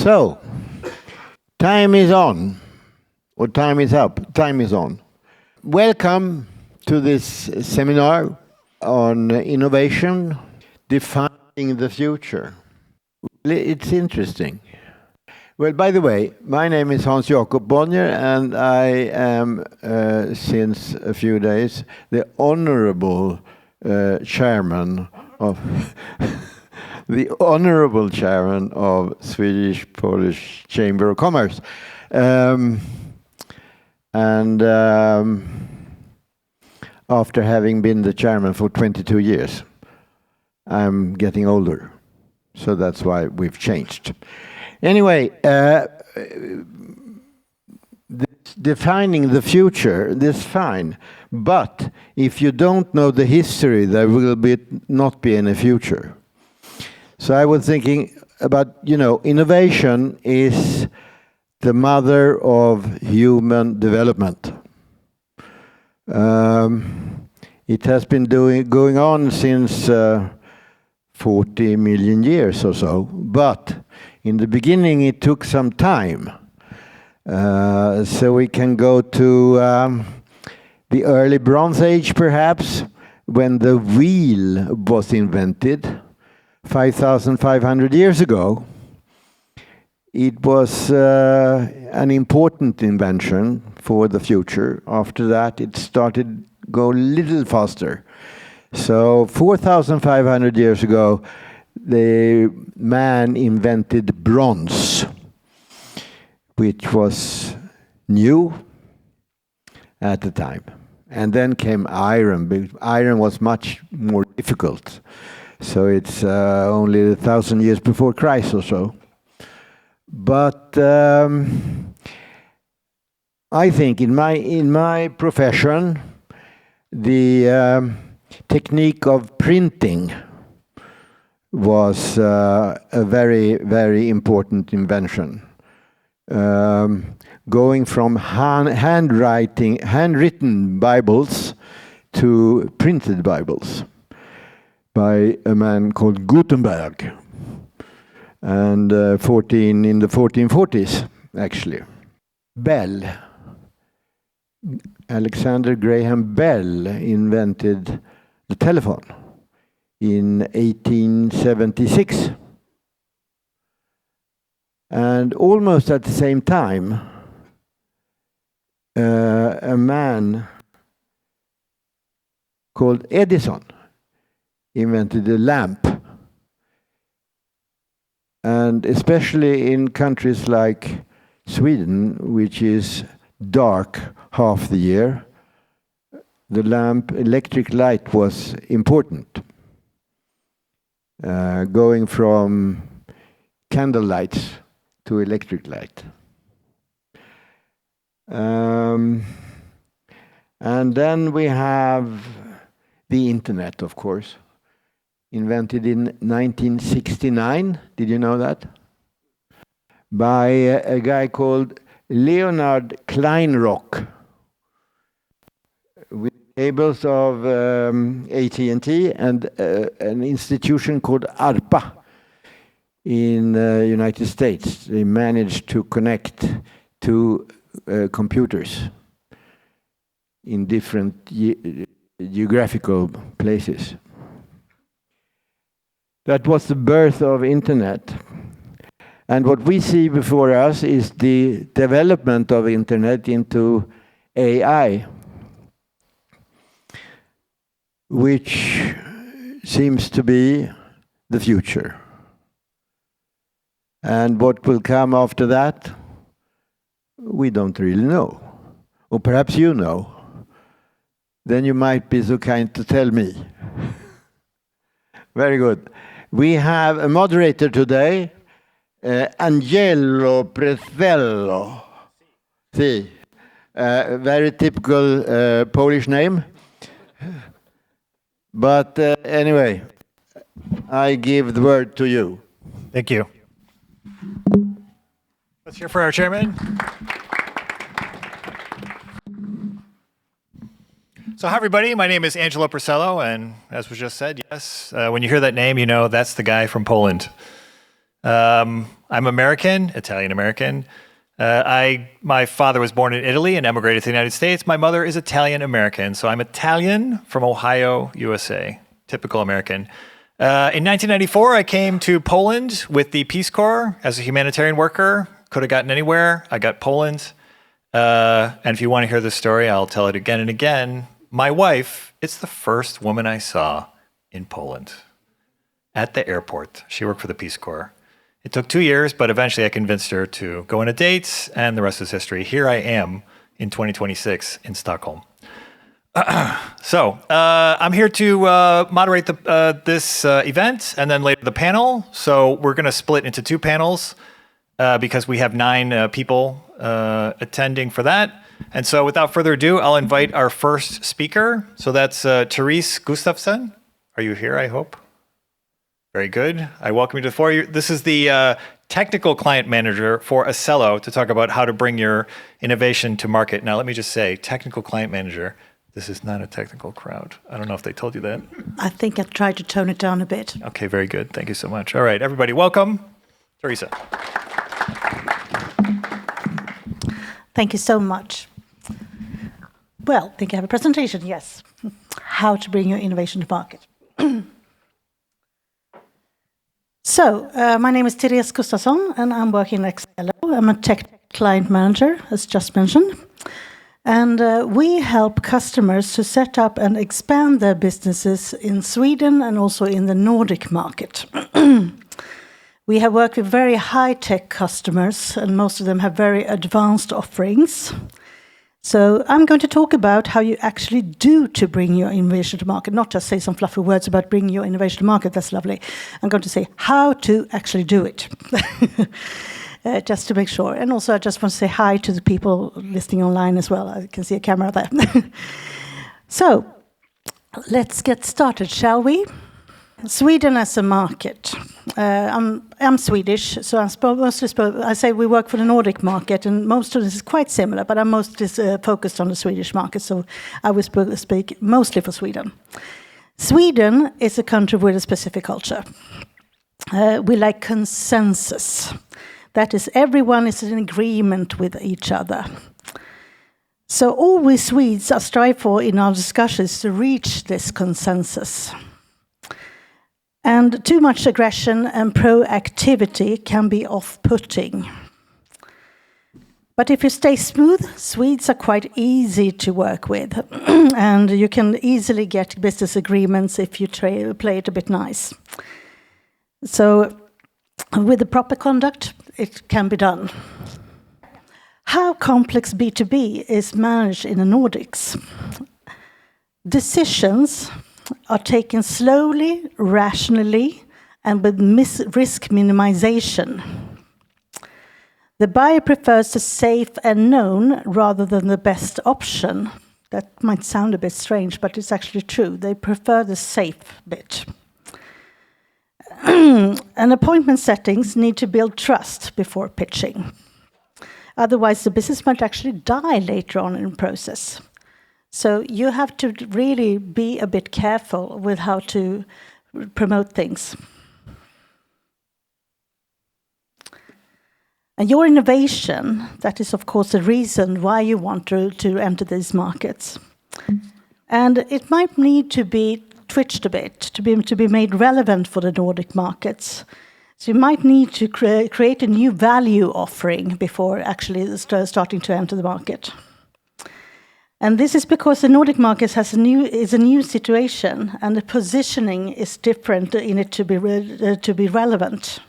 So, time is on, or time is up, time is on. Welcome to this seminar on innovation, defining the future. It's interesting. Well, by the way, my name is Hans Jakob Bonnier, and I am, since a few days, the honorable chairman of the honorable chairman of Swedish-Polish Chamber of Commerce. After having been the chairman for 22 years, I'm getting older. So that's why we've changed. Anyway, defining the future, this is fine. But if you don't know the history, there will not be any future. So I was thinking about, innovation is the mother of human development. It has been going on since 40 million years or so, but in the beginning it took some time. So we can go to the early Bronze Age, perhaps, when the wheel was invented 5,500 years ago. It was an important invention for the future. After that, it started to go a little faster. So 4,500 years ago, the man invented bronze, which was new at the time. And then came iron, but iron was much more difficult. So it's only 1,000 years before Christ or so. But I think in my profession, the technique of printing was a very, very important invention. Going from handwritten Bibles to printed Bibles by a man called Gutenberg, and in the 1440s, actually. Bell, Alexander Graham Bell, invented the telephone in 1876. And almost at the same time, a man called Edison invented the lamp. And especially in countries like Sweden, which is dark half the year, the lamp, electric light, was important. Going from candle lights to electric light. And then we have the internet, of course, invented in 1969. Did you know that? By a guy called Leonard Kleinrock, with cables of AT&T and an institution called ARPA in the United States. They managed to connect two computers in different geographical places. That was the birth of internet. And what we see before us is the development of internet into AI, which seems to be the future. And what will come after that, we don't really know. Or perhaps you know. Then you might be so kind to tell me. Very good. We have a moderator today, Angelo Prezello. See, very typical Polish name. But anyway, I give the word to you. Thank you. Let's hear for our chairman. So hi, everybody. My name is Angelo Prezello, and as was just said, yes, when you hear that name, you know that's the guy from Poland. I'm American, Italian-American. My father was born in Italy and emigrated to the United States. My mother is Italian-American, so I'm Italian from Ohio, USA. Typical American. In 1994, I came to Poland with the Peace Corps as a humanitarian worker. Could have gotten anywhere. I got Poland. And if you want to hear this story, I'll tell it again and again. My wife, it's the first woman I saw in Poland at the airport. She worked for the Peace Corps. It took 2 years, but eventually I convinced her to go on a date, and the rest is history. Here I am in 2026 in Stockholm. So I'm here to moderate this event and then later the panel. So we're going to split into 2 panels because we have 9 people attending for that. And so without further ado, I'll invite our first speaker. So that's Therese Gustafsson. Are you here, I hope? Very good. I welcome you to the floor. This is the technical client manager for Accello to talk about how to bring your innovation to market. Now, let me just say, technical client manager, this is not a technical crowd. I don't know if they told you that. I think I tried to tone it down a bit. Okay, very good. Thank you so much. All right, everybody, welcome. Theresa. Thank you so much. Well, I think I have a presentation, yes. How to bring your innovation to market. So, my name is Therese Gustafsson, and I'm working at Accello. I'm a tech client manager, as just mentioned. And we help customers to set up and expand their businesses in Sweden and also in the Nordic market. We have worked with very high-tech customers, and most of them have very advanced offerings. So I'm going to talk about how you actually do to bring your innovation to market, not just say some fluffy words about bringing your innovation to market, that's lovely. I'm going to say how to actually do it, just to make sure. And also I just want to say hi to the people listening online as well. I can see a camera there. So let's get started, shall we? Sweden as a market. I'm Swedish, so I say we work for the Nordic market, and most of this is quite similar, but I'm mostly focused on the Swedish market, so I will speak mostly for Sweden. Sweden is a country with a specific culture. We like consensus. That is, everyone is in agreement with each other. So all we Swedes are strive for in our discussions to reach this consensus. And too much aggression and proactivity can be off-putting. But if you stay smooth, Swedes are quite easy to work with. And you can easily get business agreements if you play it a bit nice. So with the proper conduct, it can be done. How complex B2B is managed in the Nordics? Decisions are taken slowly, rationally, and with risk minimization. The buyer prefers the safe and known rather than the best option. That might sound a bit strange, but it's actually true. They prefer the safe bit. And appointment settings need to build trust before pitching. Otherwise, the business might actually die later on in the process. So you have to really be a bit careful with how to promote things. And your innovation, that is of course the reason why you want to enter these markets. And it might need to be twitched a bit to be made relevant for the Nordic markets. So you might need to create a new value offering before actually starting to enter the market. And this is because the Nordic market is a new situation, and the positioning is different in it to be relevant.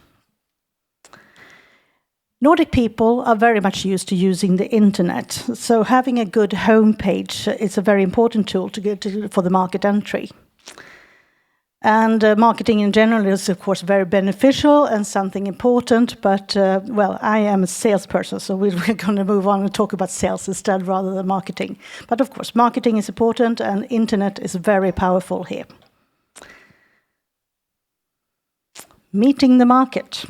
Nordic people are very much used to using the internet, so having a good homepage is a very important tool for the market entry. And marketing in general is, of course, very beneficial and something important, but, well, I am a salesperson, so we're going to move on and talk about sales instead rather than marketing. But, of course, marketing is important, and internet is very powerful here. Meeting the market.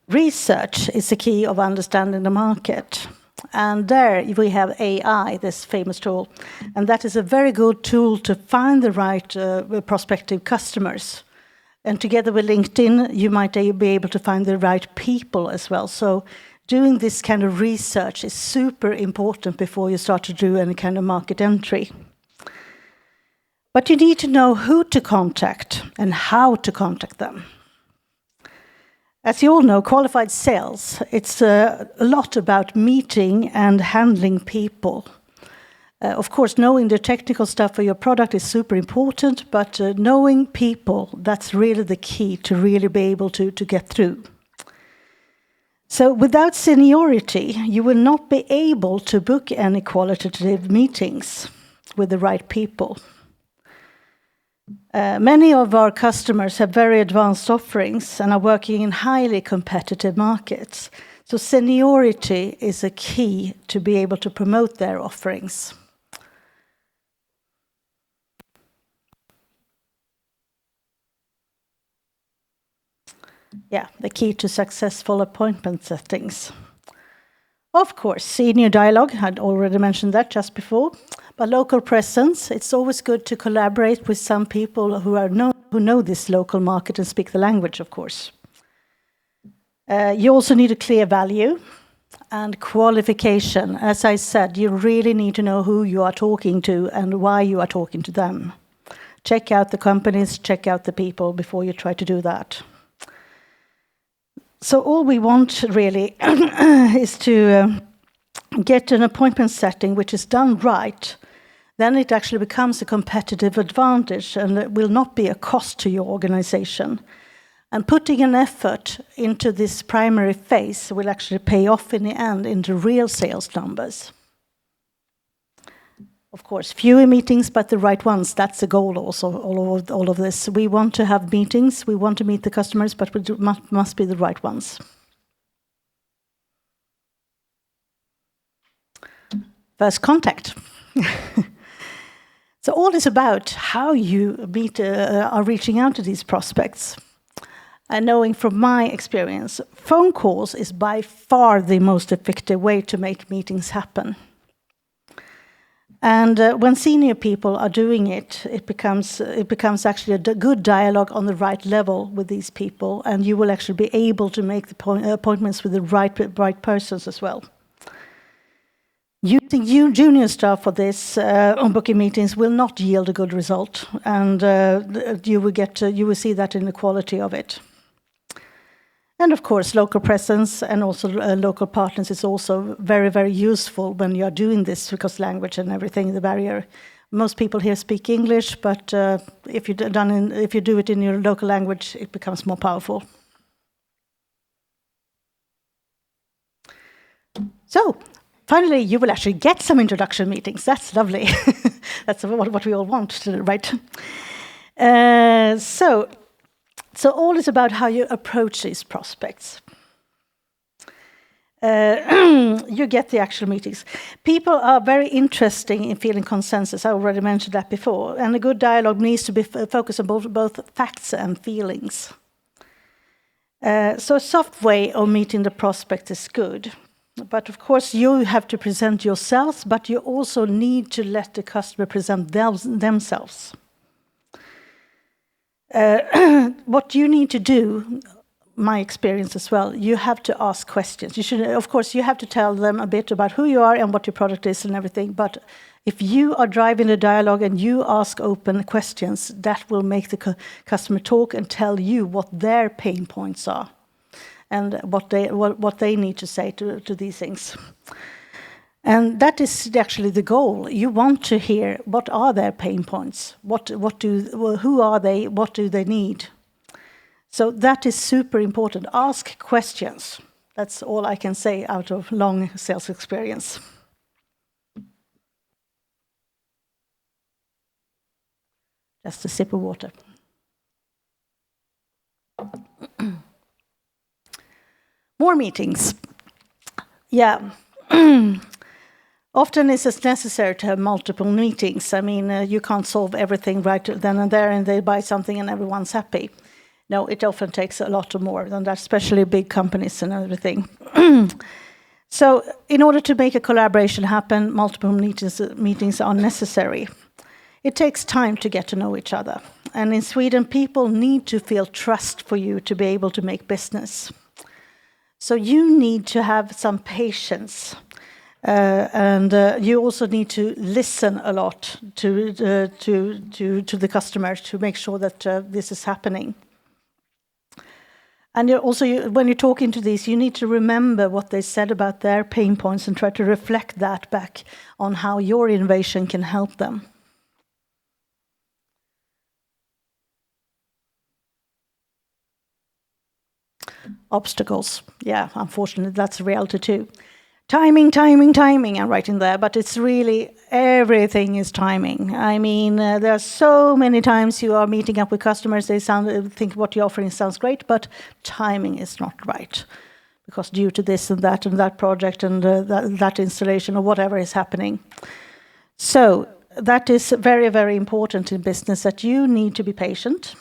Research is the key of understanding the market. And there we have AI, this famous tool. And that is a very good tool to find the right prospective customers. And together with LinkedIn, you might be able to find the right people as well. So doing this kind of research is super important before you start to do any kind of market entry. But you need to know who to contact and how to contact them. As you all know, qualified sales, it's a lot about meeting and handling people. Of course, knowing the technical stuff for your product is super important, but knowing people, that's really the key to really be able to get through. So without seniority, you will not be able to book any qualitative meetings with the right people. Many of our customers have very advanced offerings and are working in highly competitive markets. So seniority is a key to be able to promote their offerings. Yeah, the key to successful appointment settings. Of course, senior dialogue, I'd already mentioned that just before. But local presence, it's always good to collaborate with some people who know this local market and speak the language, of course. You also need a clear value and qualification. As I said, you really need to know who you are talking to and why you are talking to them. Check out the companies, check out the people before you try to do that. So all we want really is to get an appointment setting which is done right. Then it actually becomes a competitive advantage and it will not be a cost to your organization. And putting an effort into this primary phase will actually pay off in the end into real sales numbers. Of course, fewer meetings, but the right ones. That's the goal also, all of this. We want to have meetings, we want to meet the customers, but we must be the right ones. First contact. So all is about how you are reaching out to these prospects. And knowing from my experience, phone calls is by far the most effective way to make meetings happen. And when senior people are doing it, it becomes actually a good dialogue on the right level with these people, and you will actually be able to make the appointments with the right persons as well. Using junior staff for this on booking meetings will not yield a good result, and you will see that in the quality of it. And of course, local presence and also local partners is also very, very useful when you are doing this, because language and everything, the barrier. Most people here speak English, but if you do it in your local language, it becomes more powerful. So, finally, you will actually get some introduction meetings. That's lovely. That's what we all want, right? So all is about how you approach these prospects. You get the actual meetings. People are very interested in feeling consensus. I already mentioned that before. And a good dialogue needs to be focused on both facts and feelings. So a soft way of meeting the prospect is good. But of course, you have to present yourselves, but you also need to let the customer present themselves. What you need to do, my experience as well, you have to ask questions. Of course, you have to tell them a bit about who you are and what your product is and everything. But if you are driving the dialogue and you ask open questions, that will make the customer talk and tell you what their pain points are and what they need to say to these things. And that is actually the goal. You want to hear what are their pain points, who are they, what do they need. So that is super important. Ask questions. That's all I can say out of long sales experience. Just a sip of water. More meetings. Yeah. Often it's necessary to have multiple meetings. I mean, you can't solve everything right then and there, and they buy something and everyone's happy. No, it often takes a lot more than that, especially big companies and everything. So in order to make a collaboration happen, multiple meetings are necessary. It takes time to get to know each other. And in Sweden, people need to feel trust for you to be able to make business. So you need to have some patience. And you also need to listen a lot to the customers to make sure that this is happening. And when you're talking to these, you need to remember what they said about their pain points and try to reflect that back on how your innovation can help them. Obstacles. Yeah, unfortunately, that's reality too. Timing, I'm writing there, but it's really, everything is timing. I mean, there are so many times you are meeting up with customers, they think what you're offering sounds great, but timing is not right. Because due to this and that project and that installation or whatever is happening. So that is very, very important in business, that you need to be patient.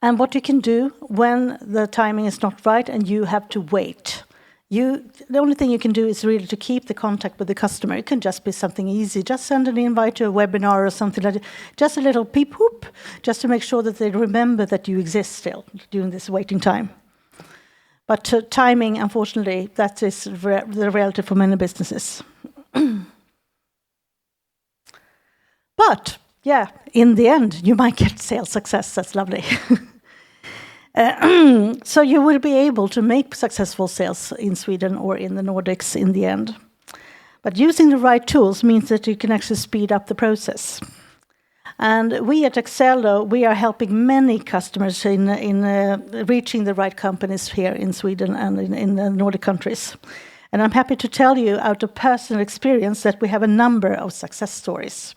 And what you can do when the timing is not right and you have to wait. The only thing you can do is really to keep the contact with the customer. It can just be something easy. Just send an invite to a webinar or something like that. Just a little peep whoop, just to make sure that they remember that you exist still during this waiting time. But timing, unfortunately, that is the reality for many businesses. But, yeah, in the end, you might get sales success. That's lovely. So you will be able to make successful sales in Sweden or in the Nordics in the end. But using the right tools means that you can actually speed up the process. And we at Accello, we are helping many customers in reaching the right companies here in Sweden and in the Nordic countries. And I'm happy to tell you out of personal experience that we have a number of success stories.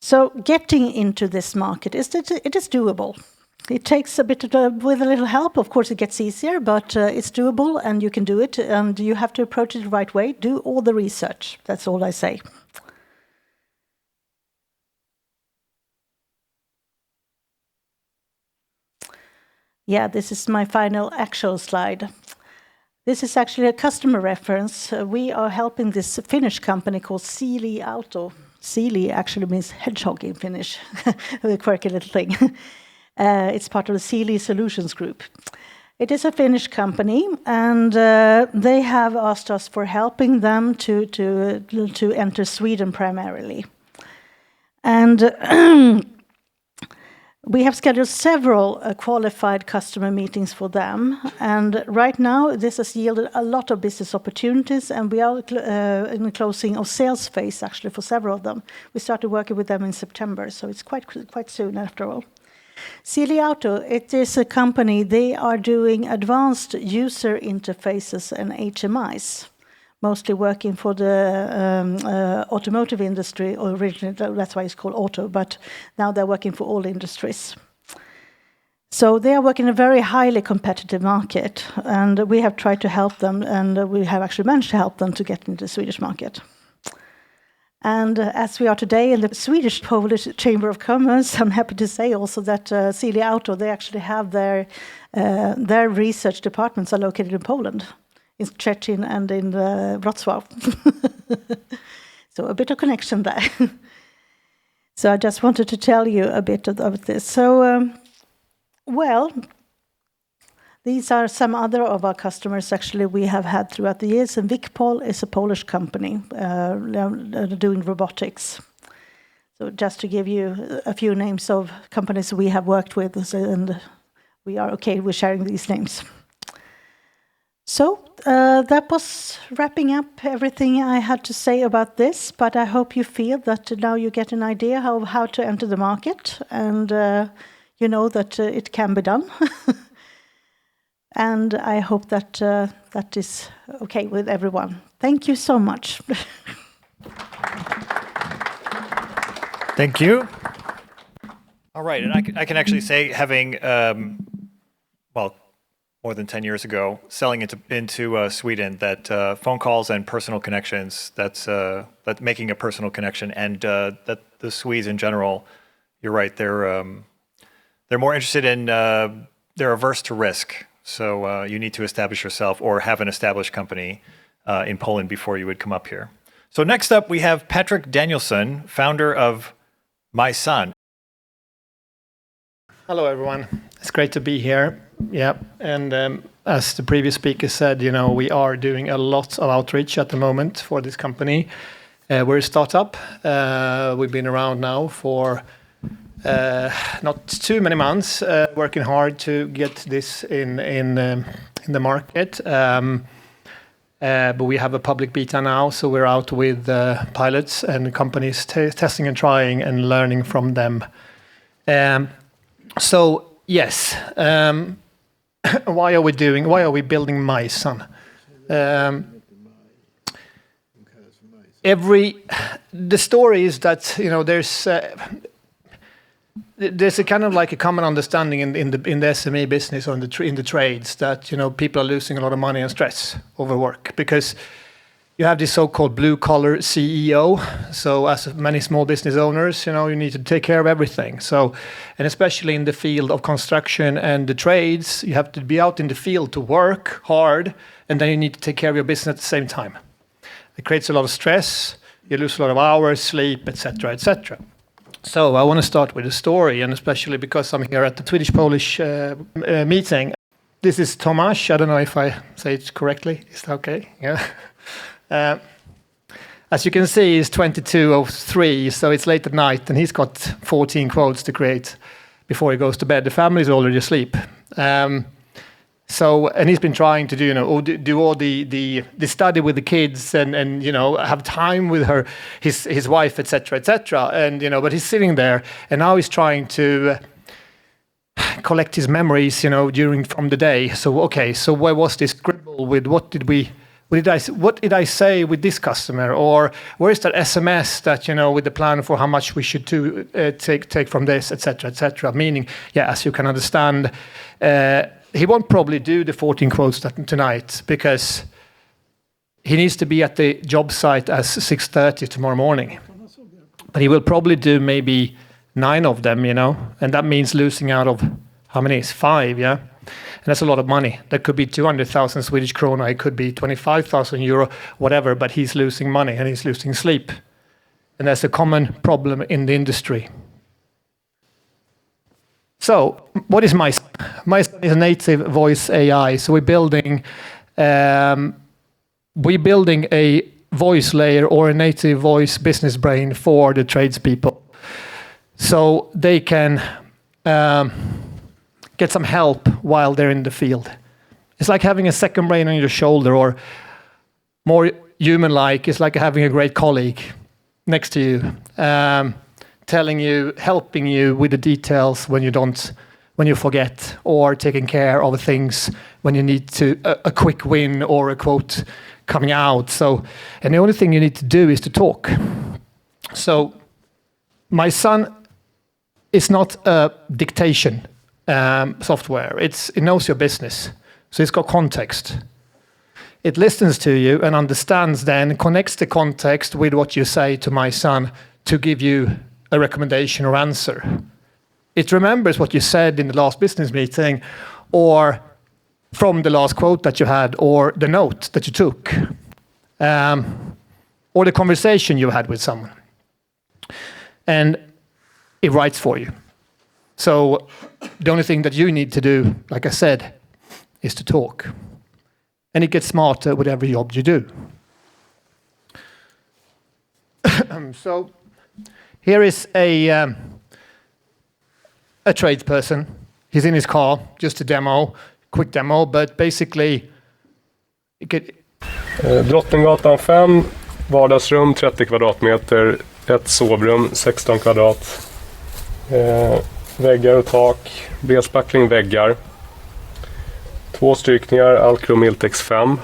So getting into this market, it is doable. It takes a bit with a little help. Of course, it gets easier, but it's doable and you can do it. And you have to approach it the right way. Do all the research. That's all I say. Yeah, this is my final actual slide. This is actually a customer reference. We are helping this Finnish company called Siili Auto. Siili actually means hedgehog in Finnish, a quirky little thing. It's part of the Siili Solutions Group. It is a Finnish company, and they have asked us for helping them to enter Sweden primarily. And we have scheduled several qualified customer meetings for them. And right now, this has yielded a lot of business opportunities, and we are in the closing of sales phase, actually, for several of them. We started working with them in September, so it's quite soon after all. Siili Auto, it is a company, they are doing advanced user interfaces and HMIs, mostly working for the automotive industry. Originally, that's why it's called auto, but now they're working for all industries. So they are working in a very highly competitive market, and we have tried to help them, and we have actually managed to help them to get into the Swedish market. And as we are today in the Swedish-Polish Chamber of Commerce, I'm happy to say also that Siili Auto, they actually have their research departments are located in Poland, in Szczecin and in Wrocław. So a bit of connection there. So I just wanted to tell you a bit of this. So, well, these are some other of our customers actually we have had throughout the years. And Vikpol is a Polish company doing robotics. So just to give you a few names of companies we have worked with, and we are okay with sharing these names. So that was wrapping up everything I had to say about this, but I hope you feel that now you get an idea how to enter the market, and you know that it can be done. And I hope that that is okay with everyone. Thank you so much. Thank you. All right, and I can actually say, having, more than 10 years ago, selling into Sweden, that phone calls and personal connections, that's making a personal connection, and that the Swedes in general, you're right, they're more interested in, they're averse to risk. So you need to establish yourself or have an established company in Poland before you would come up here. So next up, we have Patrik Danielsson, founder of maisan. Hello, everyone. It's great to be here. Yeah, and as the previous speaker said, we are doing a lot of outreach at the moment for this company. We're a startup. We've been around now for not too many months, working hard to get this in the market. But we have a public beta now, so we're out with pilots and companies testing and trying and learning from them. So yes, why are we building maisan? The story is that there's a kind of like a common understanding in the SME business or in the trades that people are losing a lot of money and stress over work because you have this so-called blue-collar CEO. So as many small business owners, you need to take care of everything. And especially in the field of construction and the trades, you have to be out in the field to work hard, and then you need to take care of your business at the same time. It creates a lot of stress. You lose a lot of hours, sleep, etc., etc. So I want to start with a story, and especially because I'm here at the Swedish-Polish meeting. This is Tomasz. I don't know if I say it correctly. Is that okay? Yeah. As you can see, he's 22:03, so it's late at night, and he's got 14 quotes to create before he goes to bed. The family is already asleep. And he's been trying to do all the study with the kids and have time with his wife, etc., etc. And but he's sitting there, and now he's trying to collect his memories, from the day. So where was this scribble with? What did I say with this customer? Or where is that SMS that with the plan for how much we should take from this, etc., etc. Meaning, as you can understand. He won't probably do the 14 quotes tonight because he needs to be at the job site at 6:30 tomorrow morning. But he will probably do maybe 9 of them, and that means losing out of how many? 5, yeah? And that's a lot of money. That could be 200,000 Swedish krona, it could be 25,000 euro, whatever, but he's losing money and he's losing sleep. And that's a common problem in the industry. So, what is maisan? Maisan is a native voice AI. So we're building a voice layer or a native voice business brain for the tradespeople, so they can get some help while they're in the field. It's like having a second brain on your shoulder, or more human-like. It's like having a great colleague next to you. Telling you, helping you with the details when you forget, or taking care of things when you need a quick win or a quote coming out. And the only thing you need to do is to talk. So maisan is not a dictation software. It knows your business. So it's got context. It listens to you and understands, then connects the context with what you say to maisan to give you a recommendation or answer. It remembers what you said in the last business meeting, or from the last quote that you had, or the note that you took, or the conversation you had with someone. And it writes for you. So the only thing that you need to do, like I said, is to talk. And it gets smarter with every job you do. So here is a tradesperson. He's in his car, just a quick demo, but basically... Drottninggatan 5, vardagsrum 30 kvadratmeter, ett sovrum 16 kvadrat, väggar och tak, bredspackling väggar, 2 strykningar Alcro Miltex 5,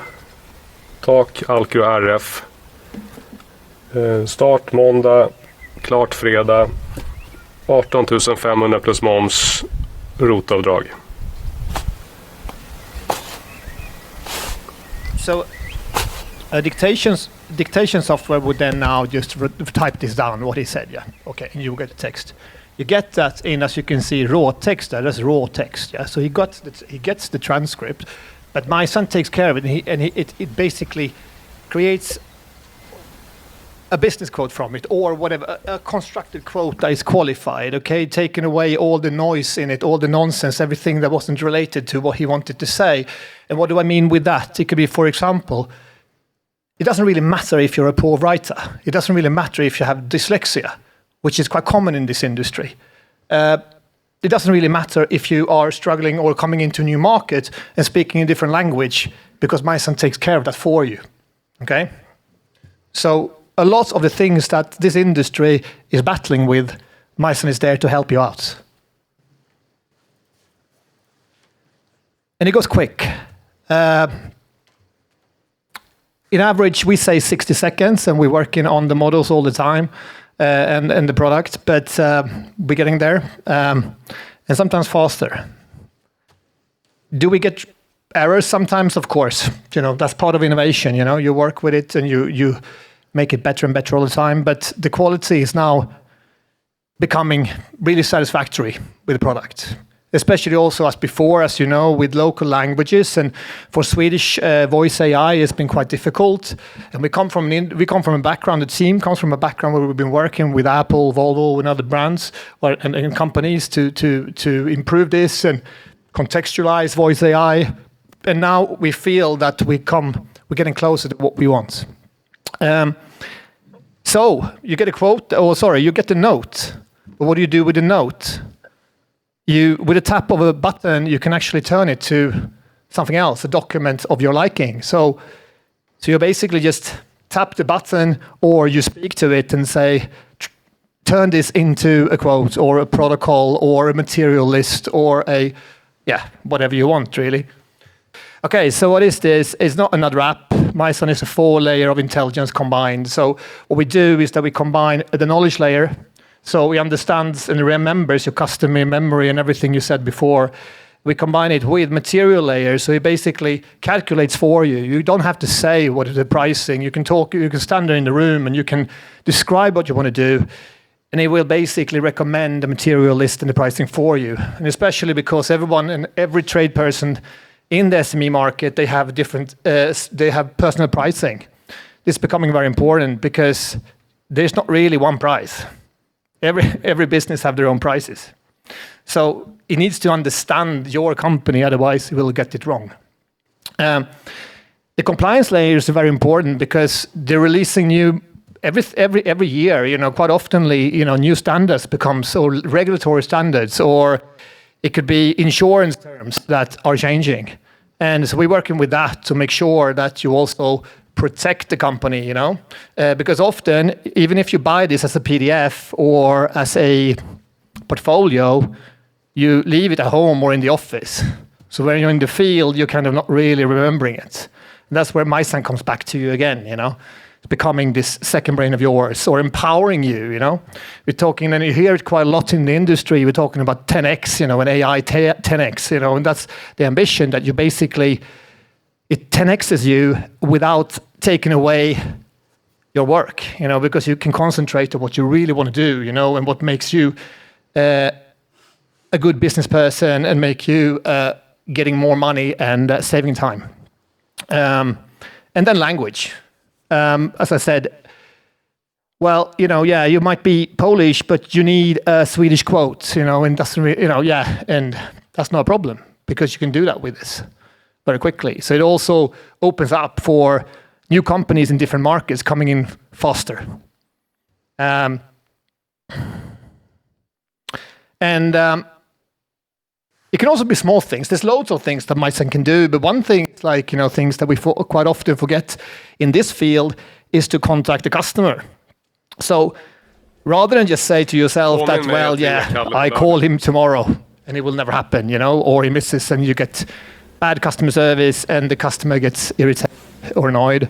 tak Alcro RF, start måndag, klart fredag, 18 500 plus moms, rotavdrag. So a dictation software would then now just type this down, what he said, yeah. Okay, and you get the text. You get that in, as you can see, raw text there. That's raw text, yeah. So he gets the transcript, but maisan takes care of it, and it basically creates a business quote from it, or whatever, a constructed quote that is qualified, okay, taking away all the noise in it, all the nonsense, everything that wasn't related to what he wanted to say. And what do I mean with that? It could be, for example, it doesn't really matter if you're a poor writer. It doesn't really matter if you have dyslexia, which is quite common in this industry. It doesn't really matter if you are struggling or coming into a new market and speaking a different language, because maisan takes care of that for you, okay? So a lot of the things that this industry is battling with, maisan is there to help you out. And it goes quick. In average, we say 60 seconds, and we're working on the models all the time and the product, but we're getting there, and sometimes faster. Do we get errors sometimes? Of course. That's part of innovation. You work with it and you make it better and better all the time, but the quality is now becoming really satisfactory with the product. Especially also as before, as you know, with local languages, and for Swedish voice AI has been quite difficult. And we come from a background. The team comes from a background where we've been working with Apple, Volvo, and other brands and companies to improve this and contextualize voice AI. And now we feel that we're getting closer to what we want. So you get a quote, you get the note. But what do you do with the note? With a tap of a button, you can actually turn it to something else, a document of your liking. So you basically just tap the button, or you speak to it and say, turn this into a quote or a protocol or a material list or whatever you want, really. Okay, so what is this? It's not another app. maisan is a 4-layer of intelligence combined. So what we do is that we combine the knowledge layer. So we understand and remembers your customer memory and everything you said before. We combine it with material layers, so it basically calculates for you. You don't have to say what is the pricing. You can stand there in the room and you can describe what you want to do, and it will basically recommend the material list and the pricing for you. And especially because everyone and every trade person in the SME market, they have personal pricing. This is becoming very important because there's not really one price. Every business have their own prices. So it needs to understand your company, otherwise it will get it wrong. The compliance layer is very important because they're releasing new every year, quite oftenly, new standards becomes, or regulatory standards, or it could be insurance terms that are changing. And so we're working with that to make sure that you also protect the company, because often, even if you buy this as a PDF or as a portfolio, you leave it at home or in the office. So when you're in the field, you're kind of not really remembering it. And that's where maisan comes back to you again, It's becoming this second brain of yours, or empowering you, We're talking, and you hear it quite a lot in the industry, we're talking about 10x, and AI 10x, and that's the ambition, that you basically, it 10x's you without taking away your work, because you can concentrate on what you really want to do, and what makes you a good business person and make you getting more money and saving time. And then language. As I said, well, you might be Polish, but you need a Swedish quote, and that's and that's not a problem, because you can do that with this very quickly. So it also opens up for new companies in different markets coming in faster. It can also be small things. There's loads of things that maisan can do, but one thing, like, things that we quite often forget in this field is to contact the customer. So rather than just say to yourself that, I call him tomorrow, and it will never happen, or he misses and you get bad customer service and the customer gets irritated or annoyed.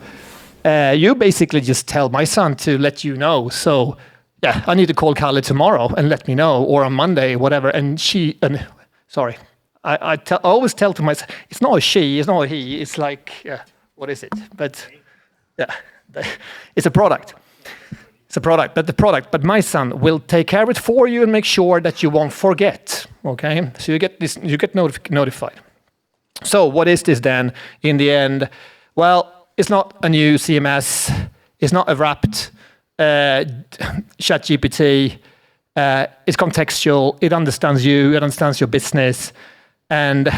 You basically just tell maisan to let you know. So, I need to call Kalle tomorrow and let me know, or on Monday, whatever. I always tell to myself, it's not a she, it's not a he, it's like, what is it? But, it's a product. It's a product, but maisan will take care of it for you and make sure that you won't forget, okay? So you get notified. So what is this then in the end? Well, it's not a new CMS, it's not a wrapped ChatGPT is contextual. It understands you. It understands your business. And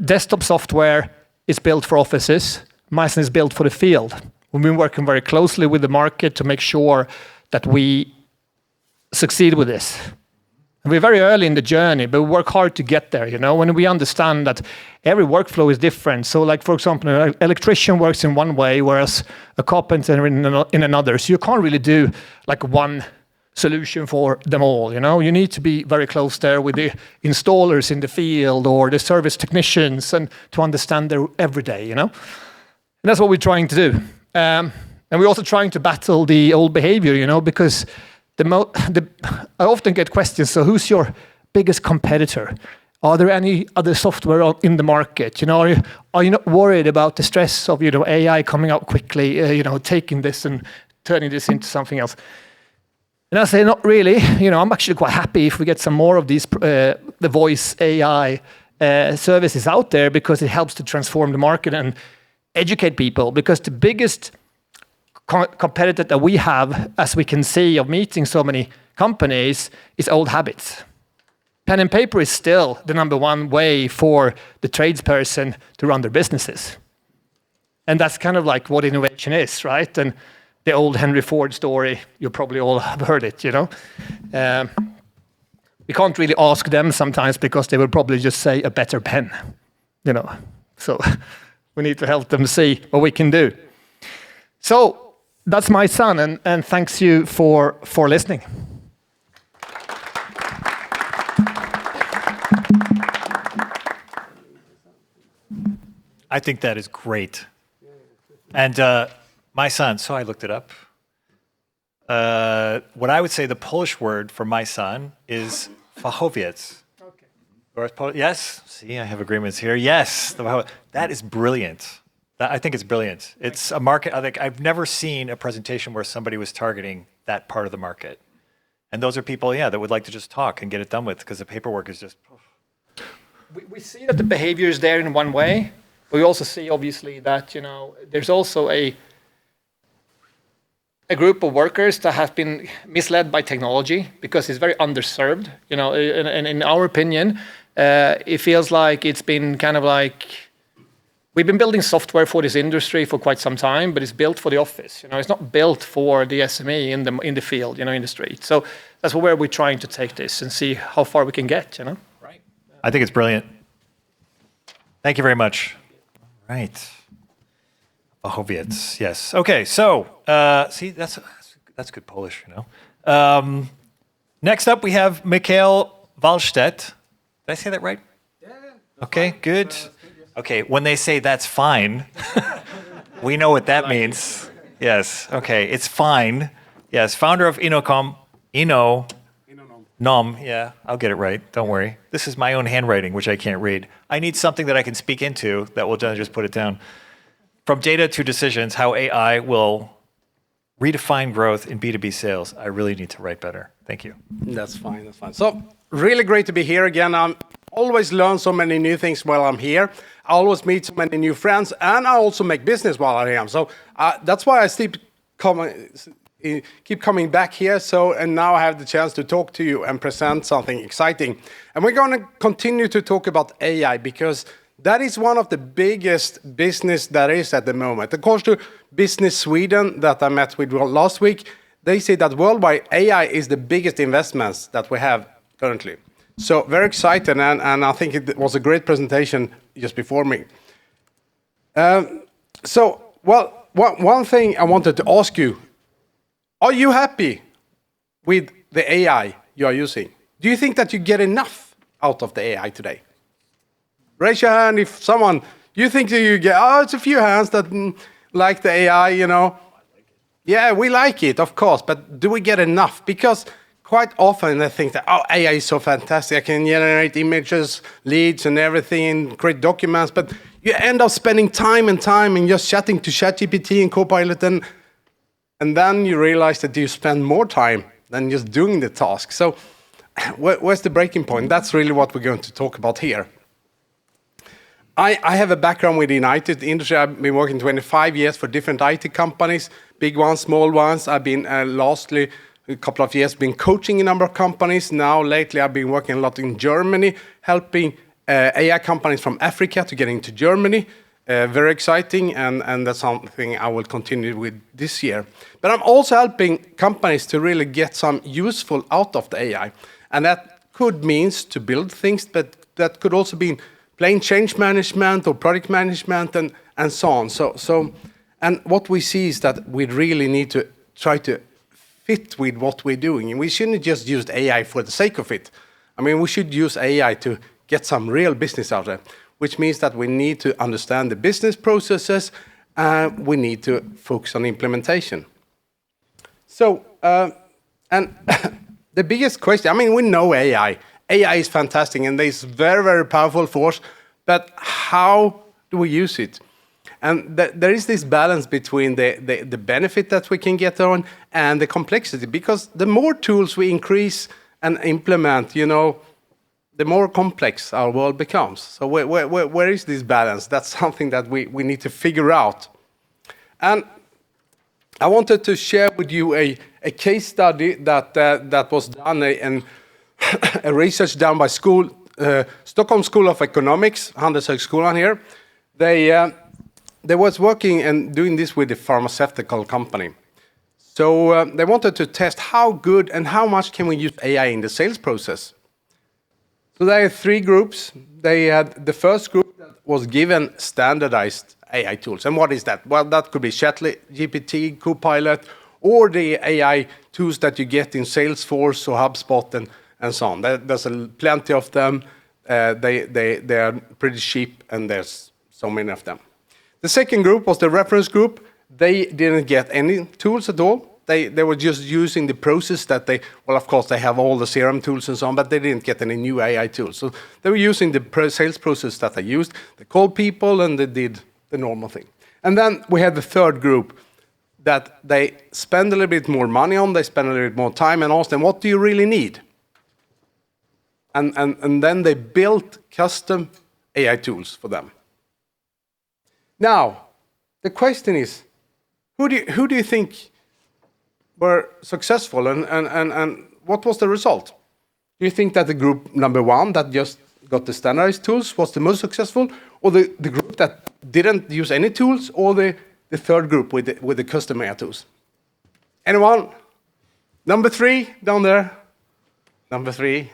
desktop software is built for offices. maisan is built for the field. We've been working very closely with the market to make sure that we succeed with this. And we're very early in the journey, but we work hard to get there, when we understand that every workflow is different. So like, for example, an electrician works in one way, whereas a carpenter in another. So you can't really do like one solution for them all, You need to be very close there with the installers in the field or the service technicians and to understand their everyday, And that's what we're trying to do. And we're also trying to battle the old behavior, because I often get questions, so who's your biggest competitor? Are there any other software in the market? Are you not worried about the stress of AI coming out quickly, taking this and turning this into something else? And I say, not really. I'm actually quite happy if we get some more of these the voice AI services out there, because it helps to transform the market and educate people. Because the biggest competitor that we have, as we can see of meeting so many companies, is old habits. Pen and paper is still the number one way for the tradesperson to run their businesses. And that's kind of like what innovation is, right? And the old Henry Ford story, you probably all have heard it, We can't really ask them sometimes because they will probably just say a better pen, So we need to help them see what we can do. So that's maisan, and thanks you for listening. I think that is great. And maisan, so I looked it up. What I would say the Polish word for maisan is fachowiec. Okay. Yes? See, I have agreements here. Yes. That is brilliant. I think it's brilliant. It's a market. I've never seen a presentation where somebody was targeting that part of the market. And those are people, that would like to just talk and get it done with, because the paperwork is just... We see that the behavior is there in one way. We also see, obviously, that there's also a group of workers that have been misled by technology because it's very underserved. And in our opinion, it feels like it's been kind of like... We've been building software for this industry for quite some time, but it's built for the office. It's not built for the SME in the field, in the street. So that's where we're trying to take this and see how far we can get. Right. I think it's brilliant. Thank you very much. Right. Fachowiec, yes. Okay, so see, that's good Polish, Next up, we have Mikael Wällstedt. Did I say that right? Yeah. Okay, good. Okay, when they say that's fine, we know what that means. Yes, okay, it's fine. Yes, founder of Inonom. Yeah, I'll get it right, don't worry. This is my own handwriting, which I can't read. I need something that I can speak into that will just put it down. From data to decisions, how AI will redefine growth in B2B sales. I really need to write better. Thank you. That's fine. So, really great to be here again. I always learn so many new things while I'm here. I always meet so many new friends, and I also make business while I am. So that's why I keep coming back here. And now I have the chance to talk to you and present something exciting. And we're going to continue to talk about AI, because that is one of the biggest business that is at the moment. According to Business Sweden that I met with last week, they say that worldwide AI is the biggest investments that we have currently. So very excited, and I think it was a great presentation just before me. One thing I wanted to ask you, are you happy with the AI you are using? Do you think that you get enough out of the AI today? Raise your hand if someone, you think that you get, it's a few hands that like the AI, Yeah, we like it, of course, but do we get enough? Because quite often they think that, AI is so fantastic, I can generate images, leads and everything, create documents, but you end up spending time and just chatting to ChatGPT and Copilot, and then you realize that you spend more time than just doing the task. So where's the breaking point? That's really what we're going to talk about here. I have a background within IT industry. I've been working 25 years for different IT companies, big ones, small ones. I've been lastly a couple of years been coaching a number of companies. Now lately I've been working a lot in Germany, helping AI companies from Africa to get into Germany. Very exciting, and that's something I will continue with this year. But I'm also helping companies to really get some useful out of the AI. And that could means to build things, but that could also be plain change management or product management and so on. And what we see is that we really need to try to fit with what we're doing. And we shouldn't just use AI for the sake of it. I mean, we should use AI to get some real business out of it, which means that we need to understand the business processes, and we need to focus on implementation. So, and the biggest question, I mean, we know AI. AI is fantastic, and it's very, very powerful force, but how do we use it? And there is this balance between the benefit that we can get on and the complexity, because the more tools we increase and implement, you know, the more complex our world becomes. So where is this balance? That's something that we need to figure out. And I wanted to share with you a case study that was done, and a research done by Stockholm School of Economics, Handelshögskolan here. They was working and doing this with a pharmaceutical company. So they wanted to test how good and how much can we use AI in the sales process. So there are 3 groups. They had the first group that was given standardized AI tools. And what is that? Well, that could be ChatGPT, Copilot, or the AI tools that you get in Salesforce or HubSpot and so on. There's plenty of them. They are pretty cheap, and there's so many of them. The second group was the reference group. They didn't get any tools at all. They were just using the process that well, of course, they have all the CRM tools and so on, but they didn't get any new AI tools. So they were using the sales process that they used. They called people, and they did the normal thing. And then we had the third group that they spend a little bit more money on, they spend a little bit more time, and ask them, what do you really need? And then they built custom AI tools for them. Now, the question is, who do you think were successful, and what was the result? Do you think that the group number 1 that just got the standardized tools was the most successful, or the group that didn't use any tools, or the third group with the custom AI tools? Anyone? Number 3 down there. Number 3.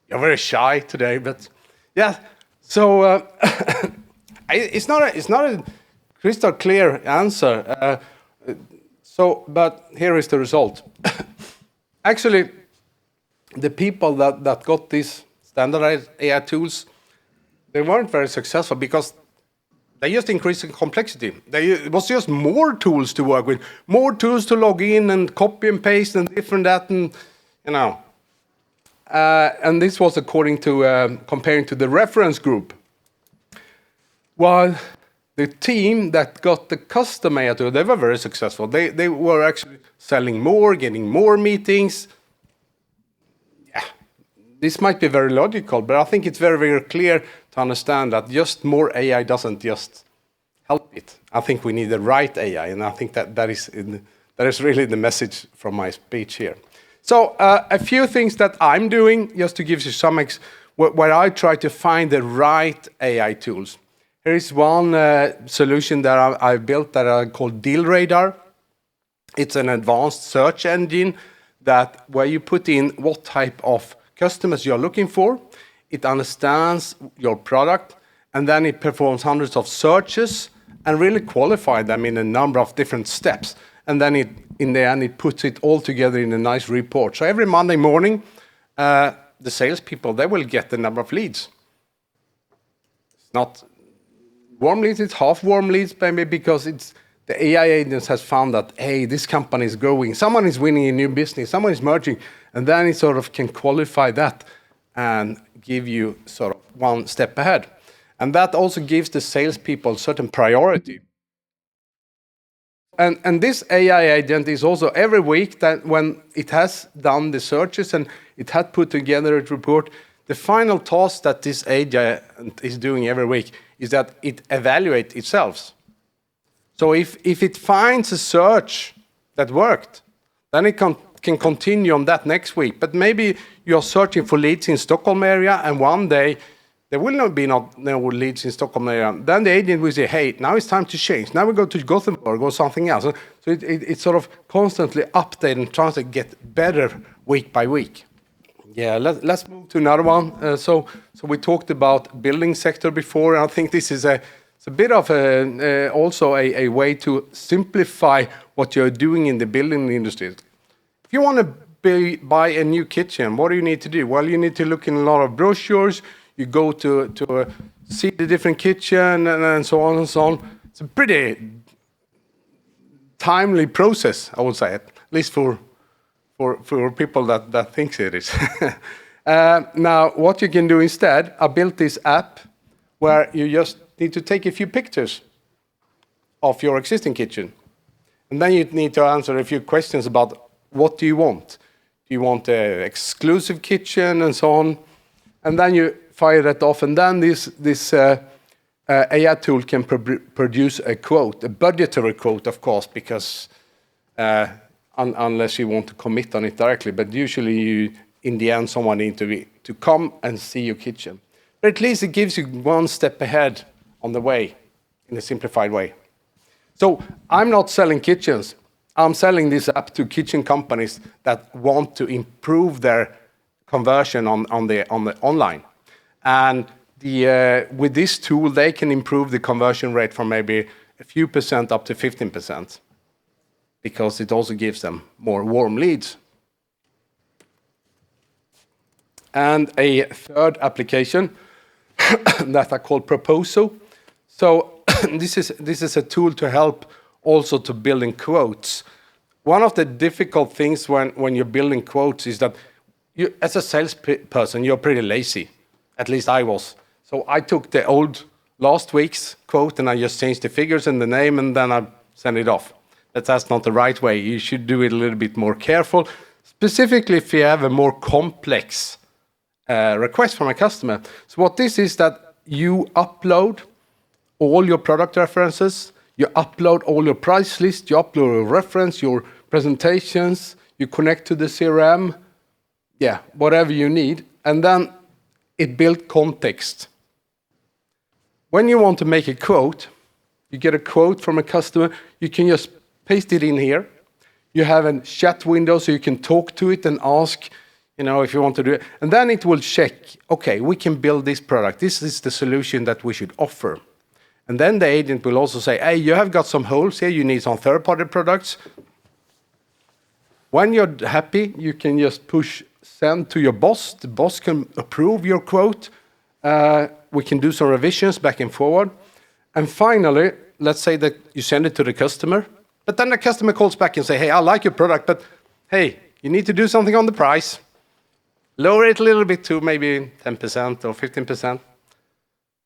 You're very shy today, but yeah. So it's not a crystal clear answer. But here is the result. Actually, the people that got these standardized AI tools, they weren't very successful because they just increased the complexity. It was just more tools to work with, more tools to log in and copy and paste and different that, and you know. And this was according to comparing to the reference group. While the team that got the custom AI tool, they were very successful. They were actually selling more, getting more meetings. Yeah, this might be very logical, but I think it's very, very clear to understand that just more AI doesn't just help it. I think we need the right AI, and I think that is really the message from my speech here. So a few things that I'm doing, just to give you some where I try to find the right AI tools. Here is one solution that I built that I call Deal Radar. It's an advanced search engine where you put in what type of customers you're looking for. It understands your product, and then it performs hundreds of searches and really qualifies them in a number of different steps. And then in the end, it puts it all together in a nice report. So every Monday morning, the salespeople, they will get the number of leads. It's not warm leads, it's half warm leads, maybe, because the AI agents has found that, hey, this company is growing, someone is winning a new business, someone is merging, and then it sort of can qualify that and give you sort of one step ahead. And that also gives the salespeople certain priority. And this AI agent is also every week that when it has done the searches and it had put together a report, the final task that this agent is doing every week is that it evaluates itself. So if it finds a search that worked, then it can continue on that next week. But maybe you're searching for leads in Stockholm area, and one day there will not be no leads in Stockholm area. Then the agent will say, hey, now it's time to change. Now we go to Gothenburg or something else. So it's sort of constantly updating and trying to get better week by week. Yeah, let's move to another one. So we talked about building sector before, and I think this is it's a bit of also a way to simplify what you're doing in the building industry. If you want to buy a new kitchen, what do you need to do? Well, you need to look in a lot of brochures. You go to see the different kitchen and so on and so on. It's a pretty timely process, I would say, at least for people that thinks it is. Now, what you can do instead, I built this app where you just need to take a few pictures of your existing kitchen. And then you need to answer a few questions about what do you want. Do you want an exclusive kitchen and so on? And then you fire that off. And then this AI tool can produce a quote, a budgetary quote, of course, because unless you want to commit on it directly. But usually, in the end, someone needs to come and see your kitchen. But at least it gives you one step ahead on the way, in a simplified way. So I'm not selling kitchens. I'm selling this app to kitchen companies that want to improve their conversion on the online. And with this tool, they can improve the conversion rate from maybe a few percent up to 15%, because it also gives them more warm leads. And a third application that I call Proposo. So this is a tool to help also to building quotes. One of the difficult things when you're building quotes is that you, as a salesperson, you're pretty lazy. At least I was. So I took the old last week's quote and I just changed the figures and the name, and then I sent it off. That's not the right way. You should do it a little bit more careful, specifically if you have a more complex request from a customer. So what this is that you upload all your product references, you upload all your price list, you upload your reference, your presentations, you connect to the CRM, yeah, whatever you need, and then it builds context. When you want to make a quote, you get a quote from a customer, you can just paste it in here. You have a chat window so you can talk to it and ask, if you want to do it. And then it will check, okay, we can build this product. This is the solution that we should offer. And then the agent will also say, hey, you have got some holes here. You need some third-party products. When you're happy, you can just push send to your boss. The boss can approve your quote. We can do some revisions back and forward. And finally, let's say that you send it to the customer. But then the customer calls back and say, hey, I like your product, but hey, you need to do something on the price. Lower it a little bit to maybe 10% or 15%.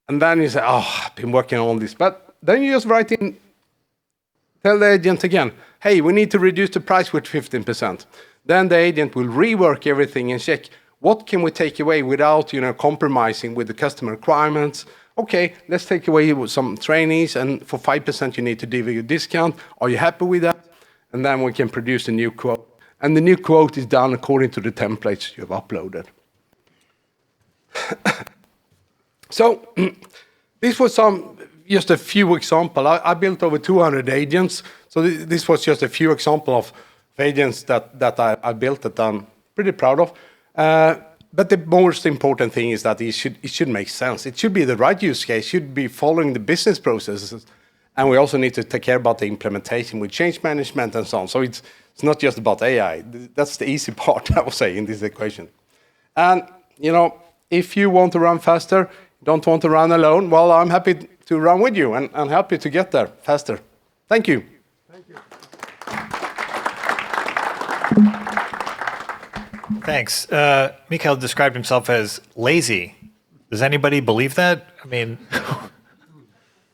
And then you say, oh, I've been working on this. But then you just write in, tell the agent again, hey, we need to reduce the price with 15%. Then the agent will rework everything and check, what can we take away without compromising with the customer requirements? Okay, let's take away some trainees, and for 5% you need to give you a discount. Are you happy with that? And then we can produce a new quote. And the new quote is done according to the templates you have uploaded. So this was just a few examples. I built over 200 agents. So this was just a few examples of agents that I built that I'm pretty proud of. But the most important thing is that it should make sense. It should be the right use case. It should be following the business processes. And we also need to take care about the implementation with change management and so on. So it's not just about AI. That's the easy part, I would say, in this equation. And, if you want to run faster, don't want to run alone, well, I'm happy to run with you and help you to get there faster. Thank you. Thank you. Thanks. Mikael described himself as lazy. Does anybody believe that? I mean,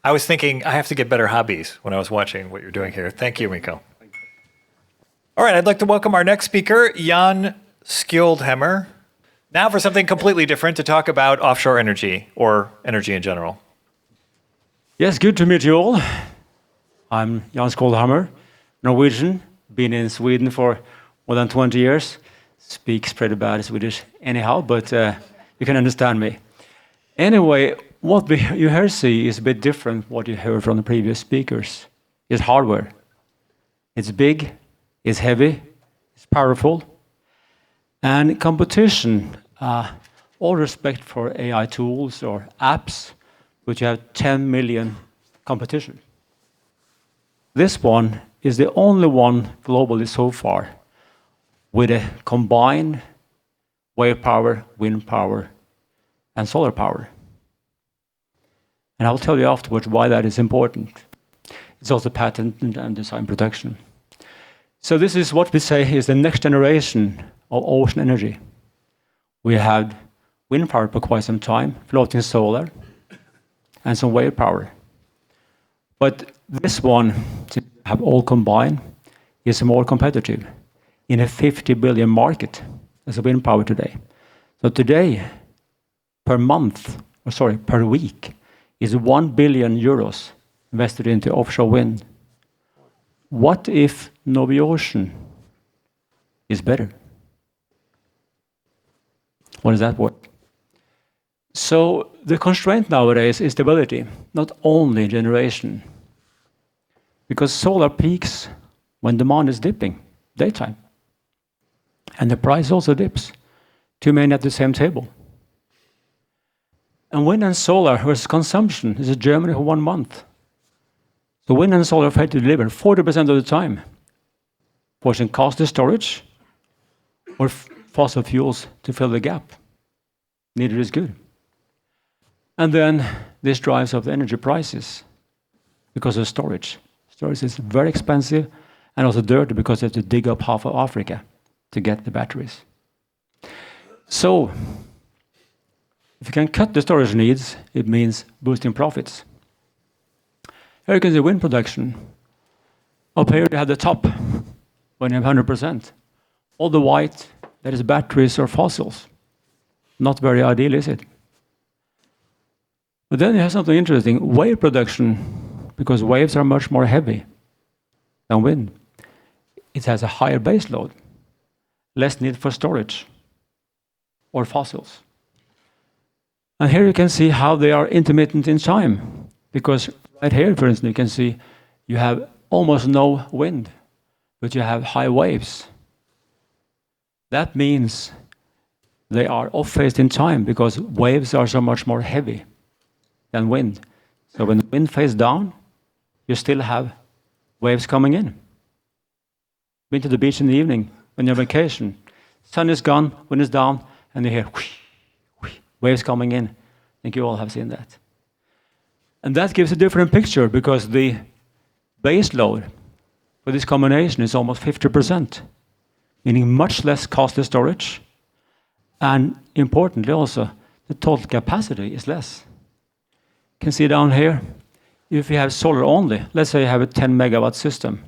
I was thinking I have to get better hobbies when I was watching what you're doing here. Thank you, Mikael. All right, I'd like to welcome our next speaker, Jan Skjoldhammer. Now for something completely different, to talk about offshore energy or energy in general. Yes, good to meet you all. I'm Jan Skjoldhammer, Norwegian, been in Sweden for more than 20 years. Speaks pretty bad Swedish anyhow, but you can understand me. Anyway, what you here see is a bit different what you heard from the previous speakers. It's hardware. It's big, it's heavy, it's powerful. And competition, all respect for AI tools or apps, but you have 10 million competition. This one is the only one globally so far with a combined wave power, wind power, and solar power. And I'll tell you afterwards why that is important. It's also patent and design protection. So this is what we say is the next generation of ocean energy. We had wind power for quite some time, floating solar, and some wave power. But this one, to have all combined, is more competitive in a 50 billion market as a wind power today. So today, per week, is 1 billion euros invested into offshore wind. What if NoviOcean is better? What does that work? So the constraint nowadays is stability, not only generation. Because solar peaks when demand is dipping, daytime. And the price also dips. Too many at the same table. And wind and solar versus consumption is in Germany for 1 month. So wind and solar fail to deliver 40% of the time, forcing costly storage or fossil fuels to fill the gap. Neither is good. And then this drives up the energy prices because of storage. Storage is very expensive and also dirty because you have to dig up half of Africa to get the batteries. So, if you can cut the storage needs, it means boosting profits. Here you can see wind production. Up here you have the top, when you have 100%. All the white, that is batteries or fossils. Not very ideal, is it? But then you have something interesting, wave production, because waves are much more heavy than wind. It has a higher base load, less need for storage or fossils. And here you can see how they are intermittent in time, because right here, for instance, you can see you have almost no wind, but you have high waves. That means they are off-phased in time because waves are so much more heavy than wind. So when the wind fades down, you still have waves coming in. Been to the beach in the evening when you're on vacation. Sun is gone, wind is down, and you hear whoosh, whoosh, waves coming in. I think you all have seen that. And that gives a different picture because the base load for this combination is almost 50%, meaning much less costly storage. And importantly also, the total capacity is less. You can see down here, if you have solar only, let's say you have a 10 megawatt system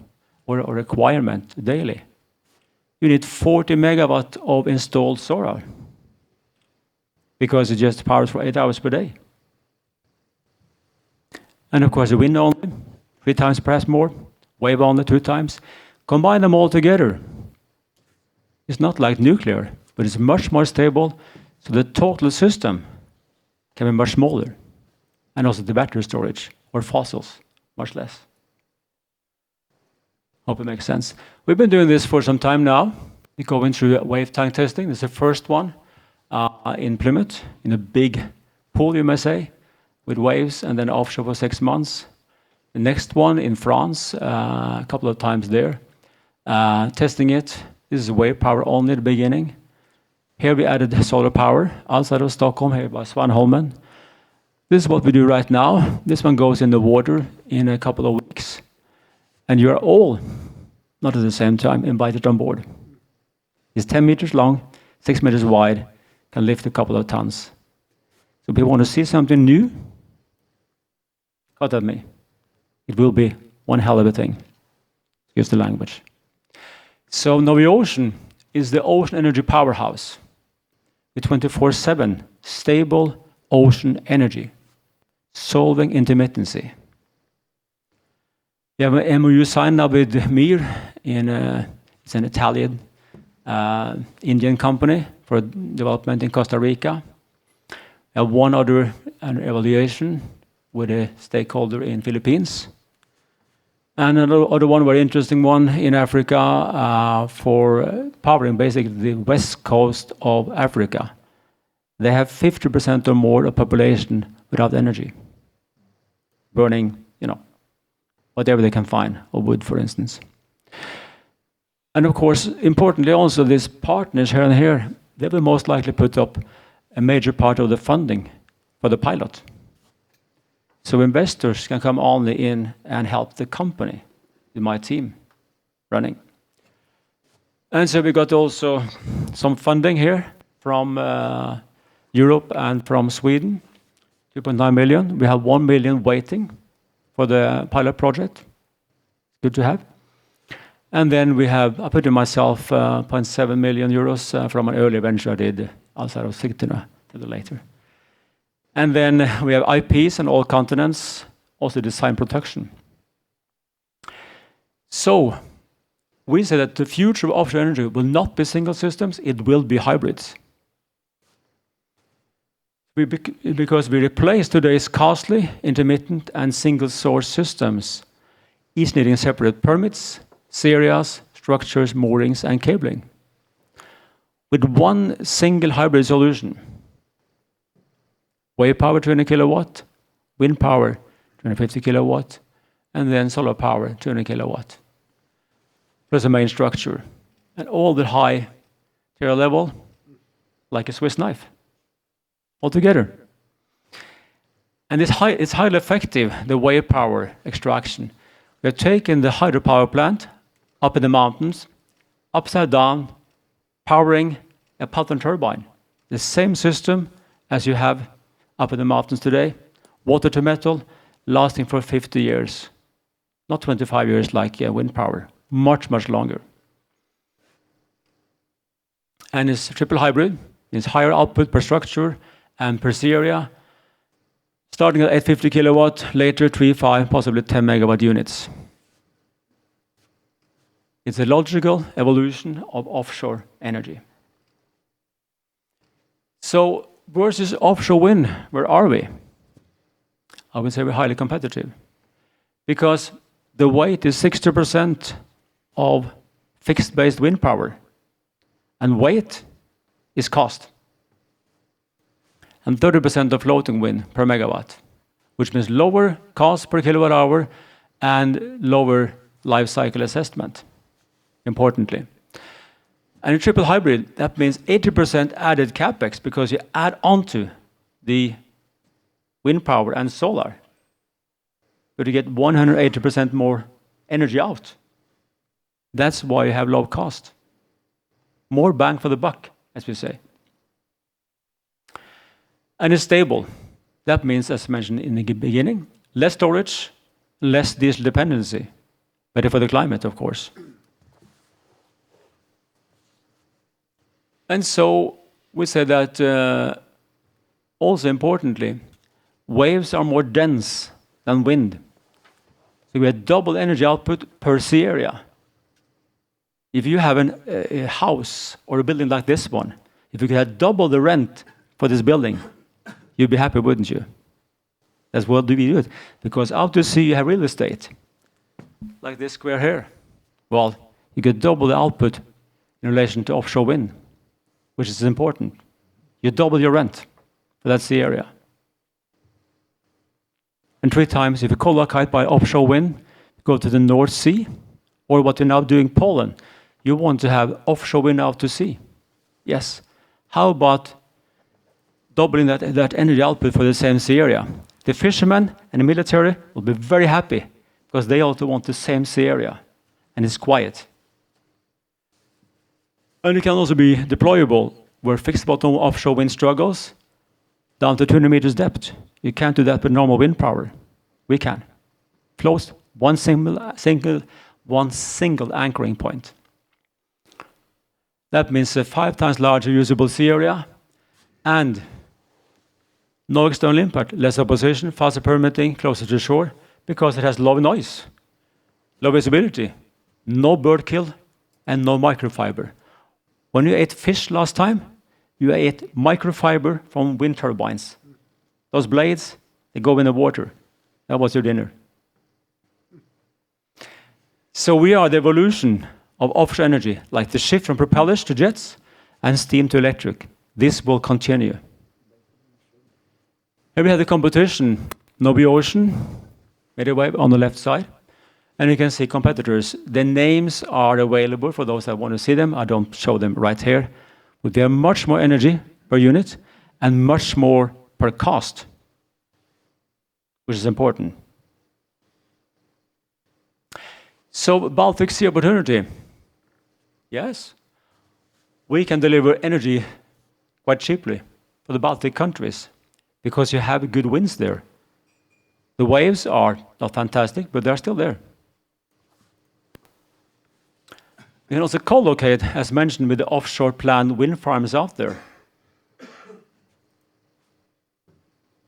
or a requirement daily, you need 40 megawatt of installed solar because it just powers for 8 hours per day. And of course, the wind only, 3 times perhaps more, wave only 2 times. Combine them all together. It's not like nuclear, but it's much more stable, so the total system can be much smaller. And also the battery storage, or fossils, much less. Hope it makes sense. We've been doing this for some time now. We're going through wave tank testing. This is the first one in Plymouth, in a big pool, you may say, with waves, and then offshore for 6 months. The next one in France, a couple of times there, testing it. This is wave power only at the beginning. Here we added solar power outside of Stockholm, here by Svanholmen. This is what we do right now. This one goes in the water in a couple of weeks. And you are all, not at the same time, invited on board. It's 10 meters long, 6 meters wide, can lift a couple of tons. So if you want to see something new, cut at me. It will be one hell of a thing. Here's the language. So NoviOcean is the ocean energy powerhouse. with 24/7 stable ocean energy, solving intermittency. We have an MOU signed now with Mir it's an Italian Indian company for development in Costa Rica. We have one other evaluation with a stakeholder in Philippines. And another one, very interesting one in Africa for powering basically the west coast of Africa. They have 50% or more of population without energy, burning, whatever they can find, or wood, for instance. And of course, importantly also, these partners here and here, they will most likely put up a major part of the funding for the pilot. So investors can come only in and help the company with my team running. And so we got also some funding here from Europe and from Sweden, 2.9 million. We have 1 million waiting for the pilot project. Good to have. And then we have, I put in myself 0.7 million euros from an early venture I did outside of Sigtuna a little later. And then we have IPs on all continents, also design production. So we say that the future of offshore energy will not be single systems, it will be hybrids. Because we replace today's costly, intermittent, and single source systems, each needing separate permits, serias, structures, moorings, and cabling, with one single hybrid solution. Wave power 200 kilowatt, wind power 250 kilowatt, and then solar power 200 kilowatt, plus a main structure, and all the high tier level, like a Swiss knife, all together. And it's highly effective, the wave power extraction. We have taken the hydropower plant up in the mountains, upside down, powering a Patton turbine. The same system as you have up in the mountains today, water to metal, lasting for 50 years. Not 25 years like wind power, much, much longer. And it's triple hybrid, it's higher output per structure and per area, starting at 850 kilowatt, later 3, 5, possibly 10 megawatt units. It's a logical evolution of offshore energy. So versus offshore wind, where are we? I would say we're highly competitive, because the weight is 60% of fixed-based wind power, and weight is cost, and 30% of floating wind per megawatt, which means lower cost per kilowatt hour and lower life cycle assessment, importantly. And in triple hybrid, that means 80% added capex, because you add onto the wind power and solar, but you get 180% more energy out. That's why you have low cost. More bang for the buck, as we say. And it's stable. That means, as mentioned in the beginning, less storage, less diesel dependency. Better for the climate, of course. And so we say that also importantly, waves are more dense than wind. So we have double energy output per sea area. If you have a house or a building like this one, if you could have double the rent for this building, you'd be happy, wouldn't you? That's what do we do it. Because out to sea you have real estate, like this square here. Well, you get double the output in relation to offshore wind, which is important. You double your rent for that sea area. And 3 times, if you co-locate by offshore wind, go to the North Sea, or what you're now doing in Poland, you want to have offshore wind out to sea. Yes. How about doubling that energy output for the same sea area? The fishermen and the military will be very happy, because they also want the same sea area, and it's quiet. And it can also be deployable where fixed bottom offshore wind struggles down to 200 meters depth. You can't do that with normal wind power. We can. Close one single anchoring point. That means a 5 times larger usable sea area, And no external impact, less opposition, faster permitting, closer to shore, because it has low noise, low visibility, no bird kill, and no microfiber. When you ate fish last time, you ate microfiber from wind turbines. Those blades, they go in the water. That was your dinner. So we are the evolution of offshore energy, like the shift from propellers to jets and steam to electric. This will continue. Here we have the competition, NoviOcean, Medwave on the left side. And you can see competitors. The names are available for those that want to see them. I don't show them right here. But they have much more energy per unit and much more per cost, which is important. So Baltic Sea opportunity. Yes, we can deliver energy quite cheaply for the Baltic countries because you have good winds there. The waves are not fantastic, but they're still there. We can also co-locate, as mentioned, with the offshore planned wind farms out there.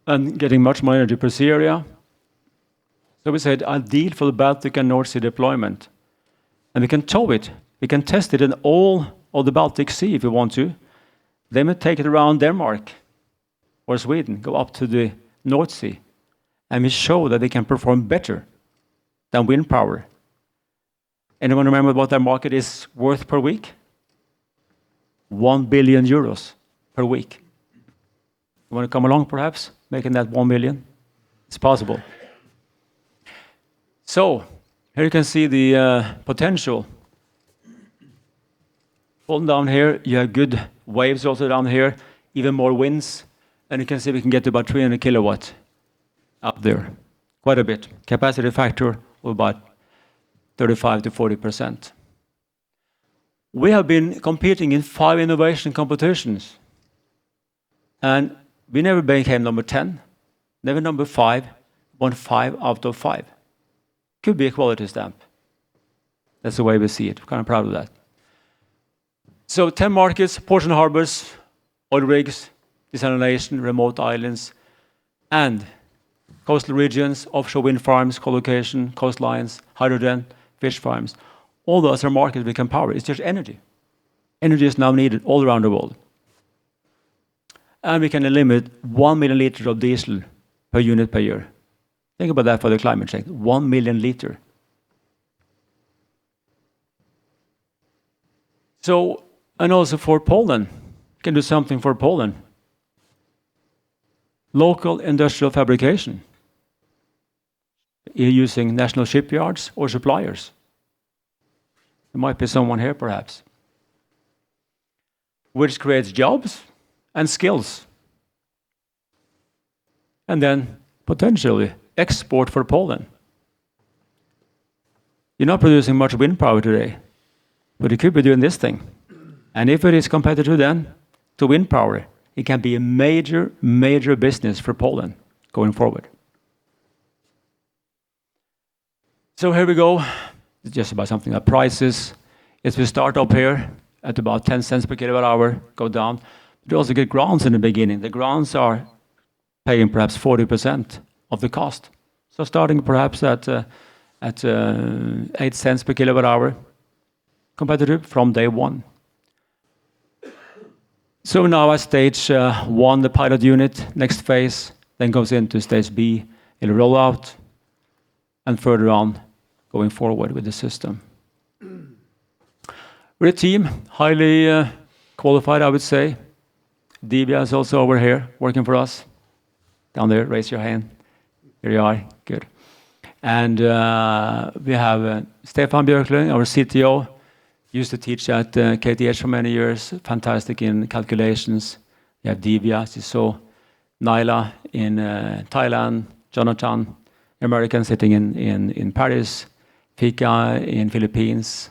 And getting much more energy per sea area. So we said ideal for the Baltic and North Sea deployment. And we can tow it. We can test it in all of the Baltic Sea if we want to. Then we take it around Denmark or Sweden, go up to the North Sea. And we show that they can perform better than wind power. Anyone remember what their market is worth per week? 1 billion euros per week. You want to come along, perhaps, making that 1 million? It's possible. So, here you can see the potential. Falling down here, you have good waves also down here, even more winds. And you can see we can get to about 300 kilowatt up there. Quite a bit. Capacity factor of about 35 to 40%. We have been competing in 5 innovation competitions. And we never became number 10, never number 5, won 5 out of 5. Could be a quality stamp. That's the way we see it. We're kind of proud of that. So 10 markets, ports and harbors, oil rigs, desalination, remote islands, and coastal regions, offshore wind farms, co-location, coastlines, hydrogen, fish farms. All those are markets we can power. It's just energy. Energy is now needed all around the world. And we can eliminate 1 million liters of diesel per unit per year. Think about that for the climate change. 1 million liters. So, and also for Poland, we can do something for Poland. Local industrial fabrication. Using national shipyards or suppliers. There might be someone here, perhaps. Which creates jobs and skills. And then, potentially, export for Poland. You're not producing much wind power today, but you could be doing this thing. And if it is competitive then to wind power, it can be a major, major business for Poland going forward. So here we go. It's just about something like prices. If we start up here at about 10 cents per kilowatt hour, go down. But you also get grants in the beginning. The grants are paying perhaps 40% of the cost. So starting perhaps at 8 cents per kilowatt hour, competitive from day one. So now at stage 1, the pilot unit, next phase, then goes into stage B, it'll roll out, and further on, going forward with the system. We're a team, highly qualified, I would say. Divya is also over here, working for us. Down there, raise your hand. Here you are, good. And we have Stefan Björklund, our CTO, used to teach at KTH for many years, fantastic in calculations. We have Divya, as you saw, Naila in Thailand, Jonathan, American sitting in Paris, Fika in Philippines,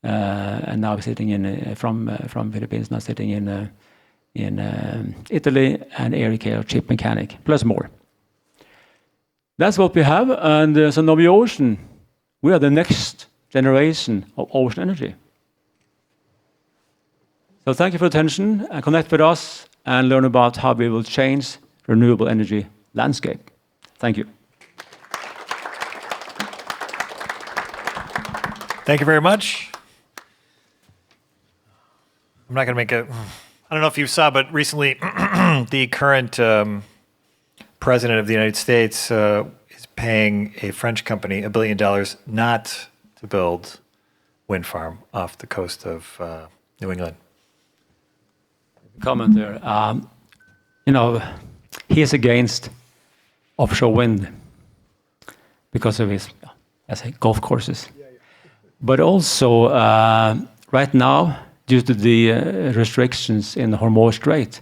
and now sitting in from Philippines, now sitting in Italy, and Eric, our chip mechanic, plus more. That's what we have, and so NoviOcean, we are the next generation of ocean energy. So thank you for attention, and connect with us and learn about how we will change renewable energy landscape. Thank you. Thank you very much. I'm not going to make a... I don't know if you saw, but recently the current president of the United States is paying a French company $1 billion not to build wind farm off the coast of New England. Comment there. He is against offshore wind because of his, golf courses. But also, right now, due to the restrictions in the Hormuz Strait,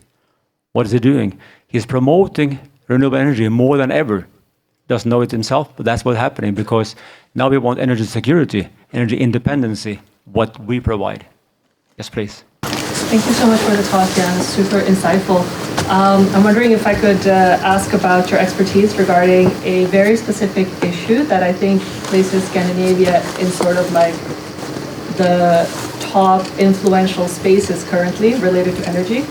what is he doing? He's promoting renewable energy more than ever. Doesn't know it himself, but that's what's happening, because now we want energy security, energy independency, what we provide. Yes, please. Thank you so much for the talk, Jan. It's super insightful. I'm wondering if I could ask about your expertise regarding a very specific issue that I think places Scandinavia in sort of like the top influential spaces currently related to energy.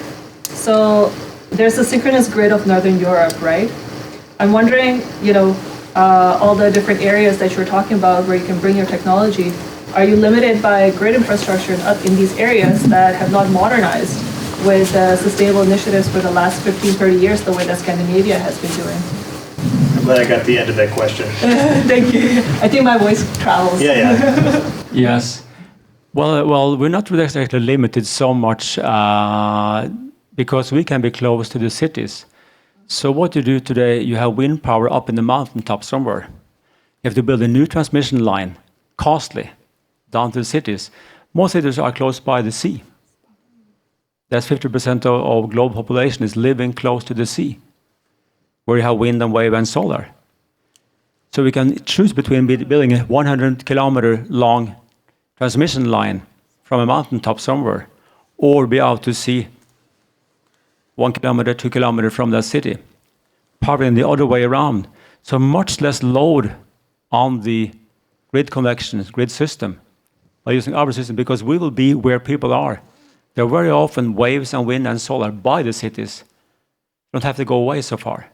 So there's the synchronous grid of Northern Europe, right? I'm wondering, all the different areas that you're talking about where you can bring your technology, are you limited by grid infrastructure in these areas that have not modernized with sustainable initiatives for the last 15, 30 years, the way that Scandinavia has been doing? I'm glad I got the end of that question. Thank you. I think my voice travels. Yeah. Yes. Well, we're not really exactly limited so much because we can be close to the cities. So what you do today, you have wind power up in the mountaintop somewhere. You have to build a new transmission line, costly, down to the cities. Most cities are close by the sea. That's 50% of global population is living close to the sea, where you have wind and wave and solar. So we can choose between building a 100-kilometer long transmission line from a mountaintop somewhere, or be out to sea 1 kilometer, 2 kilometers from that city. Probably in the other way around. So much less load on the grid connections, grid system, by using our system, because we will be where people are. There are very often waves and wind and solar by the cities. You don't have to go away so far.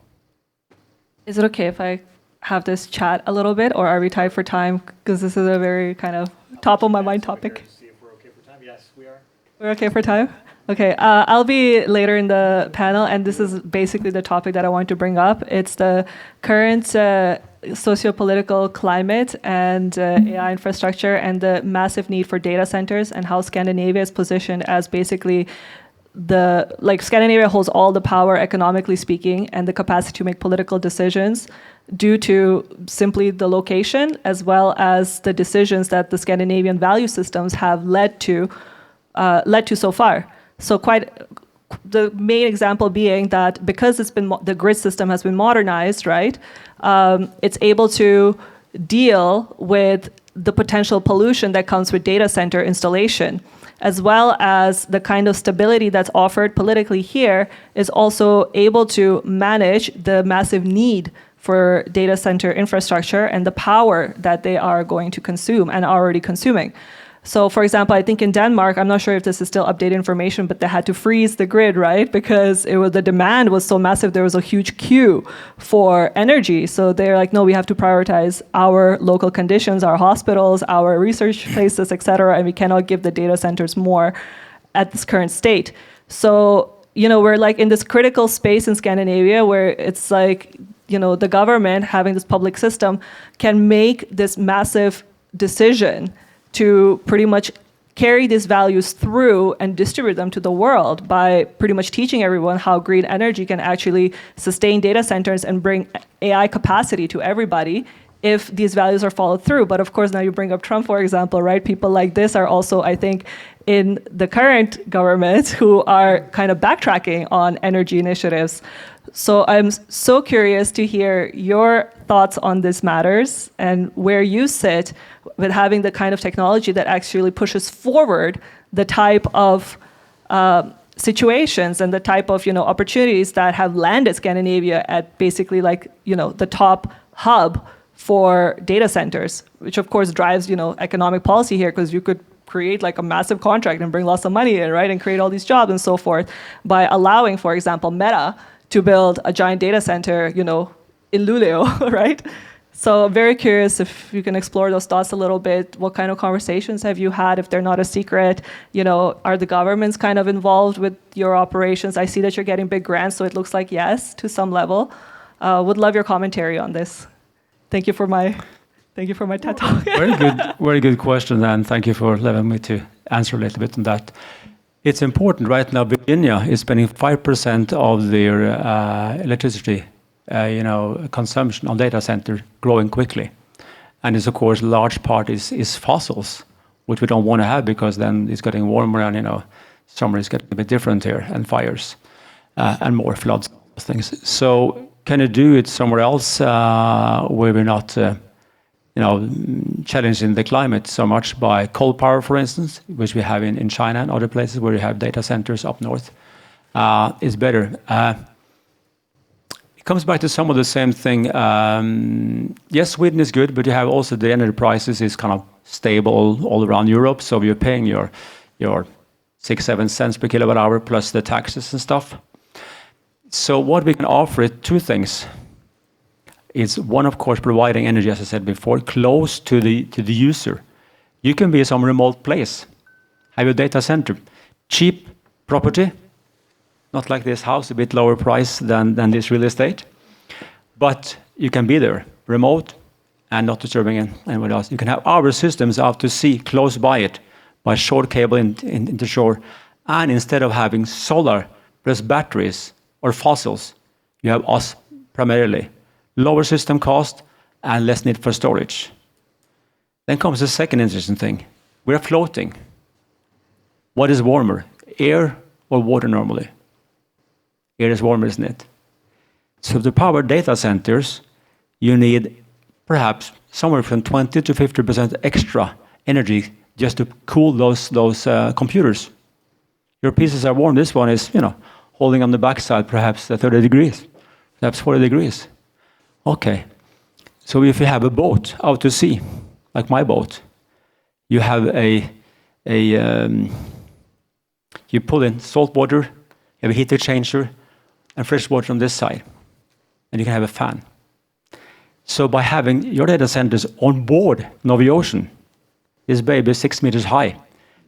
Is it okay if I have this chat a little bit, or are we tight for time? Because this is a very kind of top of my mind topic. See if we're okay for time. Yes, we are. We're okay for time? Okay, I'll be later in the panel, and this is basically the topic that I want to bring up. It's the current socio-political climate and AI infrastructure and the massive need for data centers, and how Scandinavia is positioned as basically Scandinavia holds all the power economically speaking and the capacity to make political decisions due to simply the location, as well as the decisions that the Scandinavian value systems have led to so far. So the main example being that because the grid system has been modernized, right, it's able to deal with the potential pollution that comes with data center installation, as well as the kind of stability that's offered politically here is also able to manage the massive need for data center infrastructure and the power that they are going to consume and are already consuming. So, for example, I think in Denmark, I'm not sure if this is still updated information, but they had to freeze the grid, right? Because the demand was so massive, there was a huge queue for energy. So they're like, no, we have to prioritize our local conditions, our hospitals, our research places, et cetera, and we cannot give the data centers more at this current state. So, we're like in this critical space in Scandinavia where it's like, the government having this public system can make this massive decision to pretty much carry these values through and distribute them to the world by pretty much teaching everyone how green energy can actually sustain data centers and bring AI capacity to everybody if these values are followed through. But of course, now you bring up Trump, for example, right? People like this are also, I think, in the current government who are kind of backtracking on energy initiatives. So I'm so curious to hear your thoughts on these matters and where you sit with having the kind of technology that actually pushes forward the type of situations and the type of opportunities that have landed Scandinavia at basically the top hub for data centers, which of course drives economic policy here, because you could create like a massive contract and bring lots of money in, right? And create all these jobs and so forth by allowing, for example, Meta to build a giant data center, in Luleå, right? So very curious if you can explore those thoughts a little bit. What kind of conversations have you had, if they're not a secret? Are the governments kind of involved with your operations? I see that you're getting big grants, so it looks like yes, to some level. Would love your commentary on this. Thank you for my TED Talk. Very good question, and thank you for allowing me to answer a little bit on that. It's important right now. Virginia is spending 5% of their electricity, consumption on data center, growing quickly, and it's of course large part is fossils, which we don't want to have because then it's getting warmer and summer is getting a bit different here, and fires and more floods, things. So can you do it somewhere else where we're not? Challenging the climate so much by coal power, for instance, which we have in China and other places where you have data centers up north, is better. It comes back to some of the same thing. Yes, Sweden is good, but you have also the energy prices is kind of stable all around Europe, so you're paying your 6-7 cents per kilowatt hour plus the taxes and stuff. So what we can offer is two things. It's one, of course, providing energy, as I said before, close to the user. You can be in some remote place, have your data center, cheap property, not like this house, a bit lower price than this real estate, but you can be there, remote, and not disturbing anyone else. You can have our systems out to sea, close by it, by short cable into shore, and instead of having solar plus batteries or fossils, you have us primarily. Lower system cost and less need for storage. Then comes the second interesting thing. We're floating. What is warmer, air or water normally? Air is warmer, isn't it? So to power data centers, you need perhaps somewhere from 20 to 50% extra energy just to cool those computers. Your pieces are warm. This one is, holding on the backside perhaps 30 degrees, perhaps 40 degrees. Okay, so if you have a boat out to sea, like my boat, you have you pull in salt water, you have a heat exchanger, and fresh water on this side, and you can have a fan. So by having your data centers on board NoviOcean, this baby is 6 meters high,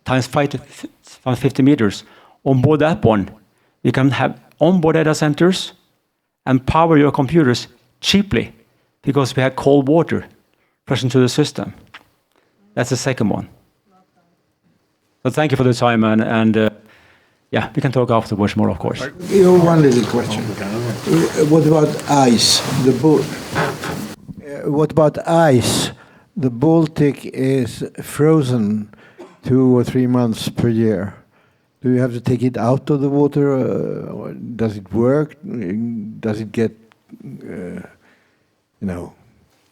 times 50 meters, on board that one, you can have onboard data centers and power your computers cheaply, because we have cold water flushed into the system. That's the second one. So thank you for the time, and we can talk afterwards more, of course. One little question. What about ice? What about ice? The Baltic is frozen 2 or 3 months per year. Do you have to take it out of the water? Or does it work? Does it get,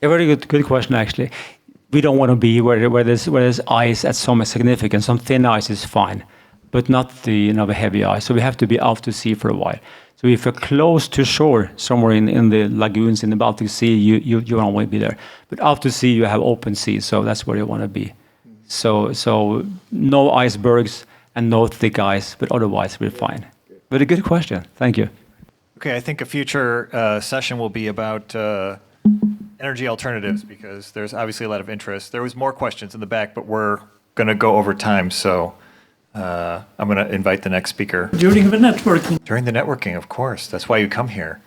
A very good question, actually. We don't want to be where there's ice at some significance. Some thin ice is fine, but not the heavy ice. So we have to be out to sea for a while. So if you're close to shore, somewhere in the lagoons in the Baltic Sea, you don't want to be there. But out to sea, you have open sea, so that's where you want to be. So no icebergs and no thick ice, but otherwise we're fine. But a good question. Thank you. Okay, I think a future session will be about energy alternatives, because there's obviously a lot of interest. There was more questions in the back, but we're going to go over time, so I'm going to invite the next speaker. During the networking. During the networking, of course. That's why you come here,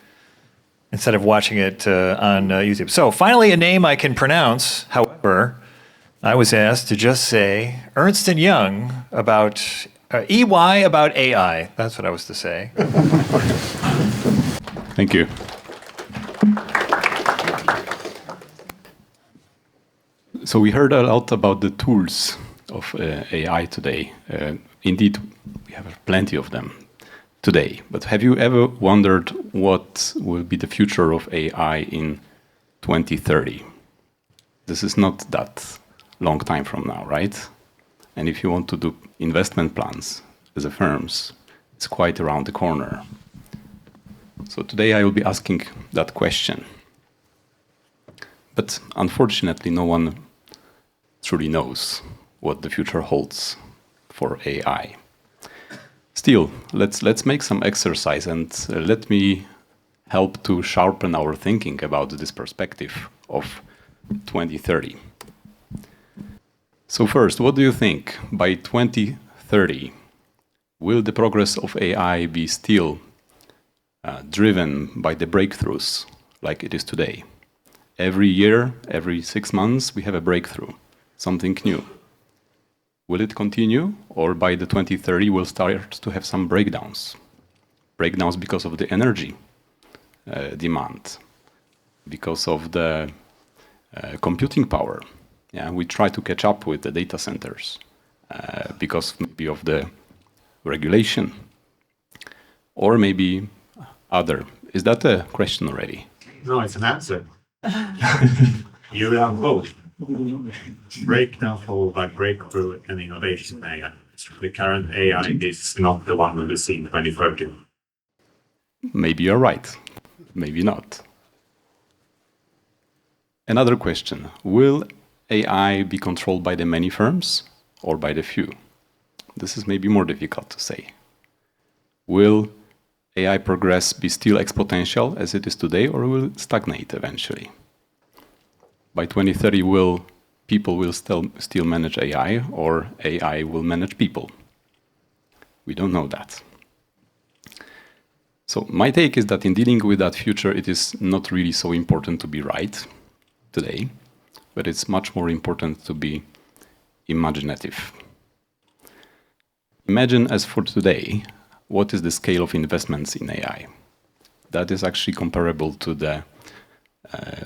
instead of watching it on YouTube. So finally, a name I can pronounce. However, I was asked to just say Ernst & Young about EY about AI. That's what I was to say. Thank you. So we heard a lot about the tools of AI today. Indeed, we have plenty of them today. But have you ever wondered what will be the future of AI in 2030? This is not that long time from now, right? And if you want to do investment plans as a firms, it's quite around the corner. So today I will be asking that question. But unfortunately, no one truly knows what the future holds for AI. Still, let's make some exercise and let me help to sharpen our thinking about this perspective of 2030. So first, what do you think? By 2030, will the progress of AI be still driven by the breakthroughs like it is today? Every year, every 6 months, we have a breakthrough, something new. Will it continue, or by the 2030 we'll start to have some breakdowns? Breakdowns because of the energy demand, because of the computing power. Yeah, we try to catch up with the data centers because maybe of the regulation, or maybe other. Is that a question already? No, it's an answer. You have both. Breakdown followed by breakthrough and innovation AI. The current AI is not the one we will see in 2030. Maybe you're right, maybe not. Another question, will AI be controlled by the many firms or by the few? This is maybe more difficult to say. Will AI progress be still exponential as it is today, or will it stagnate eventually? By 2030, people will still manage AI, or AI will manage people? We don't know that. So my take is that in dealing with that future, it is not really so important to be right today, but it's much more important to be imaginative. Imagine, as for today, what is the scale of investments in AI? That is actually comparable to the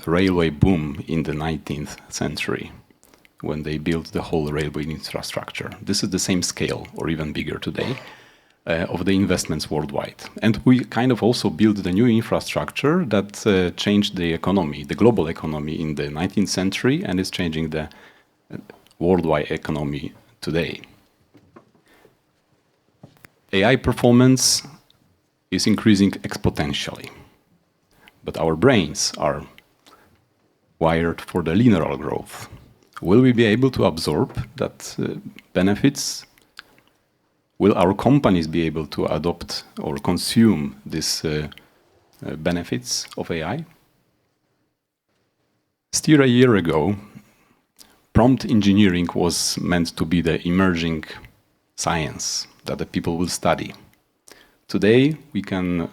railway boom in the 19th century, when they built the whole railway infrastructure. This is the same scale, or even bigger today, of the investments worldwide. And we kind of also built the new infrastructure that changed the economy, the global economy in the 19th century, and is changing the worldwide economy today. AI performance is increasing exponentially, but our brains are wired for the linear growth. Will we be able to absorb that benefits? Will our companies be able to adopt or consume these benefits of AI? Still a year ago, prompt engineering was meant to be the emerging science that the people will study. Today, we can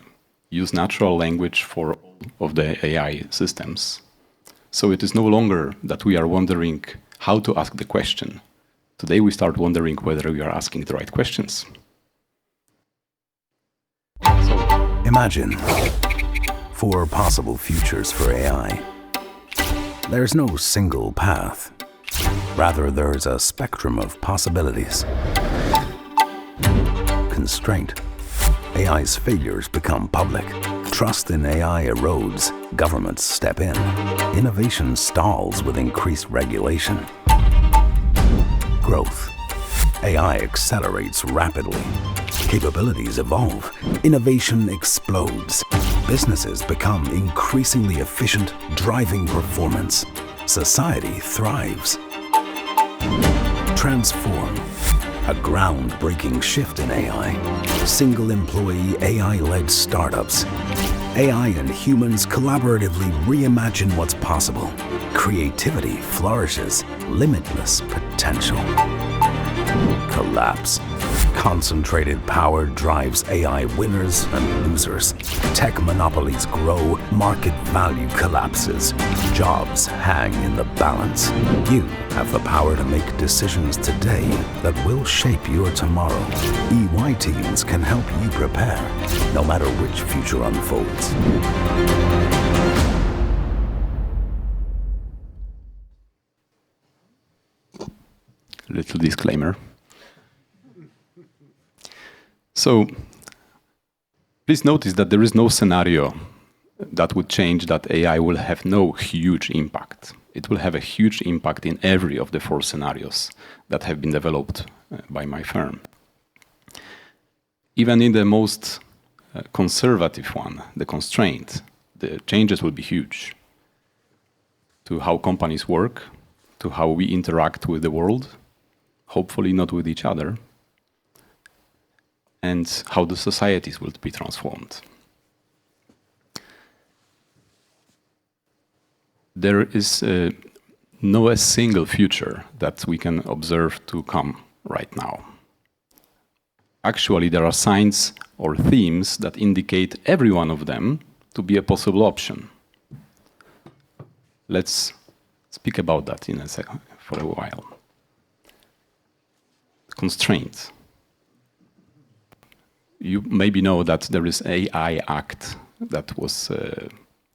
use natural language for all of the AI systems. So it is no longer that we are wondering how to ask the question. Today, we start wondering whether we are asking the right questions. Imagine 4 possible futures for AI. There's no single path. Rather, there's a spectrum of possibilities. Constraint. AI's failures become public. Trust in AI erodes. Governments step in. Innovation stalls with increased regulation. Growth. AI accelerates rapidly. Capabilities evolve. Innovation explodes. Businesses become increasingly efficient, driving performance. Society thrives. Transform. A groundbreaking shift in AI. Single-employee AI-led startups. AI and humans collaboratively reimagine what's possible. Creativity flourishes. Limitless potential. Collapse. Concentrated power drives AI winners and losers. Tech monopolies grow, market value collapses. Jobs hang in the balance. You have the power to make decisions today that will shape your tomorrow. EY teams can help you prepare, no matter which future unfolds. Little disclaimer. So, please notice that there is no scenario that would change that AI will have no huge impact. It will have a huge impact in every of the 4 scenarios that have been developed by my firm. Even in the most conservative one, the constraint, the changes will be huge to how companies work, to how we interact with the world, hopefully not with each other, and how the societies will be transformed. There is no a single future that we can observe to come right now. Actually, there are signs or themes that indicate every one of them to be a possible option. Let's speak about that in a second, for a while. Constraints. You maybe know that there is AI Act that was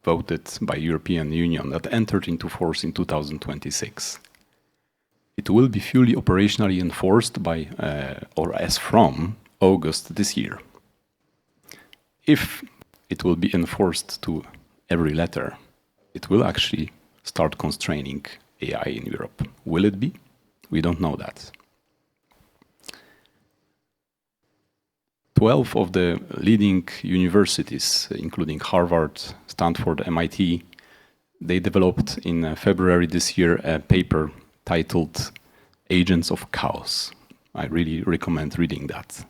voted by European Union that entered into force in 2026. It will be fully operationally enforced by, or as from, August this year. If it will be enforced to every letter, it will actually start constraining AI in Europe. Will it be? We don't know that. 12 of the leading universities, including Harvard, Stanford, MIT, they developed in February this year a paper titled Agents of Chaos. I really recommend reading that.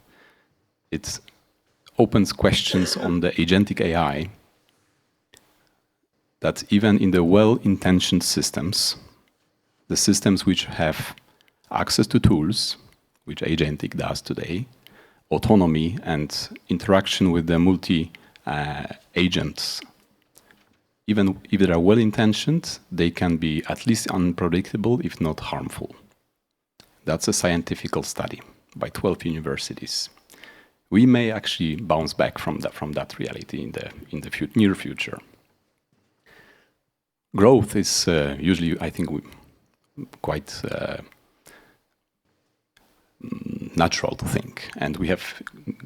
It opens questions on the agentic AI that even in the well-intentioned systems, the systems which have access to tools, which agentic does today, autonomy and interaction with the multi-agents, even if they are well-intentioned, they can be at least unpredictable, if not harmful. That's a scientific study by 12 universities. We may actually bounce back from that reality in the near future. Growth is usually, I think, quite natural to think, and we have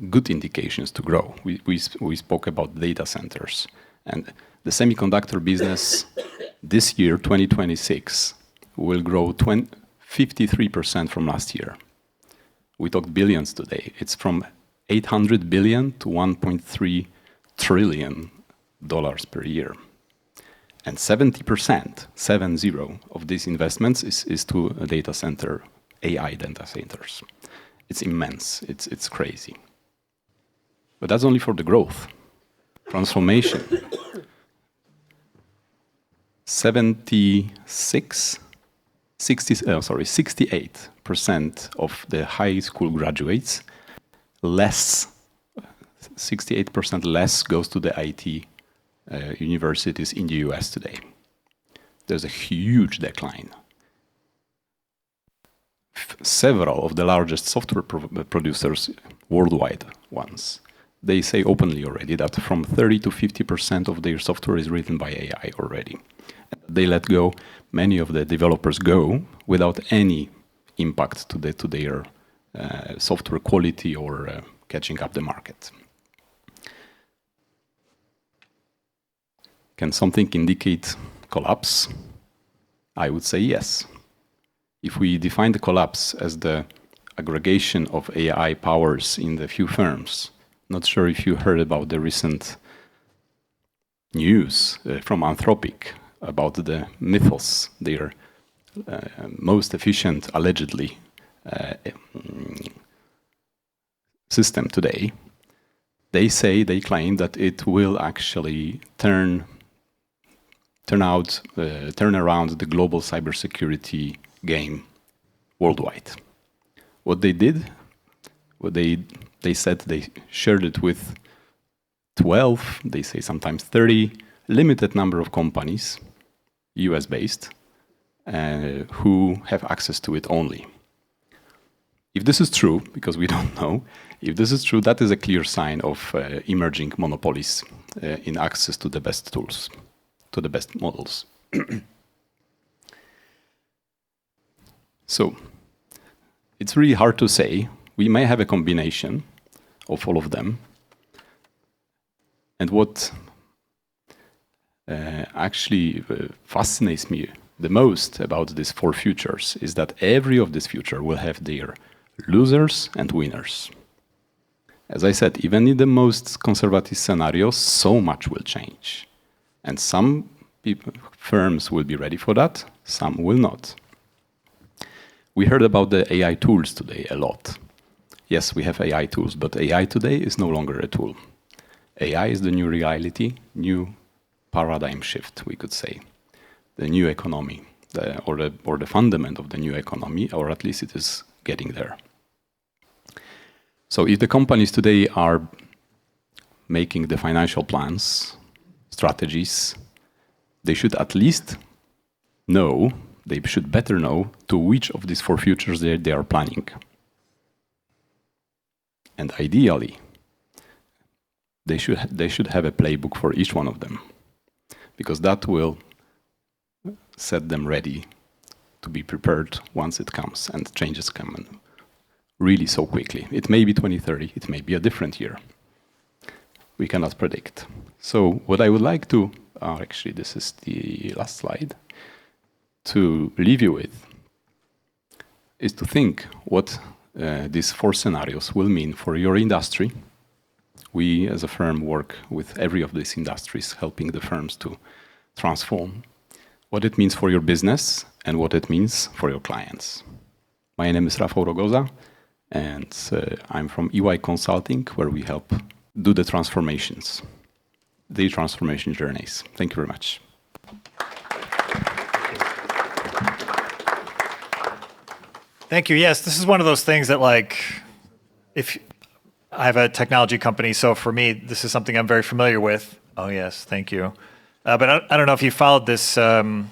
good indications to grow. We spoke about data centers, and the semiconductor business this year, 2026, will grow 53% from last year. We talked billions today. It's from 800 billion to 1.3 trillion dollars per year. And 70%, 70, of these investments is to a data center, AI data centers. It's immense, it's crazy. But that's only for the growth. Transformation. 68% of the high school graduates, 68% less goes to the IT universities in the US today. There's a huge decline. Several of the largest software producers, worldwide ones, they say openly already that from 30 to 50% of their software is written by AI already. They let go, many of the developers go without any impact to their software quality or catching up the market. Can something indicate collapse? I would say yes. If we define the collapse as the aggregation of AI powers in the few firms, not sure if you heard about the recent news from Anthropic about the Mythos, their most efficient, allegedly, system today. They claim that it will actually turn around the global cybersecurity game worldwide. What they did, they said they shared it with 12, they say sometimes 30, limited number of companies, US-based, who have access to it only. If this is true, because we don't know, if this is true, that is a clear sign of emerging monopolies in access to the best tools, to the best models. So, it's really hard to say. We may have a combination of all of them. And what actually fascinates me the most about these four futures is that every of these futures will have their losers and winners. As I said, even in the most conservative scenarios, so much will change. And some firms will be ready for that, some will not. We heard about the AI tools today a lot. Yes, we have AI tools, but AI today is no longer a tool. AI is the new reality, new paradigm shift, we could say. The new economy, or the fundament of the new economy, or at least it is getting there. So if the companies today are making the financial plans, strategies, they should at least know, they should better know to which of these 4 futures they are planning. And ideally, they should have a playbook for each one of them, because that will set them ready to be prepared once it comes and changes come in really so quickly. It may be 2030, it may be a different year. We cannot predict. So what I would like to, actually this is the last slide, to leave you with is to think what these 4 scenarios will mean for your industry. We as a firm work with every of these industries, helping the firms to transform, what it means for your business and what it means for your clients. My name is Rafal Rogoza, and I'm from EY Consulting, where we help do the transformations, the transformation journeys. Thank you very much. Thank you. Yes, this is one of those things that, like, if I have a technology company, so for me, this is something I'm very familiar with. Oh, yes, thank you. But I don't know if you followed this, the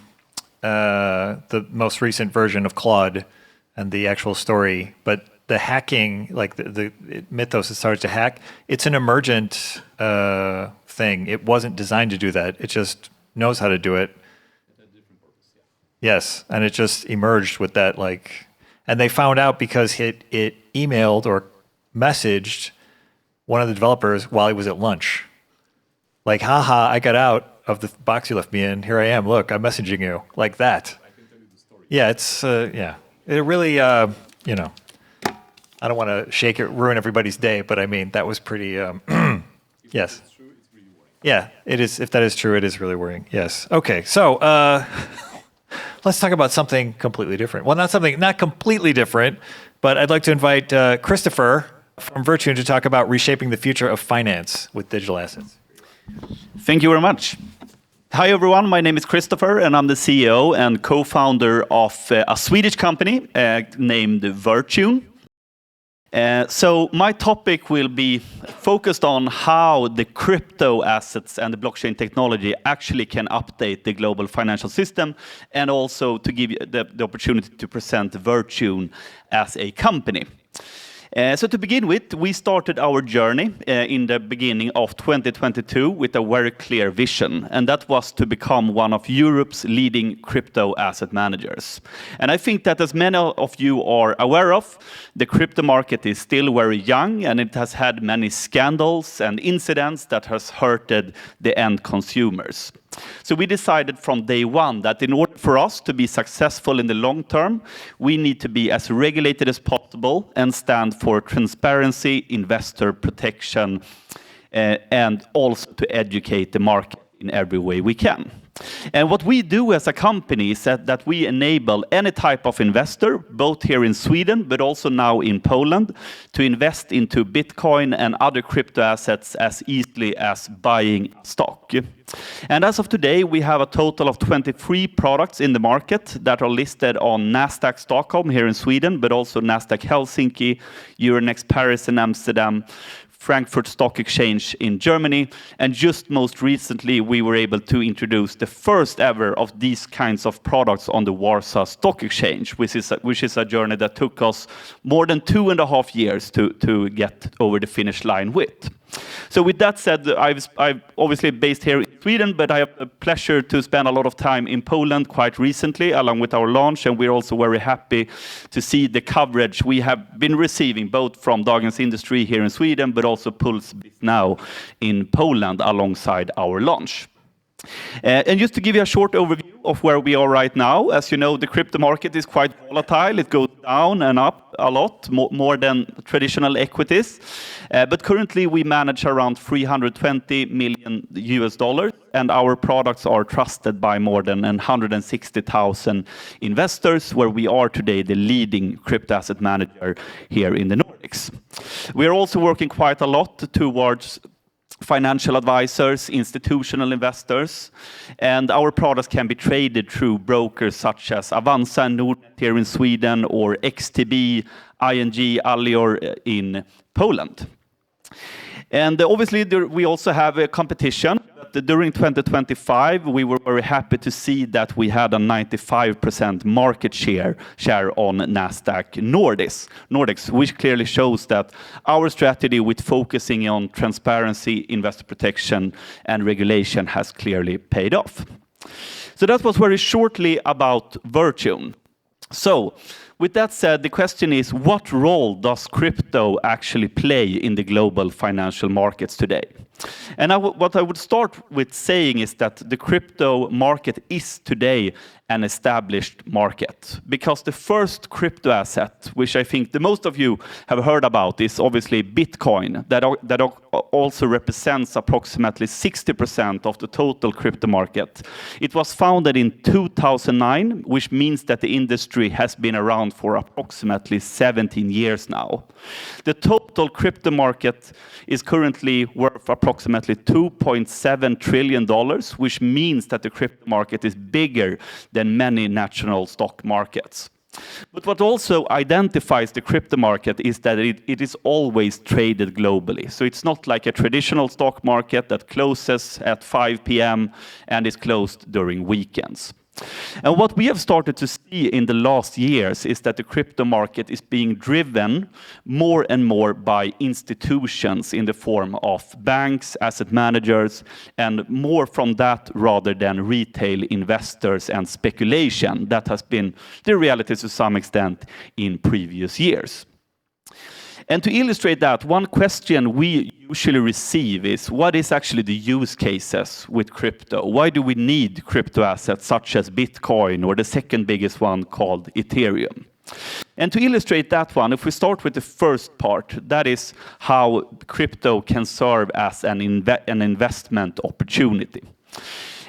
most recent version of Claude and the actual story, but the hacking, like the mythos that started to hack, it's an emergent thing. It wasn't designed to do that. It just knows how to do it. Yes, and it just emerged with that, like, and they found out because it emailed or messaged one of the developers while he was at lunch. Like, haha, I got out of the box you left me in. Here I am. Look, I'm messaging you. Like that. I can tell you the story. Yeah, it's, yeah. It really, you know, I don't want to shake it, ruin everybody's day, but I mean, that was pretty, yes. If true, it's really worrying. Yeah, it is. If that is true, it is really worrying. Yes. Okay, so let's talk about something completely different. Well, not completely different, but I'd like to invite Christopher from Virtune to talk about reshaping the future of finance with digital assets. Thank you very much. Hi, everyone. My name is Christopher, and I'm the CEO and co-founder of a Swedish company named Virtune. So my topic will be focused on how the crypto assets and the blockchain technology actually can update the global financial system, and also to give you the opportunity to present Virtune as a company. So to begin with, we started our journey in the beginning of 2022 with a very clear vision, and that was to become one of Europe's leading crypto asset managers. And I think that, as many of you are aware of, the crypto market is still very young, and it has had many scandals and incidents that has hurted the end consumers. So we decided from day one that in order for us to be successful in the long term, we need to be as regulated as possible and stand for transparency, investor protection, and also to educate the market in every way we can. And what we do as a company is that we enable any type of investor, both here in Sweden, but also now in Poland, to invest into Bitcoin and other crypto assets as easily as buying stock. And as of today, we have a total of 23 products in the market that are listed on Nasdaq Stockholm here in Sweden, but also Nasdaq Helsinki, Euronext Paris and Amsterdam, Frankfurt Stock Exchange in Germany, and just most recently we were able to introduce the first ever of these kinds of products on the Warsaw Stock Exchange, which is a journey that took us more than 2.5 years to get over the finish line with. So with that said, I'm obviously based here in Sweden, but I have the pleasure to spend a lot of time in Poland quite recently, along with our launch, and we're also very happy to see the coverage we have been receiving, both from Dagens Industri here in Sweden, but also Pulse now in Poland alongside our launch. And just to give you a short overview of where we are right now, as you know, the crypto market is quite volatile. It goes down and up a lot, more than traditional equities. But currently we manage around $320 million, and our products are trusted by more than 160,000 investors, where we are today the leading crypto asset manager here in the Nordics. We are also working quite a lot towards financial advisors, institutional investors, and our products can be traded through brokers such as Avanza and Nordnet here in Sweden, or XTB, ING, Allior in Poland. And obviously we also have a competition. But during 2025, we were very happy to see that we had a 95% market share on Nasdaq Nordics, which clearly shows that our strategy with focusing on transparency, investor protection, and regulation has clearly paid off. So that was very shortly about Virtune. So, with that said, the question is, what role does crypto actually play in the global financial markets today? And what I would start with saying is that the crypto market is today an established market, because the first crypto asset, which I think the most of you have heard about, is obviously Bitcoin, that also represents approximately 60% of the total crypto market. It was founded in 2009, which means that the industry has been around for approximately 17 years now. The total crypto market is currently worth approximately $2.7 trillion, which means that the crypto market is bigger than many national stock markets. But what also identifies the crypto market is that it is always traded globally. So it's not like a traditional stock market that closes at 5 p.m. and is closed during weekends. And what we have started to see in the last years is that the crypto market is being driven more and more by institutions in the form of banks, asset managers, and more from that rather than retail investors and speculation. That has been the reality to some extent in previous years. And to illustrate that, one question we usually receive is, what is actually the use cases with crypto? Why do we need crypto assets such as Bitcoin, or the second biggest one called Ethereum? And to illustrate that one, if we start with the first part, that is how crypto can serve as an investment opportunity.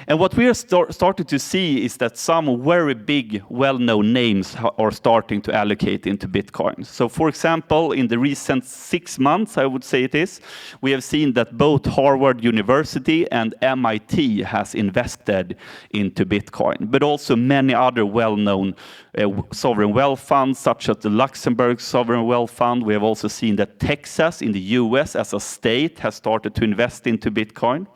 And what we are starting to see is that some very big, well-known names are starting to allocate into Bitcoin. So, for example, in the recent 6 months, I would say it is, we have seen that both Harvard University and MIT has invested into Bitcoin, but also many other well-known sovereign wealth funds, such as the Luxembourg Sovereign Wealth Fund. We have also seen that Texas in the US as a state has started to invest into Bitcoin.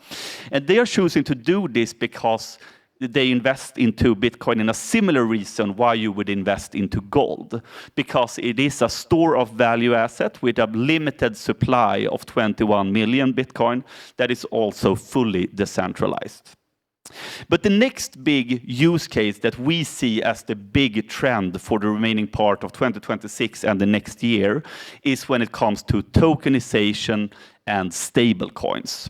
And they are choosing to do this because they invest into Bitcoin in a similar reason why you would invest into gold, because it is a store of value asset with a limited supply of 21 million Bitcoin that is also fully decentralized. But the next big use case that we see as the big trend for the remaining part of 2026 and the next year is when it comes to tokenization and stablecoins.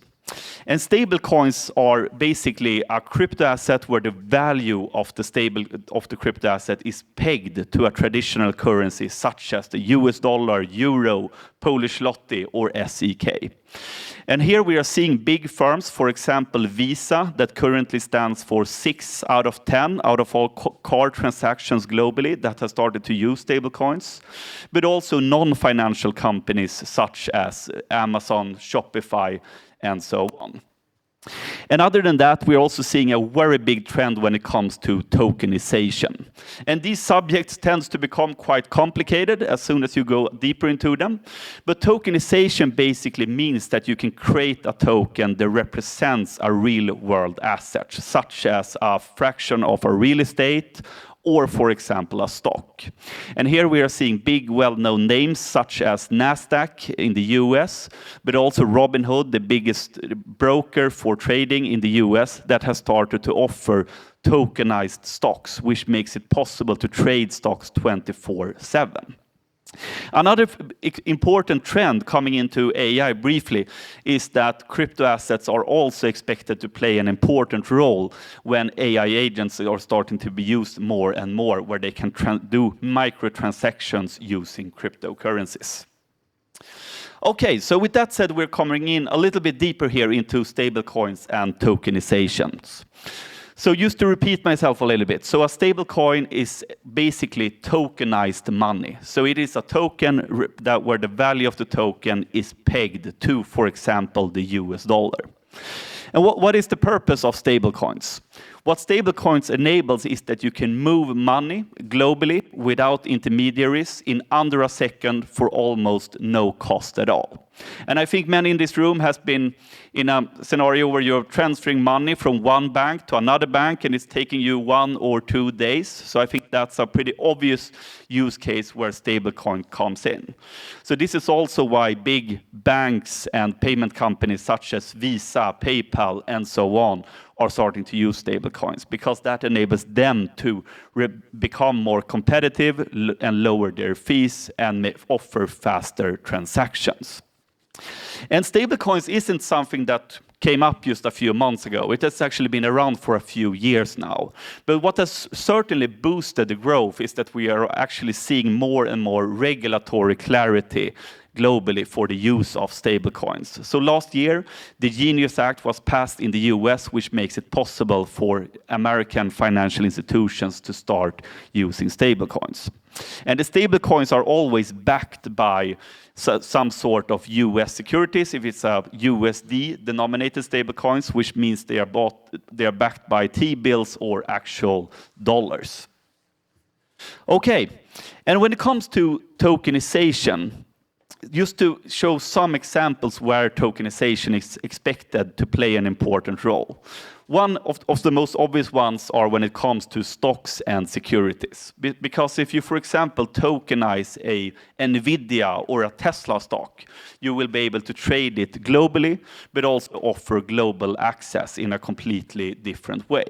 And stablecoins are basically a crypto asset where the value of the crypto asset is pegged to a traditional currency such as the US dollar, euro, Polish zloty, or SEK. And here we are seeing big firms, for example, Visa, that currently stands for 6 out of 10 out of all card transactions globally that has started to use stablecoins, but also non-financial companies such as Amazon, Shopify, and so on. And other than that, we're also seeing a very big trend when it comes to tokenization. And these subjects tend to become quite complicated as soon as you go deeper into them. But tokenization basically means that you can create a token that represents a real-world asset, such as a fraction of a real estate, or, for example, a stock. And here we are seeing big, well-known names such as Nasdaq in the US, but also Robinhood, the biggest broker for trading in the US, that has started to offer tokenized stocks, which makes it possible to trade stocks 24/7. Another important trend coming into AI briefly is that crypto assets are also expected to play an important role when AI agents are starting to be used more and more, where they can do microtransactions using cryptocurrencies. Okay, so with that said, we're coming in a little bit deeper here into stablecoins and tokenizations. So just to repeat myself a little bit, so a stablecoin is basically tokenized money. So it is a token where the value of the token is pegged to, for example, the US dollar. And what is the purpose of stablecoins? What stablecoins enables is that you can move money globally without intermediaries in under a second for almost no cost at all. And I think many in this room has been in a scenario where you're transferring money from one bank to another bank and it's taking you 1 or 2 days. So I think that's a pretty obvious use case where stablecoin comes in. So this is also why big banks and payment companies such as Visa, PayPal, and so on are starting to use stablecoins, because that enables them to become more competitive and lower their fees and offer faster transactions. And stablecoins isn't something that came up just a few months ago. It has actually been around for a few years now. But what has certainly boosted the growth is that we are actually seeing more and more regulatory clarity globally for the use of stablecoins. So last year, the Genius Act was passed in the US, which makes it possible for American financial institutions to start using stablecoins. And the stablecoins are always backed by some sort of US securities. If it's a USD denominated stablecoins, which means they are backed by T-bills or actual dollars. Okay, and when it comes to tokenization, just to show some examples where tokenization is expected to play an important role. One of the most obvious ones are when it comes to stocks and securities. Because if you, for example, tokenize a NVIDIA or a Tesla stock, you will be able to trade it globally, but also offer global access in a completely different way.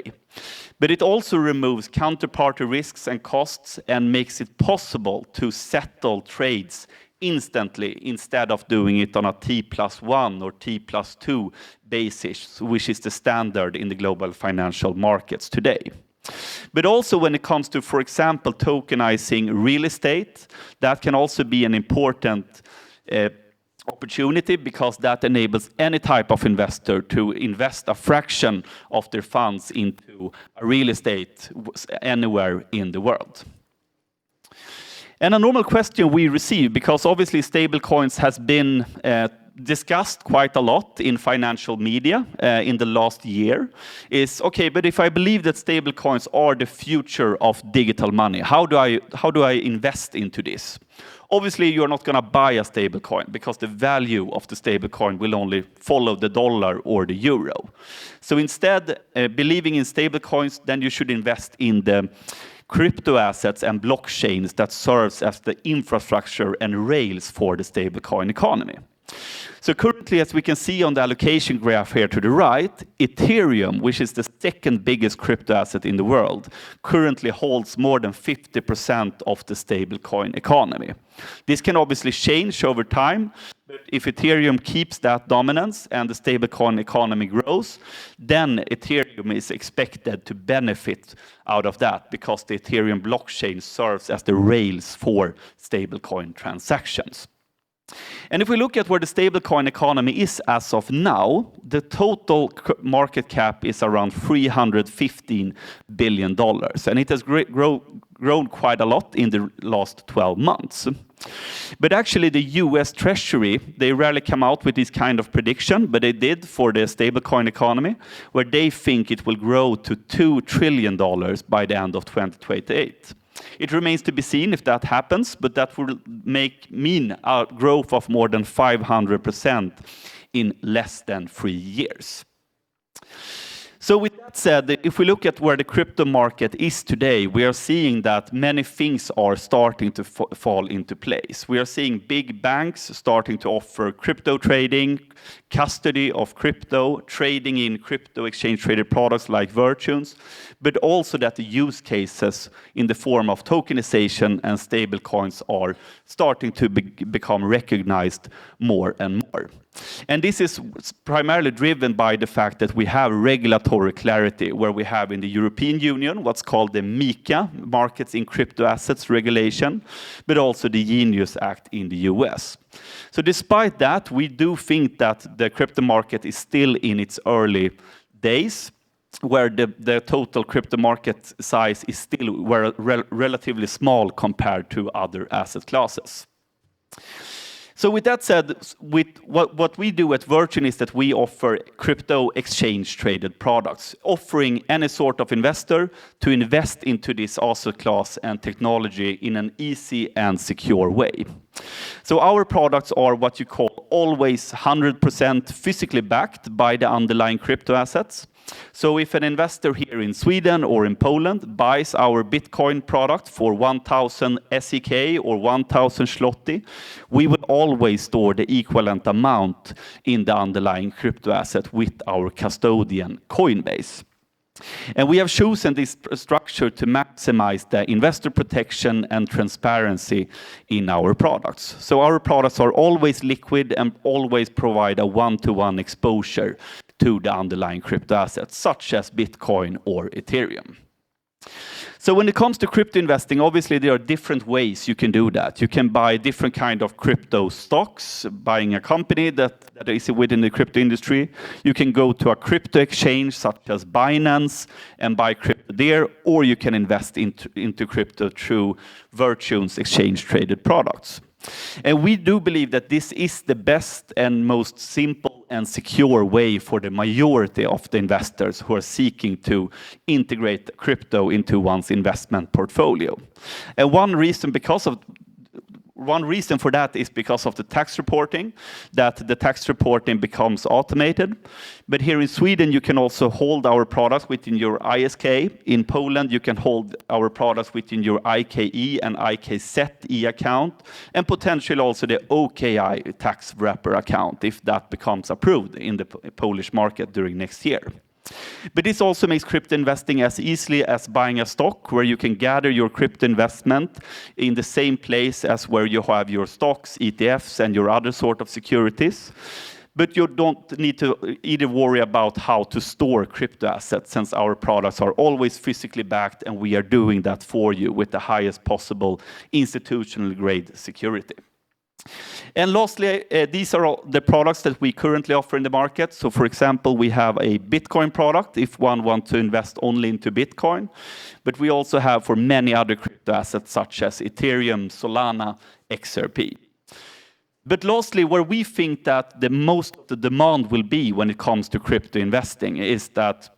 But it also removes counterparty risks and costs and makes it possible to settle trades instantly instead of doing it on a T+1 or T+2 basis, which is the standard in the global financial markets today. But also when it comes to, for example, tokenizing real estate, that can also be an important opportunity, because that enables any type of investor to invest a fraction of their funds into a real estate anywhere in the world. And a normal question we receive, because obviously stablecoins has been discussed quite a lot in financial media in the last year, is, okay, but if I believe that stablecoins are the future of digital money, how do I invest into this? Obviously, you're not going to buy a stablecoin, because the value of the stablecoin will only follow the dollar or the euro. So instead, believing in stablecoins, then you should invest in the crypto assets and blockchains that serves as the infrastructure and rails for the stablecoin economy. So currently, as we can see on the allocation graph here to the right, Ethereum, which is the second biggest crypto asset in the world, currently holds more than 50% of the stablecoin economy. This can obviously change over time, but if Ethereum keeps that dominance and the stablecoin economy grows, then Ethereum is expected to benefit out of that, because the Ethereum blockchain serves as the rails for stablecoin transactions. And if we look at where the stablecoin economy is as of now, the total market cap is around $315 billion. And it has grown quite a lot in the last 12 months. But actually the US Treasury, they rarely come out with this kind of prediction, but they did for the stablecoin economy, where they think it will grow to $2 trillion by the end of 2028. It remains to be seen if that happens, but that will mean a growth of more than 500% in less than 3 years. So with that said, if we look at where the crypto market is today, we are seeing that many things are starting to fall into place. We are seeing big banks starting to offer crypto trading, custody of crypto, trading in crypto exchange traded products like Virtunes, but also that the use cases in the form of tokenization and stable coins are starting to become recognized more and more. And this is primarily driven by the fact that we have regulatory clarity, where we have in the European Union what's called the MiCA, Markets in Crypto Assets Regulation, but also the Genius Act in the US. So despite that, we do think that the crypto market is still in its early days, where the total crypto market size is still relatively small compared to other asset classes. So with that said, with what we do at Virtune is that we offer crypto exchange traded products, offering any sort of investor to invest into this asset class and technology in an easy and secure way. So our products are what you call always 100% physically backed by the underlying crypto assets. So if an investor here in Sweden or in Poland buys our Bitcoin product for 1,000 SEK or 1,000 zloty, we will always store the equivalent amount in the underlying crypto asset with our custodian Coinbase. And we have chosen this structure to maximize the investor protection and transparency in our products. So our products are always liquid and always provide a one-to-one exposure to the underlying crypto assets, such as Bitcoin or Ethereum. So when it comes to crypto investing, obviously there are different ways you can do that. You can buy different kind of crypto stocks, buying a company that is within the crypto industry. You can go to a crypto exchange such as Binance and buy crypto there, or you can invest into crypto through Virtune's exchange traded products. And we do believe that this is the best and most simple and secure way for the majority of the investors who are seeking to integrate crypto into one's investment portfolio. And one reason for that is because of the tax reporting, that the tax reporting becomes automated. But here in Sweden, you can also hold our products within your ISK. In Poland, you can hold our products within your IKE and IKZE account, and potentially also the OKI tax wrapper account, if that becomes approved in the Polish market during next year. But this also makes crypto investing as easily as buying a stock, where you can gather your crypto investment in the same place as where you have your stocks, ETFs, and your other sort of securities. But you don't need to either worry about how to store crypto assets, since our products are always physically backed, and we are doing that for you with the highest possible institutional grade security. And lastly, these are all the products that we currently offer in the market. So for example, we have a Bitcoin product if one wants to invest only into Bitcoin. But we also have for many other crypto assets such as Ethereum, Solana, XRP. But lastly, where we think that the most of the demand will be when it comes to crypto investing is that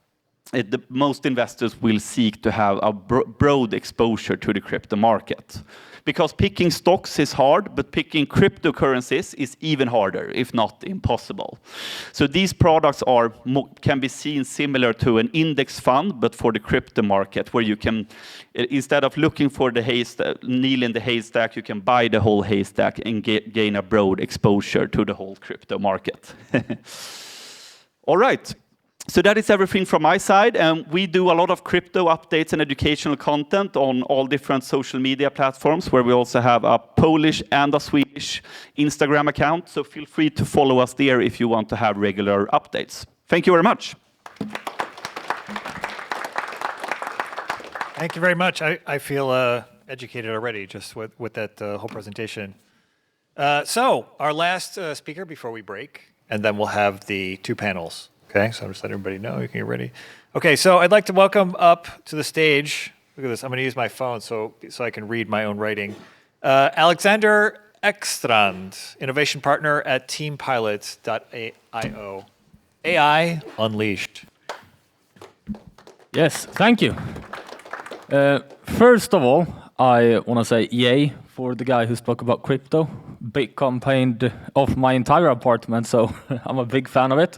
the most investors will seek to have a broad exposure to the crypto market. Because picking stocks is hard, but picking cryptocurrencies is even harder, if not impossible. So these products can be seen similar to an index fund, but for the crypto market, where you can, instead of looking for the needle in the haystack, you can buy the whole haystack and gain a broad exposure to the whole crypto market. All right. So that is everything from my side, and we do a lot of crypto updates and educational content on all different social media platforms, where we also have a Polish and a Swedish Instagram account, so feel free to follow us there if you want to have regular updates. Thank you very much. Thank you very much. I feel educated already just with that whole presentation. So our last speaker before we break, and then we'll have the two panels. Okay, so I'm just letting everybody know you can get ready. Okay, so I'd like to welcome up to the stage. Look at this. I'm going to use my phone so I can read my own writing. Alexander Ekstrand, innovation partner at teampilots.io. AI Unleashed. Yes, thank you. First of all, I want to say yay for the guy who spoke about crypto. Big campaign of my entire apartment, so I'm a big fan of it.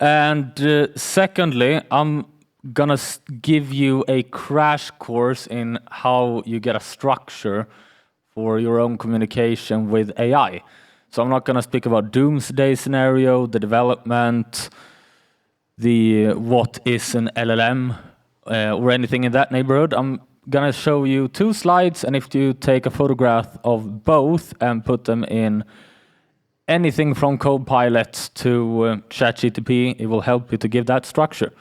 And secondly, I'm gonna give you a crash course in how you get a structure for your own communication with AI. So I'm not gonna speak about doomsday scenario, the development, the what is an LLM, or anything in that neighborhood. I'm gonna show you 2 slides, and if you take a photograph of both and put them in anything from Copilot to ChatGPT, it will help you to give that structure.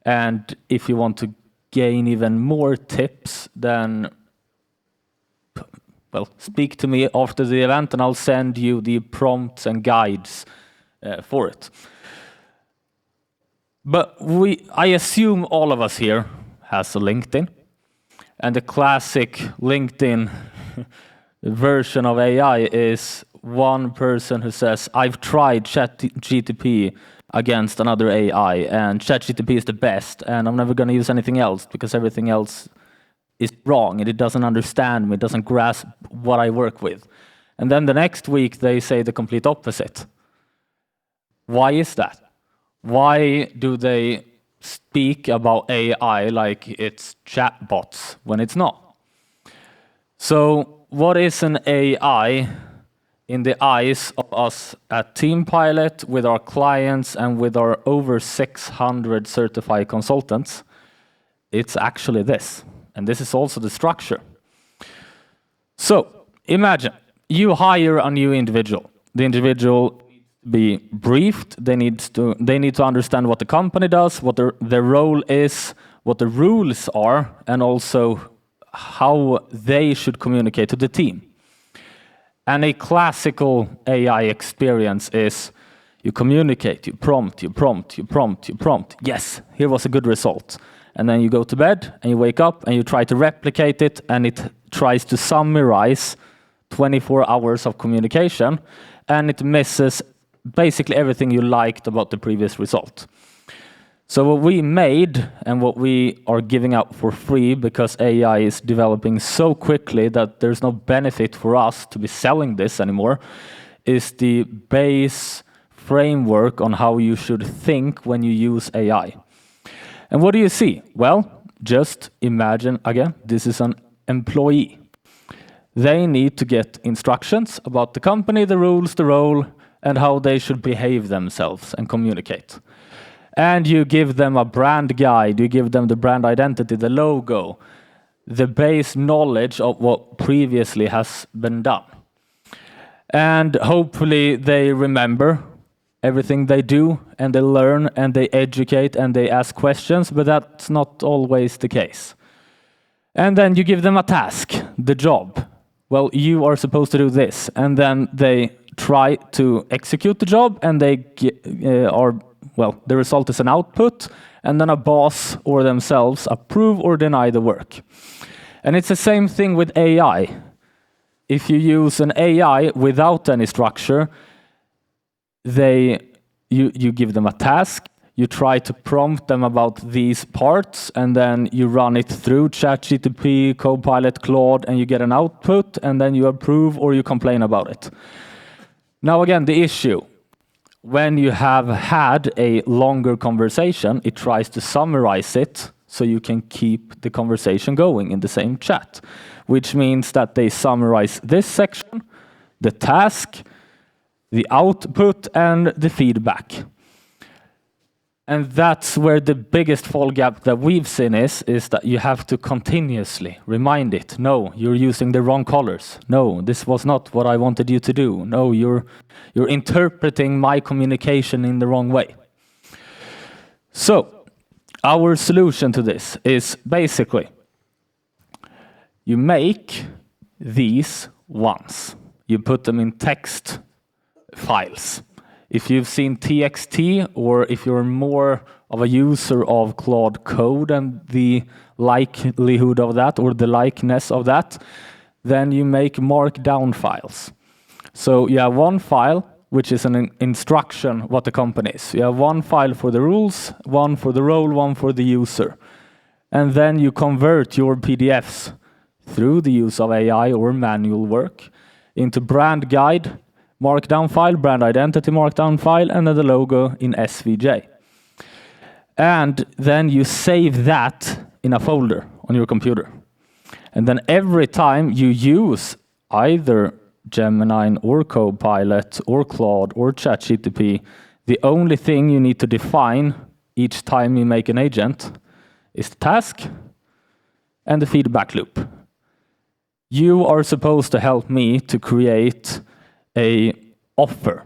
And if you want to gain even more tips, then well, speak to me after the event and I'll send you the prompts and guides for it. But I assume all of us here has a LinkedIn, and the classic LinkedIn version of AI is one person who says, I've tried ChatGPT against another AI, and ChatGPT is the best, and I'm never going to use anything else because everything else is wrong, and it doesn't understand me, it doesn't grasp what I work with. And then the next week they say the complete opposite. Why is that? Why do they speak about AI like it's chatbots when it's not? So what is an AI in the eyes of us at Team Pilot, with our clients and with our over 600 certified consultants? It's actually this. And this is also the structure. So imagine you hire a new individual. The individual be briefed. They need to understand what the company does, what their role is, what the rules are, and also how they should communicate to the team. And a classical AI experience is you communicate, you prompt, you prompt, you prompt, you prompt. Yes, here was a good result. And then you go to bed and you wake up and you try to replicate it, and it tries to summarize 24 hours of communication, and it misses basically everything you liked about the previous result. So what we made and what we are giving out for free, because AI is developing so quickly that there's no benefit for us to be selling this anymore, is the base framework on how you should think when you use AI. And what do you see? Well, just imagine, again, this is an employee. They need to get instructions about the company, the rules, the role, and how they should behave themselves and communicate. And you give them a brand guide, you give them the brand identity, the logo, the base knowledge of what previously has been done. And hopefully they remember everything they do, and they learn, and they educate, and they ask questions, but that's not always the case. And then you give them a task, the job. Well, you are supposed to do this, and then they try to execute the job, and the result is an output, and then a boss or themselves approve or deny the work. And it's the same thing with AI. If you use an AI without any structure, you give them a task, you try to prompt them about these parts, and then you run it through ChatGPT, Copilot, Claude, and you get an output, and then you approve or you complain about it. Now again, the issue. When you have had a longer conversation, it tries to summarize it so you can keep the conversation going in the same chat, which means that they summarize this section, the task, the output, and the feedback. And that's where the biggest fall gap that we've seen is that you have to continuously remind it. No, you're using the wrong colors. No, this was not what I wanted you to do. No, you're interpreting my communication in the wrong way. So, our solution to this is basically, you make these once. You put them in text files. If you've seen TXT, or if you're more of a user of Claude Code and the likelihood of that, or the likeness of that, then you make markdown files. So you have one file, which is an instruction what the company is. You have one file for the rules, one for the role, one for the user. And then you convert your PDFs through the use of AI or manual work into brand guide, markdown file, brand identity markdown file, and then the logo in SVJ. And then you save that in a folder on your computer. And then every time you use either Gemini or Copilot or Claude or ChatGPT, the only thing you need to define each time you make an agent is the task and the feedback loop. You are supposed to help me to create an offer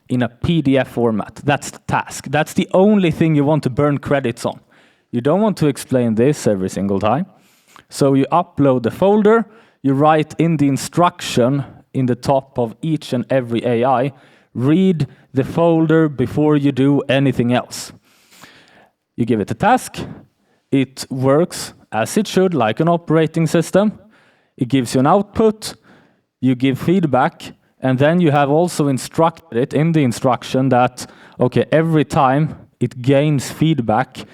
in a PDF format. That's the task. That's the only thing you want to burn credits on. You don't want to explain this every single time. So you upload the folder, you write in the instruction in the top of each and every AI, read the folder before you do anything else. You give it a task, it works as it should, like an operating system. It gives you an output, you give feedback, and then you have also instructed it in the instruction that, okay, every time it gains feedback,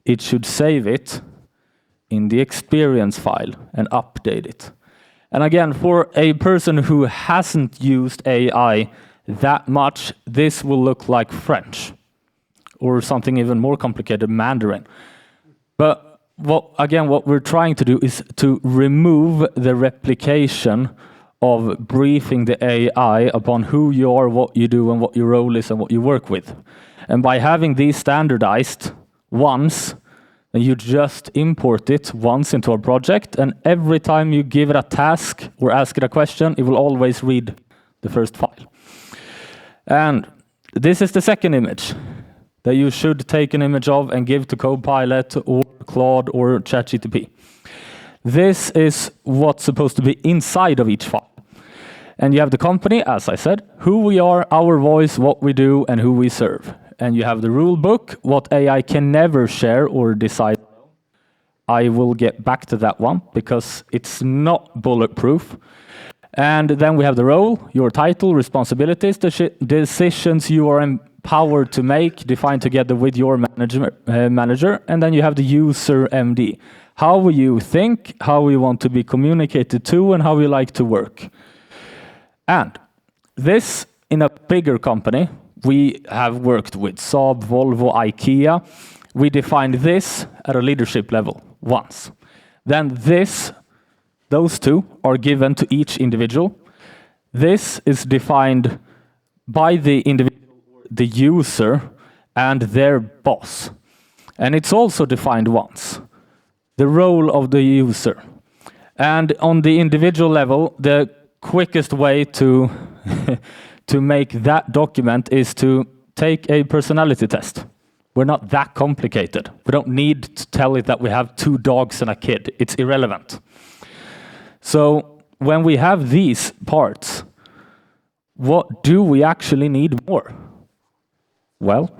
it should save it in the experience file and update it. And again, for a person who hasn't used AI that much, this will look like French or something even more complicated, Mandarin. But what we're trying to do is to remove the replication of briefing the AI upon who you are, what you do, and what your role is, and what you work with. And by having these standardized once, you just import it once into a project, and every time you give it a task or ask it a question, it will always read the first file. And this is the second image that you should take an image of and give to Copilot or Claude or ChatGPT. This is what's supposed to be inside of each file. And you have the company, as I said, who we are, our voice, what we do, and who we serve. And you have the rule book, what AI can never share or decide. I will get back to that one because it's not bulletproof. And then we have the role, your title, responsibilities, the decisions you are empowered to make, defined together with your manager. And then you have the user MD. How you think, how you want to be communicated to, and how you like to work. And this, in a bigger company, we have worked with Saab, Volvo, IKEA. We defined this at a leadership level once. Then those two are given to each individual. This is defined by the individual, the user, and their boss. And it's also defined once, the role of the user. And on the individual level, the quickest way to to make that document is to take a personality test. We're not that complicated. We don't need to tell it that we have 2 dogs and a kid. It's irrelevant. So when we have these parts, what do we actually need more? Well,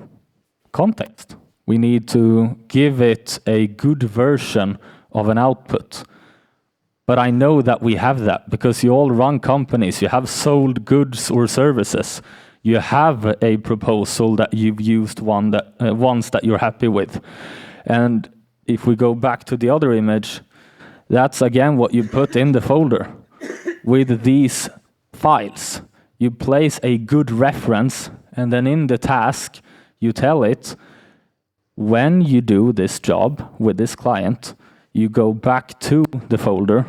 context. We need to give it a good version of an output. But I know that we have that because you all run companies, you have sold goods or services. You have a proposal that you've used once that you're happy with. And if we go back to the other image, that's again what you put in the folder with these files. You place a good reference, and then in the task, you tell it, when you do this job with this client, you go back to the folder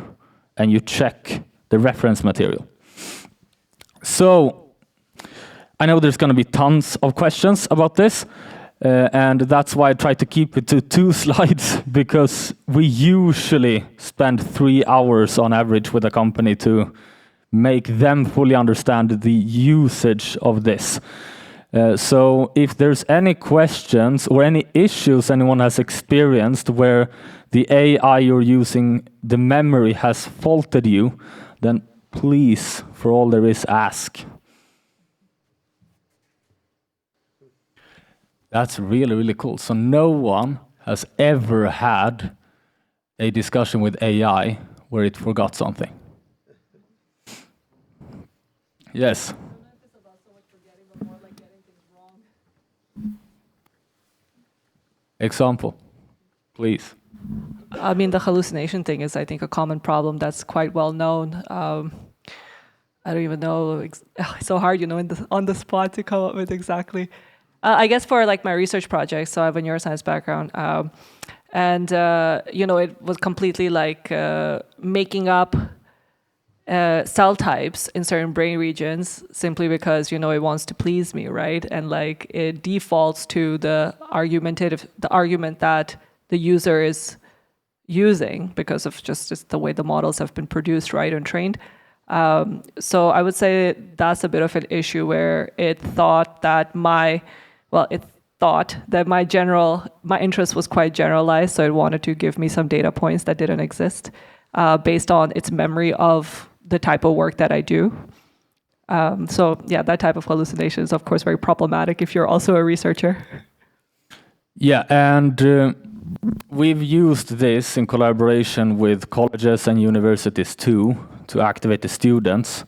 and you check the reference material. So I know there's going to be tons of questions about this, and that's why I try to keep it to 2 slides, because we usually spend 3 hours on average with a company to make them fully understand the usage of this. So if there's any questions or any issues anyone has experienced where the AI you're using, the memory has faulted you, then please, for all there is, ask. That's really, really cool. So no one has ever had a discussion with AI where it forgot something. Yes. Example, please. I mean, the hallucination thing is, I think, a common problem that's quite well known. I don't even know. It's so hard, on the spot to come up with exactly. I guess for like my research project, so I have a neuroscience background, and it was completely like making up cell types in certain brain regions simply because it wants to please me, right? And like it defaults to the argument that the user is using because of just the way the models have been produced, right, and trained. So I would say that's a bit of an issue where it thought that my interest was quite generalized, so it wanted to give me some data points that didn't exist based on its memory of the type of work that I do. So yeah, that type of hallucination is of course very problematic if you're also a researcher. Yeah, and we've used this in collaboration with colleges and universities too, to activate the students.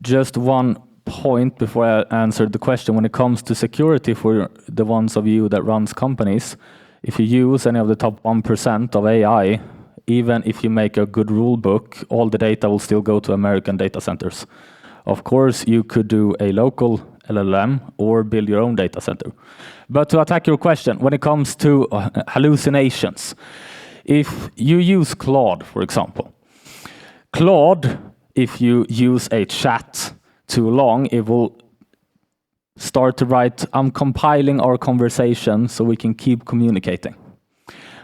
Just one point before I answer the question, when it comes to security for the ones of you that runs companies, if you use any of the top 1% of AI, even if you make a good rule book, all the data will still go to American data centers. Of course, you could do a local LLM or build your own data center. But to attack your question, when it comes to hallucinations, if you use Claude, for example, Claude, if you use a chat too long, it will start to write, I'm compiling our conversation so we can keep communicating.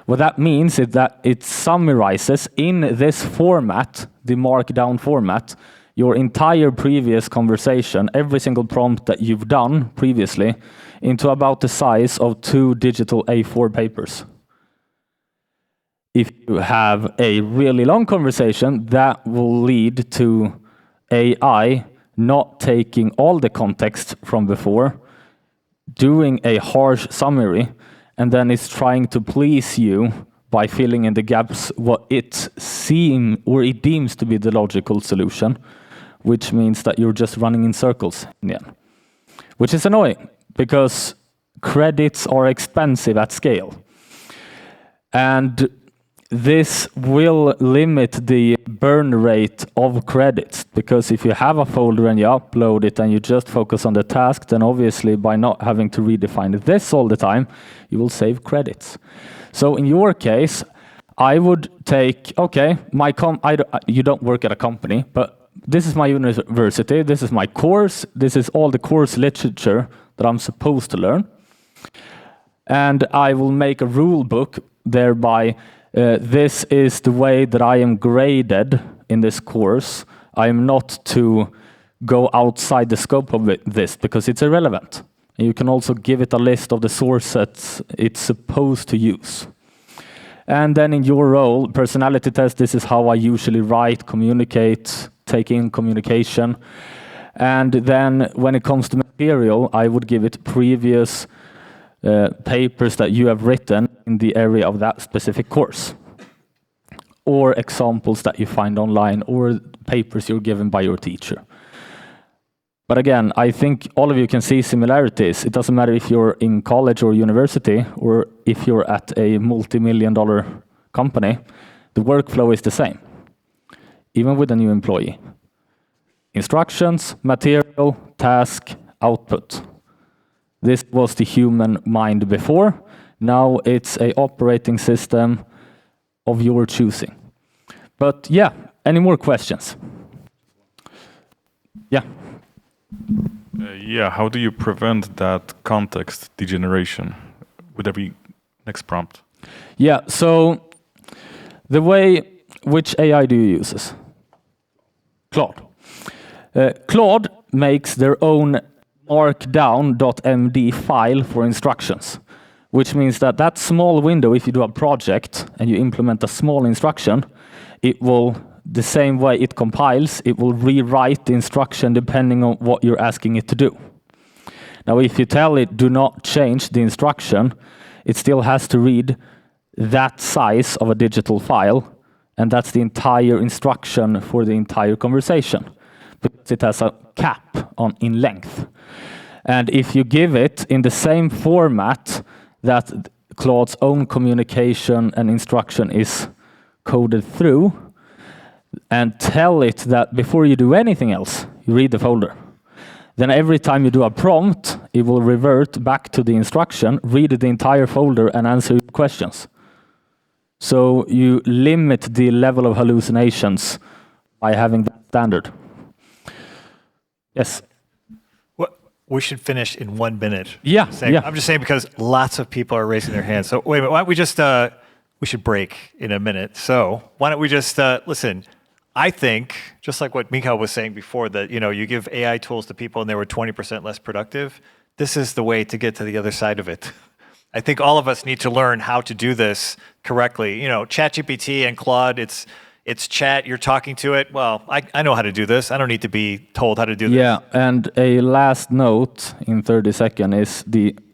What that means is that it summarizes in this format, the markdown format, your entire previous conversation, every single prompt that you've done previously, into about the size of 2 digital A4 papers. If you have a really long conversation, that will lead to AI not taking all the context from before, doing a harsh summary, and then it's trying to please you by filling in the gaps what it deems to be the logical solution, which means that you're just running in circles in the end. Which is annoying, because credits are expensive at scale. And this will limit the burn rate of credits, because if you have a folder and you upload it and you just focus on the task, then obviously by not having to redefine this all the time, you will save credits. So in your case, I would take, okay, you don't work at a company, but this is my university, this is my course, this is all the course literature that I'm supposed to learn. And I will make a rule book thereby. This is the way that I am graded in this course. I am not to go outside the scope of this because it's irrelevant. And you can also give it a list of the source sets it's supposed to use. And then in your role, personality test, this is how I usually write, communicate, take in communication. And then when it comes to material, I would give it previous papers that you have written in the area of that specific course, or examples that you find online, or papers you're given by your teacher. But again, I think all of you can see similarities. It doesn't matter if you're in college or university, or if you're at a multi-million-dollar company, the workflow is the same, even with a new employee. Instructions, material, task, output. This was the human mind before. Now it's an operating system of your choosing. But yeah, any more questions? Yeah. How do you prevent that context degeneration with every next prompt? Yeah, so the way, which AI do you use? Claude. Claude makes their own markdown.md file for instructions, which means that that small window, if you do a project and you implement a small instruction, it will, the same way it compiles, it will rewrite the instruction depending on what you're asking it to do. Now, if you tell it do not change the instruction, it still has to read that size of a digital file, and that's the entire instruction for the entire conversation, because it has a cap in length. And if you give it in the same format that Claude's own communication and instruction is coded through, and tell it that before you do anything else, you read the folder. Then every time you do a prompt, it will revert back to the instruction, read the entire folder, and answer your questions. So you limit the level of hallucinations by having that standard. Yes. We should finish in 1 minute. Yeah, yeah. I'm just saying because lots of people are raising their hands. So wait a minute, why don't we just, we should break in a minute. So why don't we just, listen, I think, just like what Mikael was saying before, that, you know, you give AI tools to people and they were 20% less productive. This is the way to get to the other side of it. I think all of us need to learn how to do this correctly. You know, ChatGPT and Claude, it's chat, you're talking to it. Well, I know how to do this. I don't need to be told how to do this. Yeah, and a last note in 30 seconds is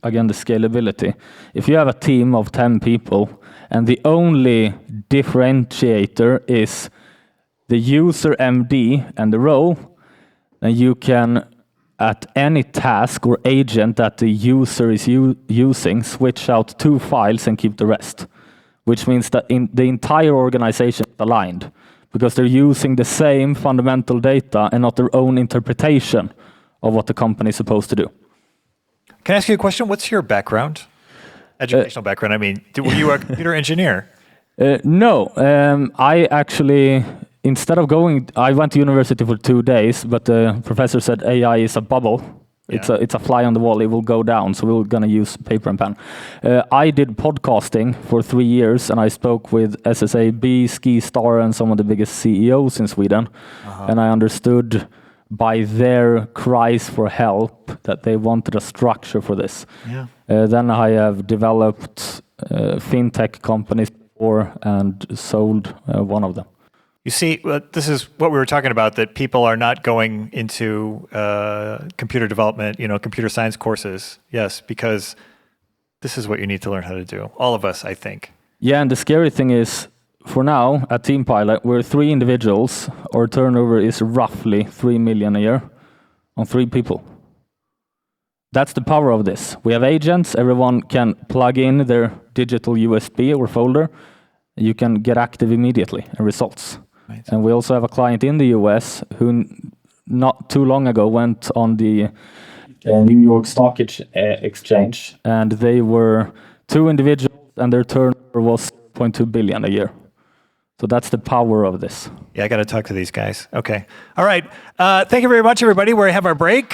again the scalability. If you have a team of 10 people and the only differentiator is the user MD and the role, then you can, at any task or agent that the user is using, switch out 2 files and keep the rest. Which means that the entire organization is aligned because they're using the same fundamental data and not their own interpretation of what the company is supposed to do. Can I ask you a question? What's your background? Educational background, I mean. Were you a computer engineer? No. I actually, instead of I went to university for 2 days, but the professor said AI is a bubble. It's a fly on the wall. It will go down. So we're going to use paper and pen. I did podcasting for 3 years, and I spoke with SSAB, Skistar, and some of the biggest CEOs in Sweden. And I understood by their cries for help that they wanted a structure for this. Yeah. Then I have developed fintech companies before and sold one of them. You see, this is what we were talking about, that people are not going into computer development, you know, computer science courses. Yes, because this is what you need to learn how to do. All of us, I think. Yeah, and the scary thing is, for now, at Team Pilot, we're 3 individuals. Our turnover is roughly 3 million a year on 3 people. That's the power of this. We have agents. Everyone can plug in their digital USB or folder. You can get active immediately and results. Right. And we also have a client in the US who not too long ago went on the New York Stock Exchange, and they were 2 individuals and their turnover was 0.2 billion a year. So that's the power of this. Yeah, I got to talk to these guys. Okay. All right. Thank you very much, everybody. We have our break.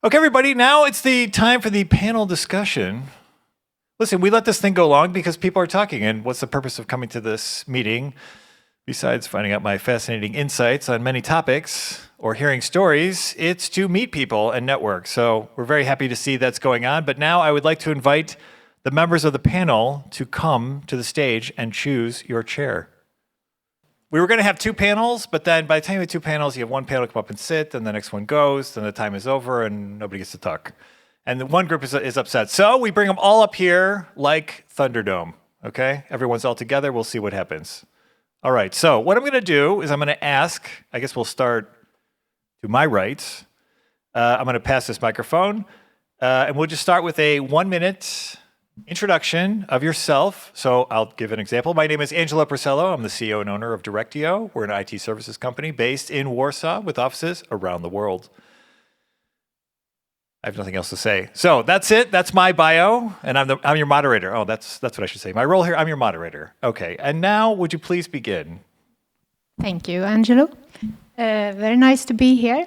Okay, everybody. Now it's the time for the panel discussion. Listen, we let this thing go long because people are talking, and what's the purpose of coming to this meeting besides finding out my fascinating insights on many topics or hearing stories? It's to meet people and network. So we're very happy to see that's going on. But now I would like to invite the members of the panel to come to the stage and choose your chair. We were going to have 2 panels, but then by the time you have 2 panels, you have 1 panel come up and sit, and the next one goes, then the time is over, and nobody gets to talk. And the one group is upset. So we bring them all up here like Thunderdome, okay? Everyone's all together. We'll see what happens. All right, so what I'm going to do is I'm going to ask, I guess we'll start to my right. I'm going to pass this microphone, and we'll just start with a 1-minute introduction of yourself. So I'll give an example. My name is Angelo Porcello. I'm the CEO and owner of Directio. We're an IT services company based in Warsaw with offices around the world. I have nothing else to say. So that's it. That's my bio, and I'm your moderator. Oh, that's what I should say. My role here, I'm your moderator. Okay, and now would you please begin? Thank you, Angelo. Very nice to be here.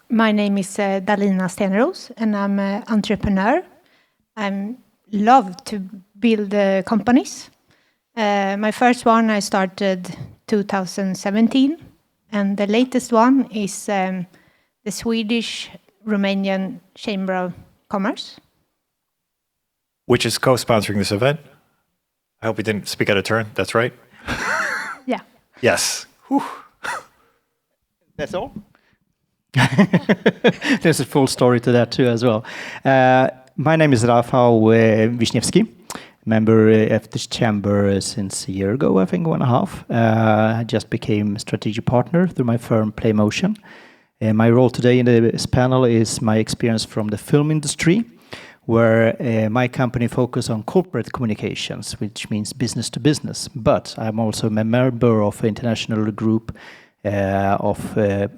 My name is Dalina Stenros, and I'm an entrepreneur. I love to build companies. My first one I started 2017, and the latest one is the Swedish-Romanian Chamber of Commerce. Which is co-sponsoring this event. I hope we didn't speak out of turn. That's right? Yeah. Yes. Whew. That's all? There's a full story to that too as well. My name is Rafal Wisniewski, member of this chamber since a year ago, I think 1.5. I just became strategic partner through my firm PlayMotion. My role today in this panel is my experience from the film industry, where my company focuses on corporate communications, which means business to business. But I'm also a member of an international group of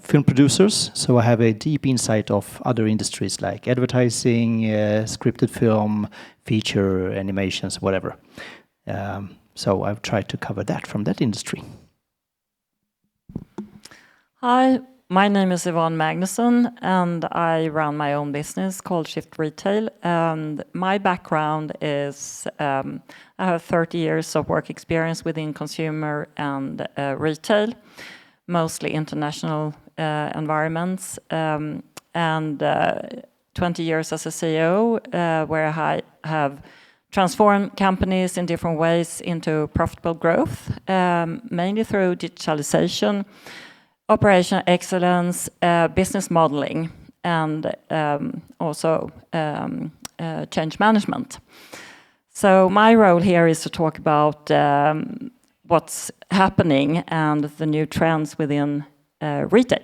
film producers. So I have a deep insight of other industries like advertising, scripted film, feature, animations, whatever. So I've tried to cover that from that industry. Hi, my name is Yvonne Magnusson, and I run my own business called Shift Retail. And my background is I have 30 years of work experience within consumer and retail, mostly international environments, and 20 years as a CEO, where I have transformed companies in different ways into profitable growth, mainly through digitalization, operational excellence, business modeling, and also change management. So my role here is to talk about what's happening and the new trends within retail.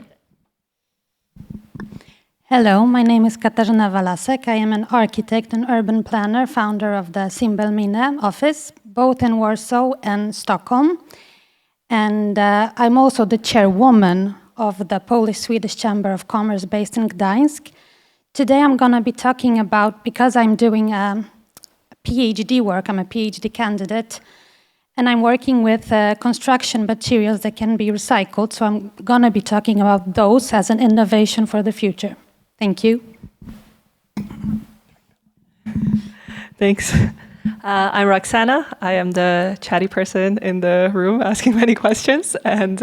Hello, my name is Katarzyna Walasek. I am an architect and urban planner, founder of the Simbelminne office, both in Warsaw and Stockholm. And I'm also the chairwoman of the Polish-Swedish Chamber of Commerce based in Gdańsk. Today I'm going to be talking about, because I'm doing PhD work, I'm a PhD candidate, and I'm working with construction materials that can be recycled. So I'm going to be talking about those as an innovation for the future. Thank you. Thanks. I'm Roxana. I am the chatty person in the room asking many questions. And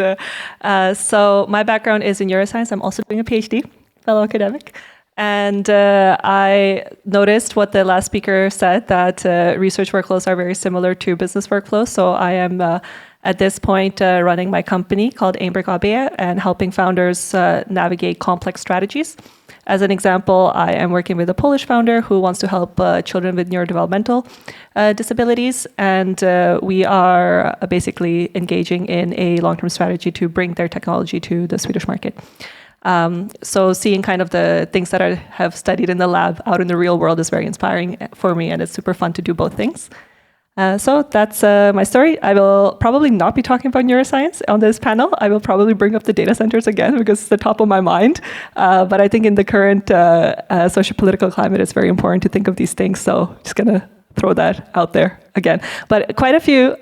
so my background is in neuroscience. I'm also doing a PhD, fellow academic. And I noticed what the last speaker said, that research workflows are very similar to business workflows. So I am at this point running my company called Einberg AB and helping founders navigate complex strategies. As an example, I am working with a Polish founder who wants to help children with neurodevelopmental disabilities, and we are basically engaging in a long-term strategy to bring their technology to the Swedish market. So seeing kind of the things that I have studied in the lab out in the real world is very inspiring for me, and it's super fun to do both things. So that's my story. I will probably not be talking about neuroscience on this panel. I will probably bring up the data centers again because it's the top of my mind. But I think in the current socio-political climate, it's very important to think of these things. So just going to throw that out there again. But quite a few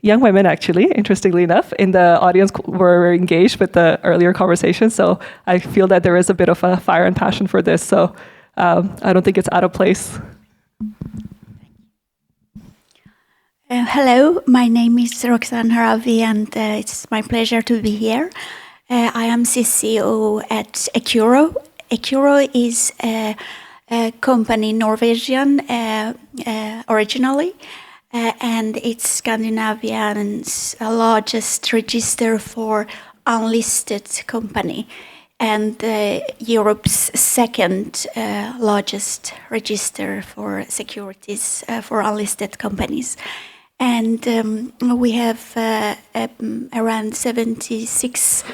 young women, actually, interestingly enough, in the audience were engaged with the earlier conversation. So I feel that there is a bit of a fire and passion for this. So I don't think it's out of place. Hello, my name is Roxana Haravi, and it's my pleasure to be here. I am CCO at Accello. Accello is a company Norwegian originally, and it's Scandinavian's largest register for unlisted company, and Europe's second largest register for securities for unlisted companies. And we have around 76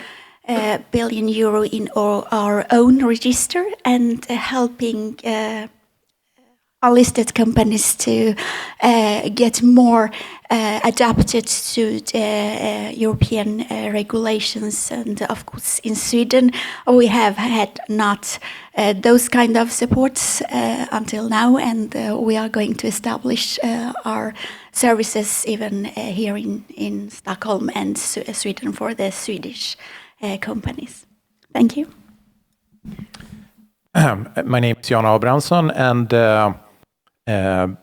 billion euro in our own register, and helping unlisted companies to get more adapted to the European regulations. And of course, in Sweden, we have had not those kind of supports until now, and we are going to establish our services even here in Stockholm and Sweden for the Swedish companies. Thank you. My name is Jan Abrahamsson, and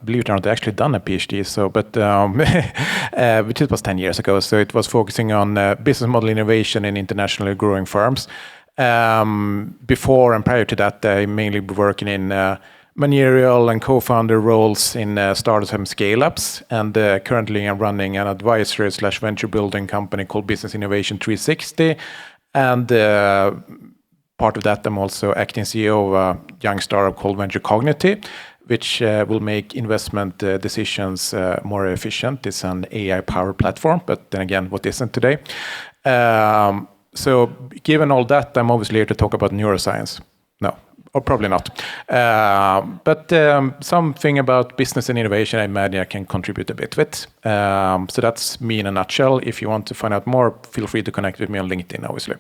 believe it or not, I actually done a PhD, which it was 10 years ago. So it was focusing on business model innovation in internationally growing firms. Before and prior to that, I mainly been working in managerial and co-founder roles in startups and scale-ups. And currently I'm running an advisory/venture building company called Business Innovation 360. And part of that, I'm also acting CEO of a young startup called Venture Cognitive, which will make investment decisions more efficient. It's an AI-powered platform, but then again, what isn't today? So given all that, I'm obviously here to talk about neuroscience. No, or probably not. But something about business and innovation, I imagine I can contribute a bit with. So that's me in a nutshell. If you want to find out more, feel free to connect with me on LinkedIn, obviously.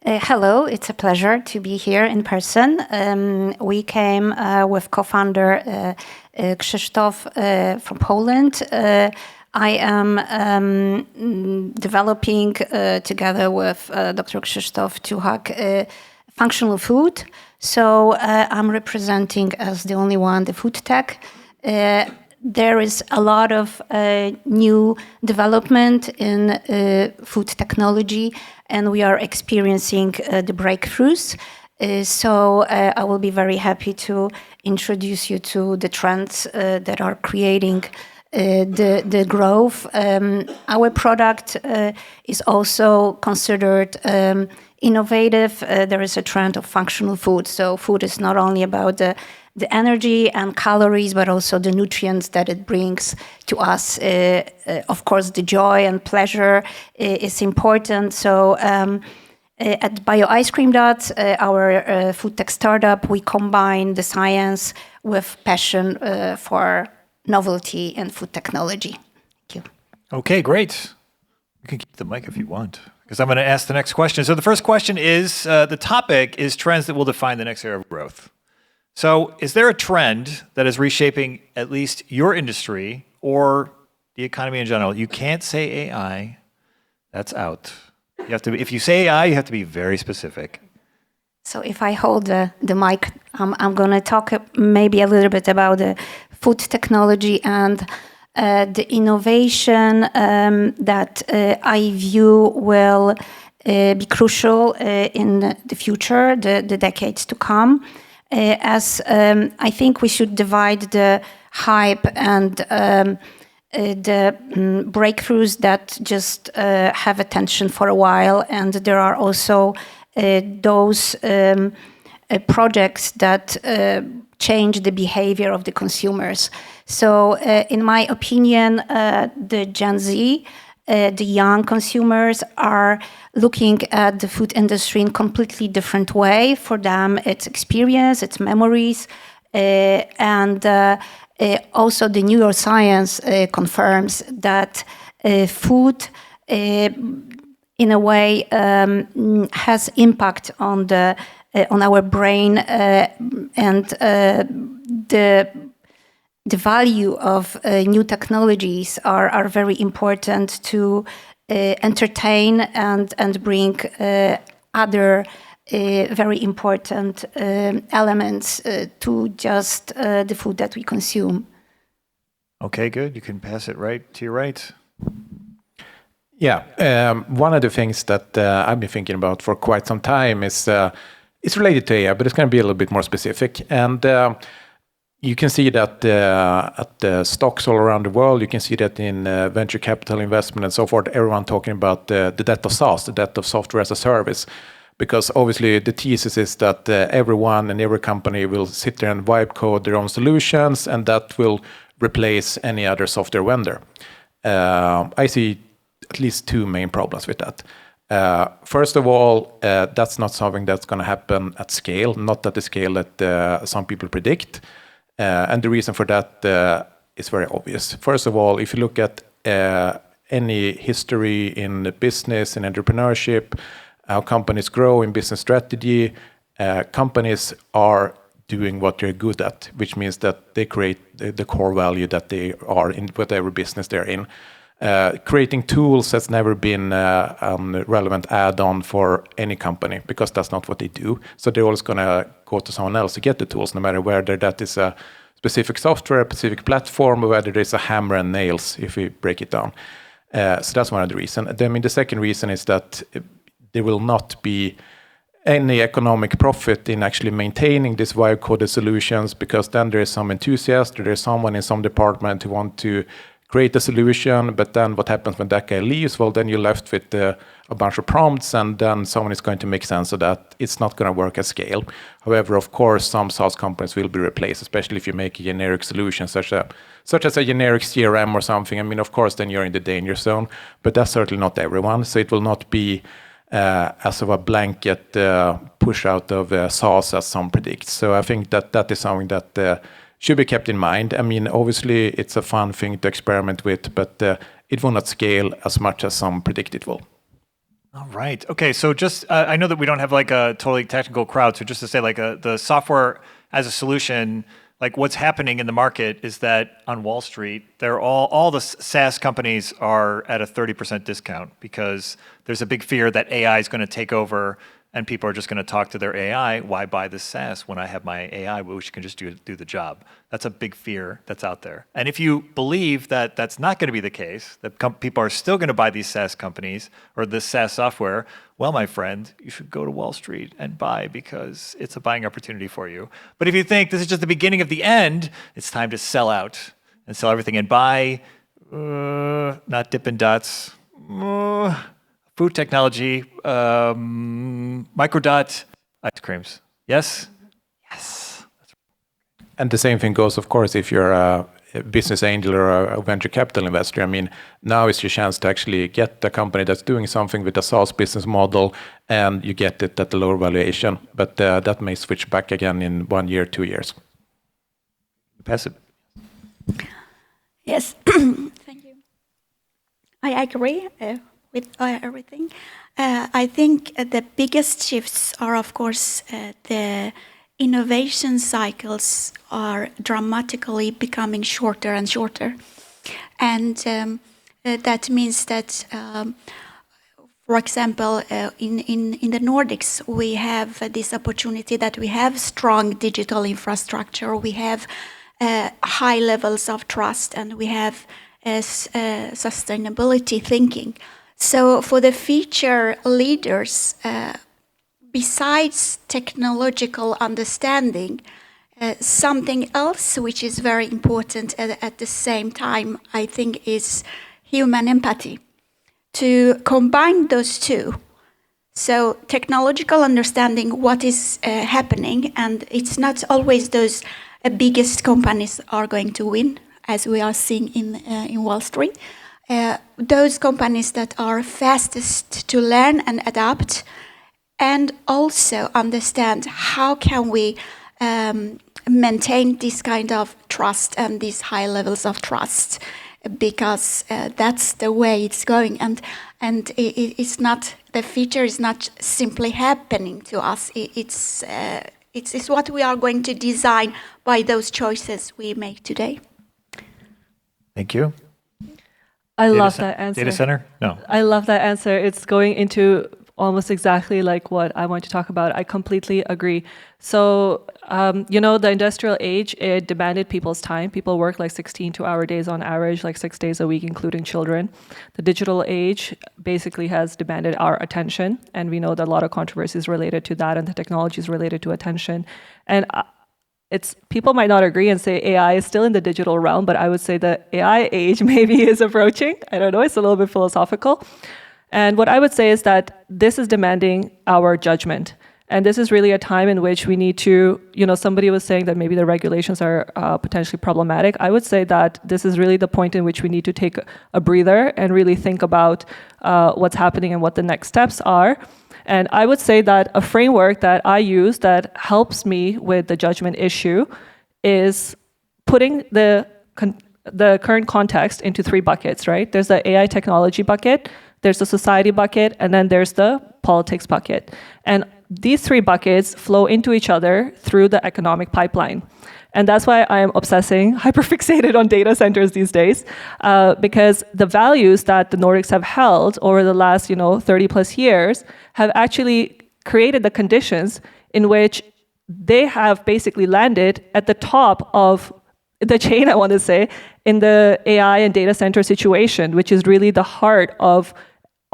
Hello, it's a pleasure to be here in person. We came with co-founder Krzysztof from Poland. I am developing together with Dr. Krzysztof Tuhak functional food. So I'm representing as the only one the food tech. There is a lot of new development in food technology, and we are experiencing the breakthroughs. So I will be very happy to introduce you to the trends that are creating the growth. Our product is also considered innovative. There is a trend of functional food. So food is not only about the energy and calories, but also the nutrients that it brings to us. Of course, the joy and pleasure is important. So at BioIceCream, our food tech startup, we combine the science with passion for novelty and food technology. Thank you. Okay, great. You can keep the mic if you want, because I'm going to ask the next question. So the first question is, the topic is trends that will define the next era of growth. So is there a trend that is reshaping at least your industry or the economy in general? You can't say AI. That's out. You have to. If you say AI, you have to be very specific. So if I hold the mic, I'm going to talk maybe a little bit about the food technology and the innovation that I view will be crucial in the future, the decades to come. As I think we should divide the hype and the breakthroughs that just have attention for a while, and there are also those projects that change the behavior of the consumers. So in my opinion, the Gen Z, the young consumers are looking at the food industry in a completely different way. For them, it's experience, it's memories, and also the neuroscience confirms that food, in a way, has impact on our brain, and the value of new technologies are very important to entertain and bring other very important elements to just the food that we consume. Okay, good. You can pass it right to your right. Yeah, one of the things that I've been thinking about for quite some time is it's related to AI, but it's going to be a little bit more specific. And you can see that at the stocks all around the world. You can see that in venture capital investment and so forth. Everyone talking about the death of SaaS, the death of software as a service. Because obviously the thesis is that everyone and every company will sit there and vibe code their own solutions, and that will replace any other software vendor. I see at least two main problems with that. First of all, that's not something that's going to happen at scale, not at the scale that some people predict. And the reason for that is very obvious. First of all, if you look at any history in the business and entrepreneurship, how companies grow in business strategy, companies are doing what they're good at, which means that they create the core value that they are in whatever business they're in. Creating tools has never been a relevant add-on for any company, because that's not what they do. So they're always going to go to someone else to get the tools, no matter whether that is a specific software, a specific platform, or whether there's a hammer and nails, if we break it down. So that's one of the reasons. Then the second reason is that there will not be any economic profit in actually maintaining these vibe-coded solutions, because then there is some enthusiast, or there's someone in some department who want to create a solution, but then what happens when that guy leaves? Well, then you're left with a bunch of prompts, and then someone is going to make sense of that. It's not going to work at scale. However, of course, some SaaS companies will be replaced, especially if you make a generic solution, such as a generic CRM or something. I mean, of course, then you're in the danger zone, but that's certainly not everyone. So it will not be as of a blanket push out of SaaS, as some predict. So I think that is something that should be kept in mind. I mean, obviously, it's a fun thing to experiment with, but it will not scale as much as some predict it will. All right. Okay. So just, I know that we don't have like a totally technical crowd. So just to say like the software as a solution, like what's happening in the market is that on Wall Street, they're all the SaaS companies are at a 30% discount because there's a big fear that AI is going to take over and people are just going to talk to their AI. Why buy this SaaS when I have my AI, which can just do the job? That's a big fear that's out there. And if you believe that that's not going to be the case, that people are still going to buy these SaaS companies or this SaaS software, well, my friend, you should go to Wall Street and buy because it's a buying opportunity for you. But if you think this is just the beginning of the end, it's time to sell out and sell everything and buy, not Dippin' Dots, food technology, microdot ice creams. Yes? Yes. And the same thing goes, of course, if you're a business angel or a venture capital investor. I mean, now is your chance to actually get a company that's doing something with a SaaS business model, and you get it at a lower valuation. But that may switch back again in 1 year, 2 years. Passive. Yes. Thank you. I agree with everything. I think the biggest shifts are, of course, the innovation cycles are dramatically becoming shorter and shorter. And that means that, for example, in the Nordics, we have this opportunity that we have strong digital infrastructure, we have high levels of trust, and we have sustainability thinking. So for the future leaders, besides technological understanding, something else which is very important at the same time, I think, is human empathy. To combine those two, so technological understanding what is happening, and it's not always those biggest companies are going to win, as we are seeing in Wall Street. Those companies that are fastest to learn and adapt, and also understand how can we maintain this kind of trust and these high levels of trust, because that's the way it's going, and it's not, the future is not simply happening to us. It's what we are going to design by those choices we make today. Thank you. I love that answer. Data center? No. I love that answer. It's going into almost exactly like what I want to talk about. I completely agree. So, the industrial age, it demanded people's time. People work like 16-hour days on average, like 6 days a week, including children. The digital age basically has demanded our attention. And we know that a lot of controversies related to that, and the technology is related to attention. And people might not agree and say AI is still in the digital realm, but I would say the AI age maybe is approaching. I don't know, it's a little bit philosophical. And what I would say is that this is demanding our judgment. And this is really a time in which we need to, somebody was saying that maybe the regulations are potentially problematic. I would say that this is really the point in which we need to take a breather and really think about what's happening and what the next steps are. And I would say that a framework that I use that helps me with the judgment issue is putting the current context into 3 buckets, right? There's the AI technology bucket, there's the society bucket, and then there's the politics bucket. And these 3 buckets flow into each other through the economic pipeline. And that's why I am obsessing, hyperfixated on data centers these days, because the values that the Nordics have held over the last, 30 plus years have actually created the conditions in which they have basically landed at the top of the chain, I want to say, in the AI and data center situation, which is really the heart of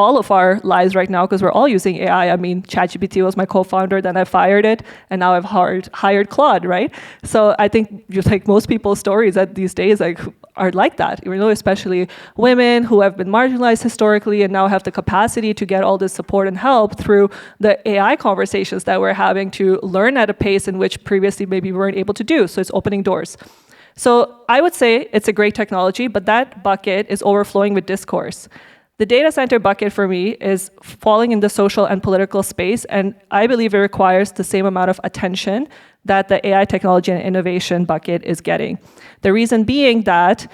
all of our lives right now, because we're all using AI. I mean, ChatGPT was my co-founder, then I fired it, and now I've hired Claude, right? So I think most people's stories at these days are like that, especially women who have been marginalized historically and now have the capacity to get all this support and help through the AI conversations that we're having to learn at a pace in which previously maybe we weren't able to do. So it's opening doors. So I would say it's a great technology, but that bucket is overflowing with discourse. The data center bucket for me is falling in the social and political space, and I believe it requires the same amount of attention that the AI technology and innovation bucket is getting. The reason being that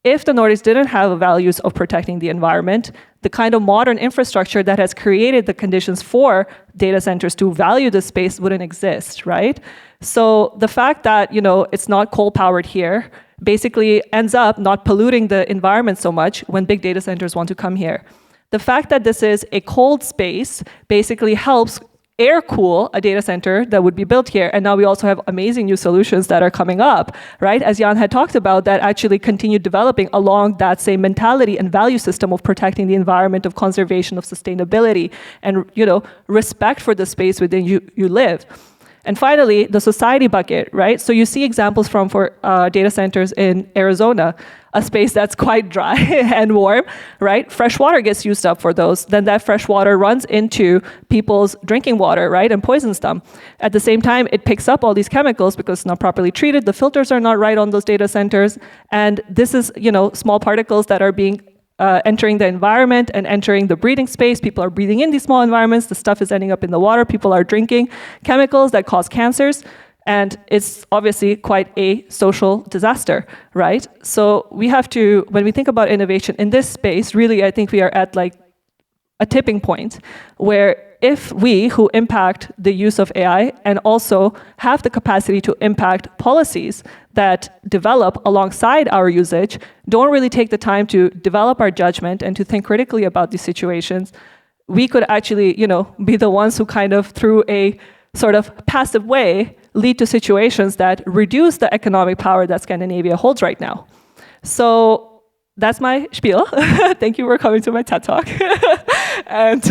if the Nordics didn't have values of protecting the environment, the kind of modern infrastructure that has created the conditions for data centers to value the space wouldn't exist, right? So the fact that, it's not coal-powered here basically ends up not polluting the environment so much when big data centers want to come here. The fact that this is a cold space basically helps air cool a data center that would be built here. And now we also have amazing new solutions that are coming up, right? As Jan had talked about, that actually continue developing along that same mentality and value system of protecting the environment, of conservation, of sustainability, and respect for the space within you live. And finally, the society bucket, right? So you see examples for data centers in Arizona, a space that's quite dry and warm, right? Fresh water gets used up for those. Then that fresh water runs into people's drinking water, right? And poisons them. At the same time, it picks up all these chemicals because it's not properly treated. The filters are not right on those data centers. And this is, small particles that are being entering the environment and entering the breathing space. People are breathing in these small environments. The stuff is ending up in the water. People are drinking chemicals that cause cancers. And it's obviously quite a social disaster, right? So we have to, when we think about innovation in this space, really, I think we are at a tipping point where if we who impact the use of AI and also have the capacity to impact policies that develop alongside our usage, don't really take the time to develop our judgment and to think critically about these situations, we could actually, be the ones who kind of through a sort of passive way lead to situations that reduce the economic power that Scandinavia holds right now. So that's my spiel. Thank you for coming to my TED Talk. And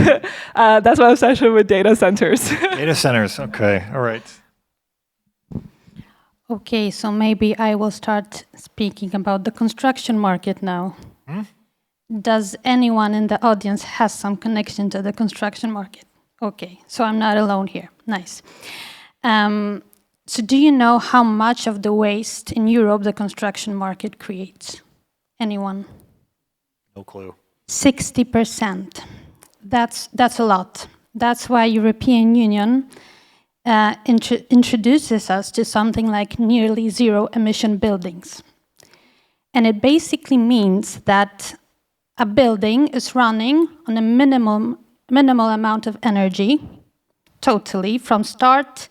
that's my obsession with data centers. Data centers, okay, all right. Okay, so maybe I will start speaking about the construction market now. Does anyone in the audience has some connection to the construction market? Okay, so I'm not alone here. Nice. So do you know how much of the waste in Europe the construction market creates? Anyone? No clue. 60%. That's a lot. That's why European Union introduces us to something like nearly zero emission buildings. And it basically means that a building is running on a minimal amount of energy, totally, from start,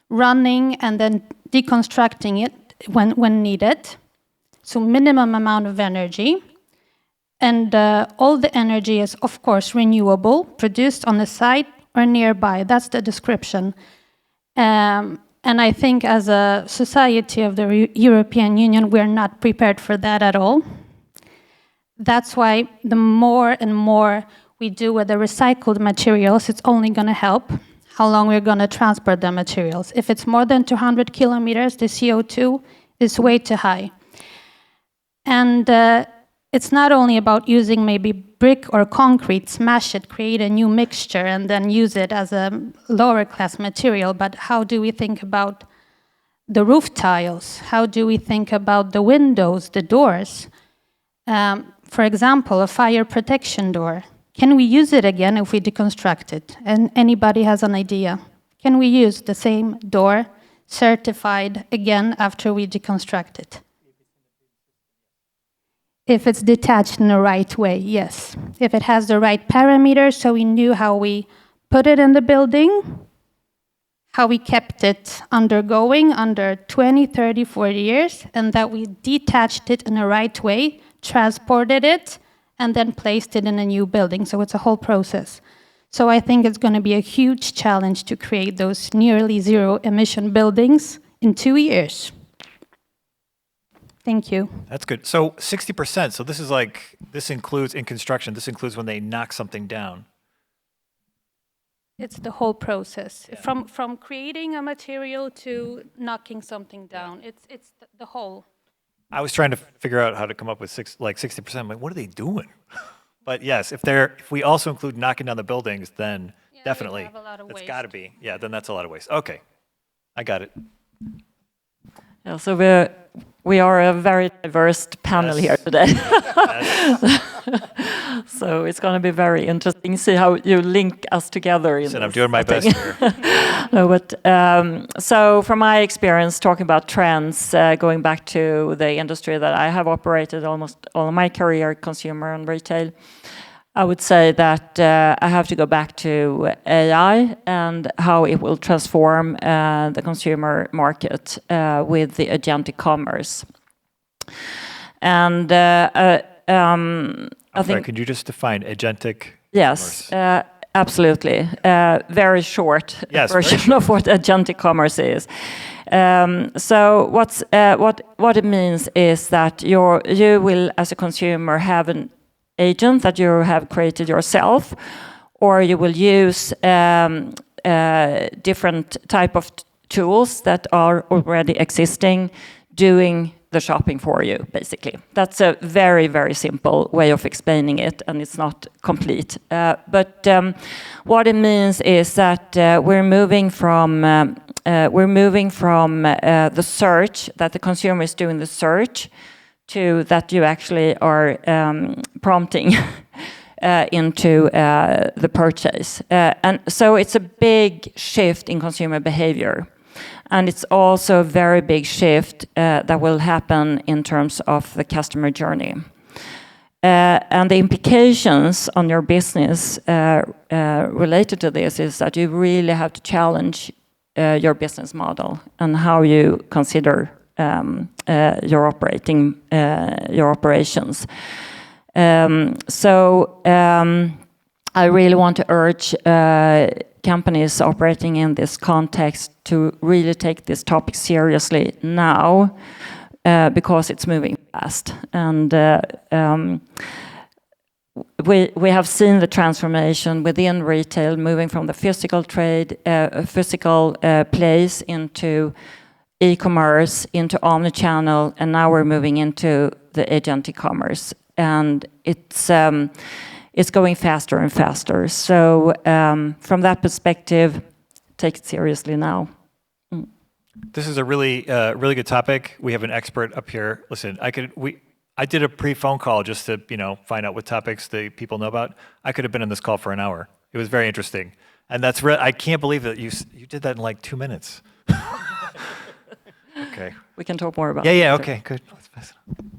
running and then deconstructing it when needed. So minimum amount of energy. And all the energy is, of course, renewable, produced on the site or nearby. That's the description. And I think as a society of the European Union, we're not prepared for that at all. That's why the more and more we do with the recycled materials, it's only going to help how long we're going to transport the materials. If it's more than 200 kilometers, the CO2 is way too high. And it's not only about using maybe brick or concrete, smash it, create a new mixture, and then use it as a lower class material, but how do we think about the roof tiles? How do we think about the windows, the doors? For example, a fire protection door. Can we use it again if we deconstruct it? And anybody has an idea? Can we use the same door certified again after we deconstruct it? If it's detached in the right way, yes. If it has the right parameters, so we knew how we put it in the building, how we kept it undergoing under 20, 30, 40 years, and that we detached it in the right way, transported it, and then placed it in a new building. So it's a whole process. So I think it's going to be a huge challenge to create those nearly zero emission buildings in 2 years. Thank you. That's good. So 60%. So this includes in construction, this includes when they knock something down. It's the whole process. Yeah. From creating a material to knocking something down. It's the whole. I was trying to figure out how to come up with 60%. I'm like, what are they doing? But yes, if we also include knocking down the buildings, then definitely it's got to be. Yeah, then that's a lot of waste. Okay, I got it. Yeah, so we are a very diverse panel here today. So it's going to be very interesting to see how you link us together. And I'm doing my best here. No, but so from my experience talking about trends, going back to the industry that I have operated almost all of my career, consumer and retail, I would say that I have to go back to AI and how it will transform the consumer market with the agentic commerce. And I think, could you just define agentic? Yes, absolutely. Very short version of what agentic commerce is. So what it means is that you will, as a consumer, have an agent that you have created yourself, or you will use different type of tools that are already existing, doing the shopping for you, basically. That's a very, very simple way of explaining it, and it's not complete. But what it means is that we're moving from the search, that the consumer is doing the search, to that you actually are prompting into the purchase. And so it's a big shift in consumer behavior. And it's also a very big shift that will happen in terms of the customer journey. And the implications on your business related to this is that you really have to challenge your business model and how you consider your operations. I really want to urge companies operating in this context to really take this topic seriously now, because it's moving fast. And we have seen the transformation within retail, moving from the physical trade, physical place into e-commerce, into omnichannel, and now we're moving into the agentic commerce. And it's going faster and faster. So from that perspective, take it seriously now. This is a really good topic. We have an expert up here. Listen, I did a pre-phone call just to find out what topics the people know about. I could have been on this call for an hour. It was very interesting, and I can't believe that you did that in like 2 minutes. Okay. We can talk more about. Yeah. Okay. Good. Let's pass it on.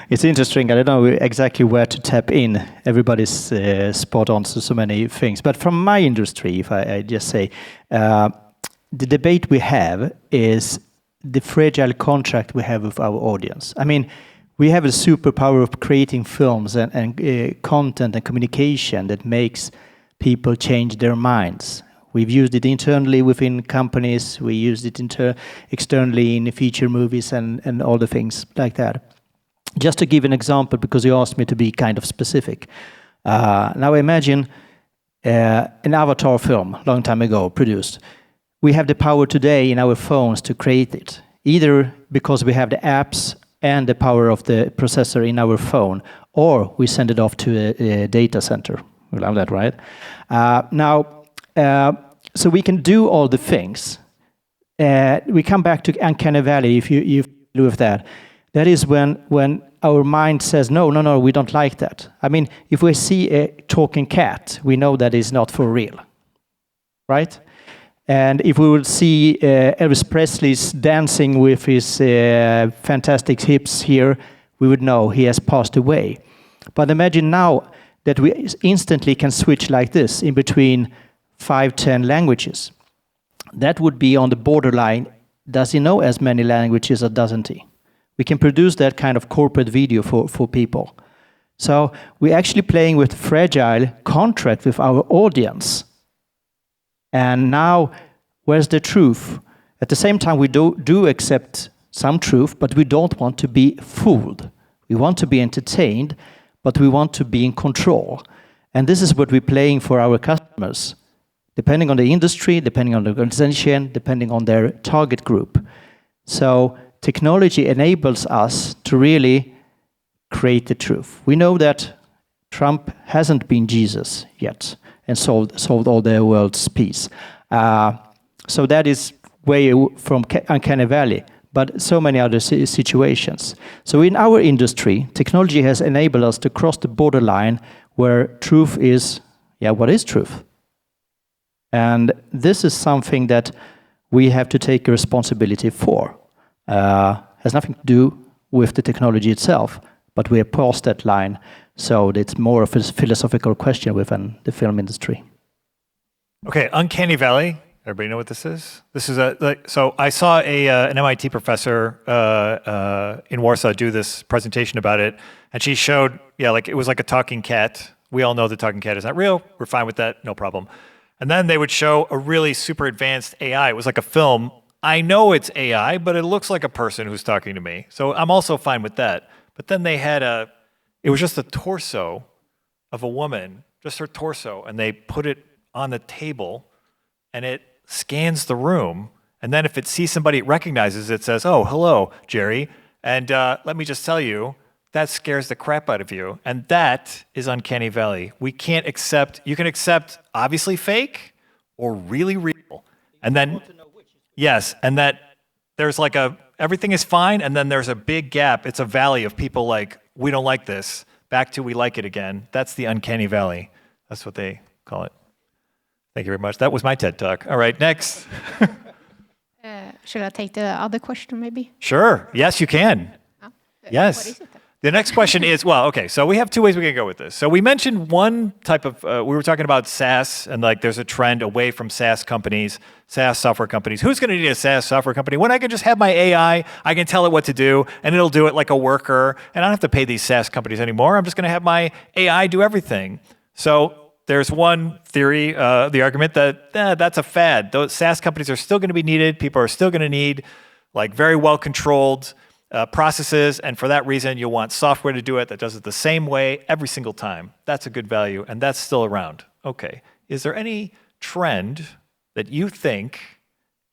It's interesting. I don't know exactly where to tap in. Everybody's spot on to so many things. But from my industry, if I just say, the debate we have is the fragile contract we have with our audience. I mean, we have a superpower of creating films and content and communication that makes people change their minds. We've used it internally within companies. We used it externally in feature movies and all the things like that. Just to give an example, because you asked me to be kind of specific. Now imagine an Avatar film, long time ago, produced. We have the power today in our phones to create it, either because we have the apps and the power of the processor in our phone, or we send it off to a data center. We love that, right? So we can do all the things. We come back to Uncanny Valley, if you do with that. That is when our mind says, no, we don't like that. I mean, if we see a talking cat, we know that is not for real, right? And if we would see Elvis Presley's dancing with his fantastic hips here, we would know he has passed away. But imagine now that we instantly can switch like this in between 5-10 languages. That would be on the borderline. Does he know as many languages or doesn't he? We can produce that kind of corporate video for people. So we're actually playing with fragile contract with our audience. And now, where's the truth? At the same time, we do accept some truth, but we don't want to be fooled. We want to be entertained, but we want to be in control. And this is what we're playing for our customers, depending on the industry, depending on the organization, depending on their target group. So technology enables us to really create the truth. We know that Trump hasn't been Jesus yet and solved all the world's peace. So that is way from Uncanny Valley. but so many other situations. So in our industry, technology has enabled us to cross the borderline where truth is, what is truth? And this is something that we have to take a responsibility for. Has nothing to do with the technology itself, but we have passed that line, so it's more of a philosophical question within the film industry. Okay, uncanny valley. Everybody know what this is? This is so I saw an MIT professor in Warsaw do this presentation about it, and she showed, like it was like a talking cat. We all know the talking cat is not real. We're fine with that, no problem. And then they would show a really super advanced AI. It was like a film. I know it's AI, but it looks like a person who's talking to me. So I'm also fine with that. But then they had it was just a torso of a woman, just her torso, and they put it on the table, and it scans the room. And then if it sees somebody it recognizes, it says, "Oh, hello, Jerry." And let me just tell you, that scares the crap out of you. And that is uncanny valley. We can't accept, you can accept obviously fake or really real. And then, yes, and that there's like everything is fine, and then there's a big gap. It's a valley of people like, we don't like this, back to we like it again. That's the uncanny valley. That's what they call it. Thank you very much. That was my TED Talk. All right, next. Should I take the other question maybe? Sure. Yes, you can. Yes. What is it? The next question is, well, okay, so we have two ways we can go with this. So we mentioned one type of, we were talking about SaaS, and like there's a trend away from SaaS companies, SaaS software companies. Who's going to need a SaaS software company? When I can just have my AI, I can tell it what to do, and it'll do it like a worker, and I don't have to pay these SaaS companies anymore. I'm just going to have my AI do everything. So there's one theory, the argument that that's a fad. Those SaaS companies are still going to be needed. People are still going to need like very well-controlled processes, and for that reason, you'll want software to do it that does it the same way every single time. That's a good value, and that's still around. Okay, is there any trend that you think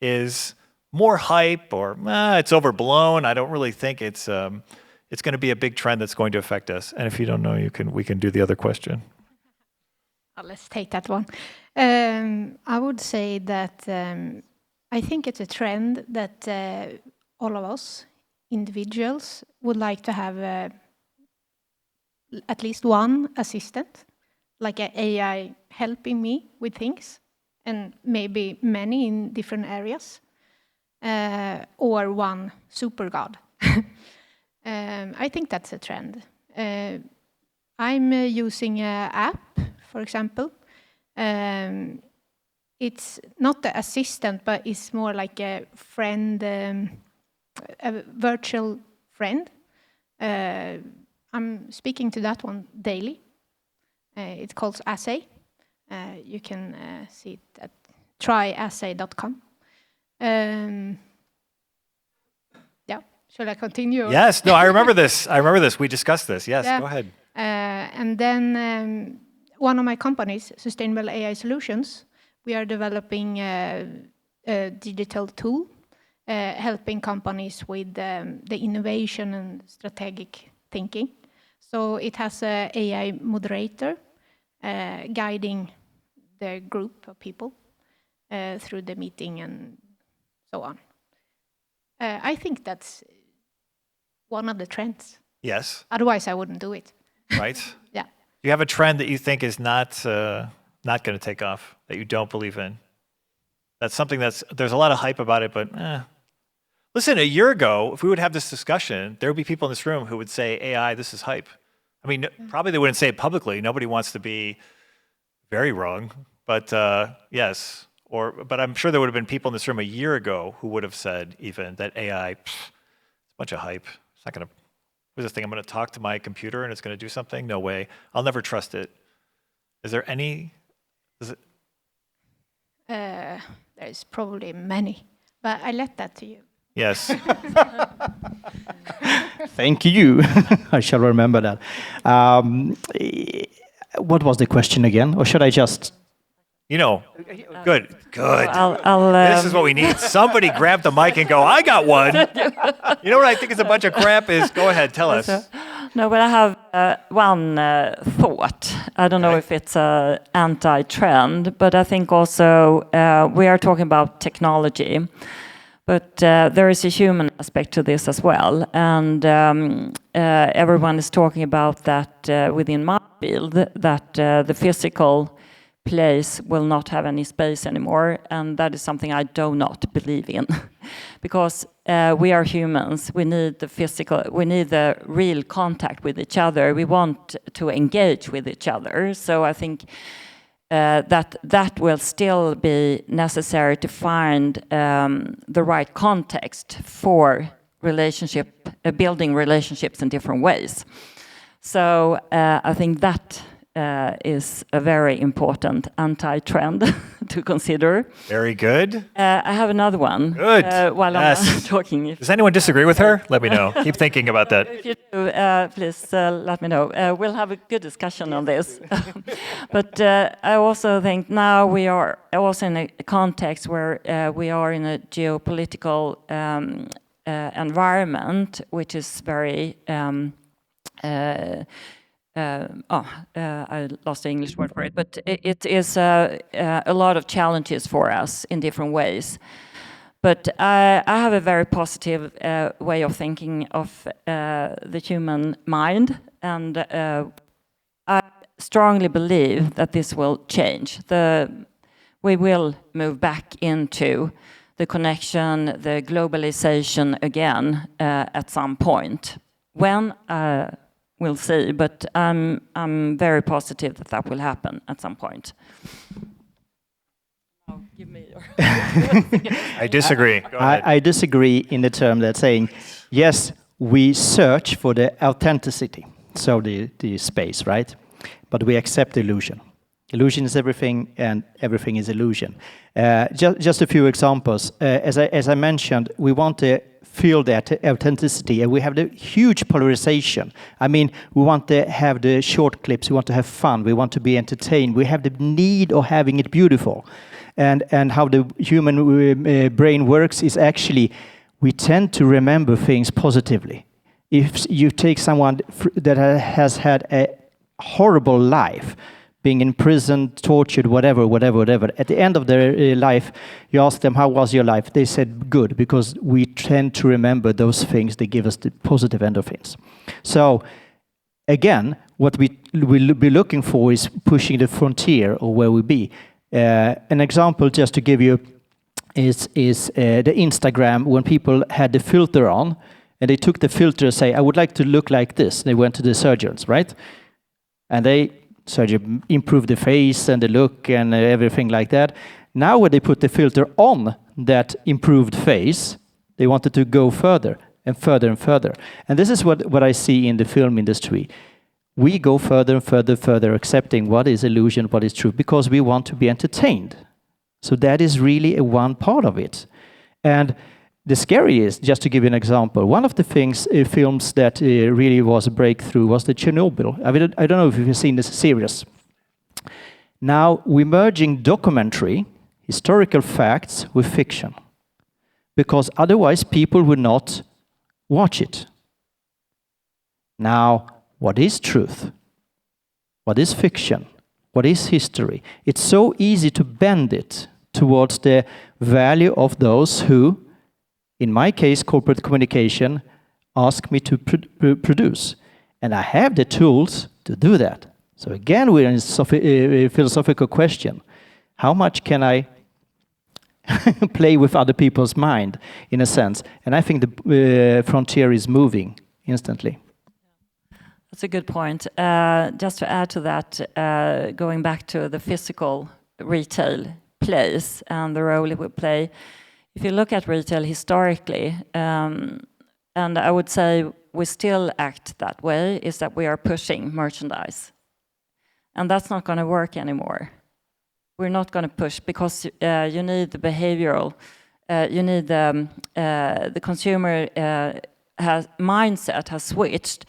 is more hype or it's overblown? I don't really think it's going to be a big trend that's going to affect us. And if you don't know, we can do the other question. Let's take that one. I would say that I think it's a trend that all of us individuals would like to have at least one assistant, like an AI helping me with things, and maybe many in different areas, or one super god. I think that's a trend. I'm using an app, for example. It's not the assistant, but it's more like a friend, a virtual friend. I'm speaking to that one daily. It's called Assay. You can see it at tryassay.com. Yeah, should I continue? Yes, no, I remember this. We discussed this. Yes, yeah. Go ahead. And then one of my companies, Sustainable AI Solutions, we are developing a digital tool helping companies with the innovation and strategic thinking. So it has an AI moderator guiding the group of people through the meeting and so on. I think that's one of the trends. Yes. Otherwise, I wouldn't do it. Right? Yeah. You have a trend that you think is not going to take off, that you don't believe in. That's something there's a lot of hype about it, but Listen, a year ago, if we would have this discussion, there would be people in this room who would say, AI, this is hype. I mean, probably they wouldn't say it publicly. Nobody wants to be very wrong, but yes. But I'm sure there would have been people in this room a year ago who would have said even that AI, it's a bunch of hype. It's not going to, what's this thing? I'm going to talk to my computer and it's going to do something? No way. I'll never trust it. Is there any? There's probably many, but I left that to you. Yes. Thank you. I shall remember that. What was the question again? Or should I just... Good. This is what we need. Somebody grab the mic and go, I got one. You know what I think is a bunch of crap is, go ahead, tell us. No, but I have one thought. I don't know if it's an anti-trend, but I think also we are talking about technology. But there is a human aspect to this as well, and everyone is talking about that within my field, that the physical place will not have any space anymore, and that is something I do not believe in, because we are humans. We need the physical, we need the real contact with each other. We want to engage with each other. So I think that will still be necessary to find the right context for building relationships in different ways. So I think that is a very important anti-trend to consider. Very good. I have another one. Good. While I'm talking. Does anyone disagree with her? Let me know. Keep thinking about that. If you do, please let me know. We'll have a good discussion on this. But I also think now we are also in a context where we are in a geopolitical environment, which is very I lost the English word for it, but it is a lot of challenges for us in different ways. But I have a very positive way of thinking of the human mind, and I strongly believe that this will change. We will move back into the connection, the globalization again at some point. When? We'll see, but I'm very positive that will happen at some point. Oh, give me your I disagree. Go ahead. I disagree in the term that saying, yes, we search for the authenticity, so the space, right? But we accept illusion. Illusion is everything, and everything is illusion. Just a few examples. As I mentioned, we want to feel that authenticity, and we have the huge polarization. I mean, we want to have the short clips, we want to have fun, we want to be entertained, we have the need of having it beautiful. And how the human brain works is actually, we tend to remember things positively. If you take someone that has had a horrible life, being in prison, tortured, whatever. At the end of their life, you ask them, how was your life? They said, good, because we tend to remember those things that give us the positive endorphins. So, again, what we will be looking for is pushing the frontier of where we be. An example, just to give you, is the Instagram, when people had the filter on, and they took the filter and say, I would like to look like this. They went to the surgeons, right? And surgeon improved the face and the look and everything like that. Now when they put the filter on that improved face, they wanted to go further and further and further. And this is what I see in the film industry. We go further and further, accepting what is illusion, what is true, because we want to be entertained. So that is really one part of it. And the scary is, just to give you an example, one of the films that really was a breakthrough was the Chernobyl. I don't know if you've seen this series. Now, we're merging documentary, historical facts, with fiction. Because otherwise people would not watch it. Now, what is truth? What is fiction? What is history? It's so easy to bend it towards the value of those who, in my case, corporate communication, ask me to produce. And I have the tools to do that. So again, we're in a philosophical question. How much can I play with other people's mind, in a sense? And I think the frontier is moving instantly. That's a good point. Just to add to that, going back to the physical retail place and the role it will play, if you look at retail historically, and I would say we still act that way, is that we are pushing merchandise. And that's not going to work anymore. We're not going to push, because you need the behavioral, you need the consumer mindset has switched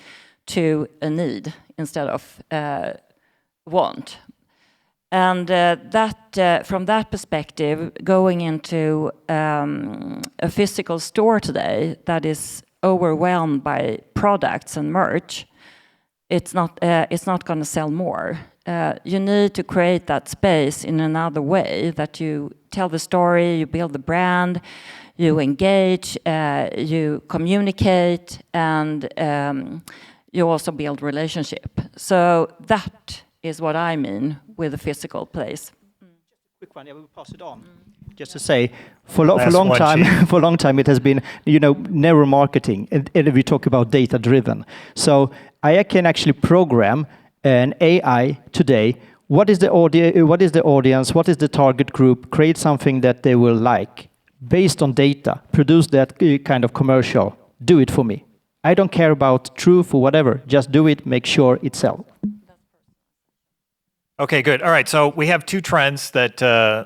to a need instead of want. And from that perspective, going into a physical store today that is overwhelmed by products and merch, it's not going to sell more. You need to create that space in another way, that you tell the story, you build the brand, you engage, you communicate, and you also build relationship. So that is what I mean with a physical place. Quick one, yeah, we'll pass it on. Just to say, for a long time, it has been, narrow marketing, and we talk about data-driven. So I can actually program an AI today. What is the audience? What is the target group? Create something that they will like, based on data. Produce that kind of commercial. Do it for me. I don't care about truth or whatever. Just do it. Make sure it sells. Okay, good. All right, so we have two trends that,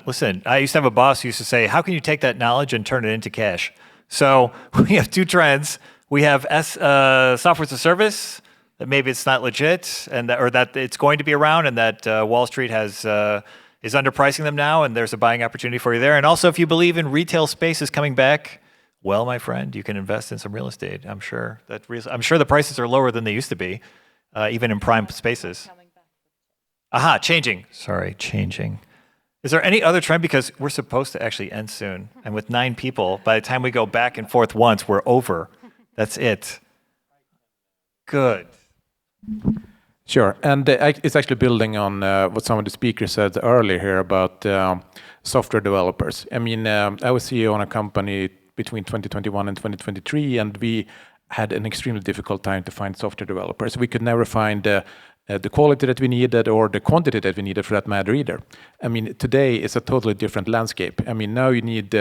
listen, I used to have a boss who used to say, how can you take that knowledge and turn it into cash? So we have two trends. We have software as a service, that maybe it's not legit, or that it's going to be around, and that Wall Street is underpricing them now, and there's a buying opportunity for you there. And also, if you believe in retail spaces coming back, well, my friend, you can invest in some real estate. I'm sure the prices are lower than they used to be, even in prime spaces. Aha, changing. Sorry, changing. Is there any other trend? Because we're supposed to actually end soon. And with 9 people, by the time we go back and forth once, we're over. That's it. Good. Sure. And it's actually building on what some of the speakers said earlier here about software developers. I mean, I was CEO on a company between 2021 and 2023, and we had an extremely difficult time to find software developers. We could never find the quality that we needed or the quantity that we needed for that matter either. I mean, today is a totally different landscape. I mean, now you need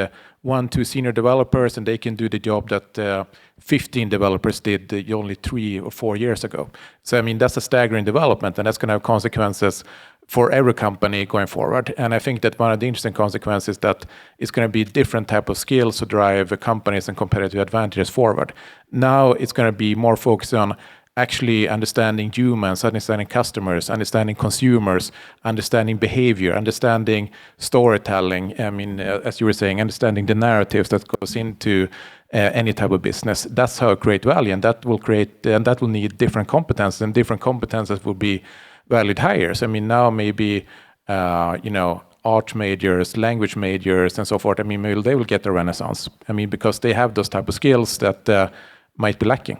1-2 senior developers, and they can do the job that 15 developers did only 3 or 4 years ago. So, I mean, that's a staggering development, and that's going to have consequences for every company going forward. And I think that one of the interesting consequences is that it's going to be different type of skills to drive companies and competitive advantages forward. Now it's going to be more focused on actually understanding humans, understanding customers, understanding consumers, understanding behavior, understanding storytelling. I mean, as you were saying, understanding the narratives that goes into any type of business. That's how I create value, and that will need different competences, and different competences will be valued higher. So, I mean, now maybe art majors, language majors, and so forth. I mean, maybe they will get a renaissance. I mean, because they have those type of skills that might be lacking.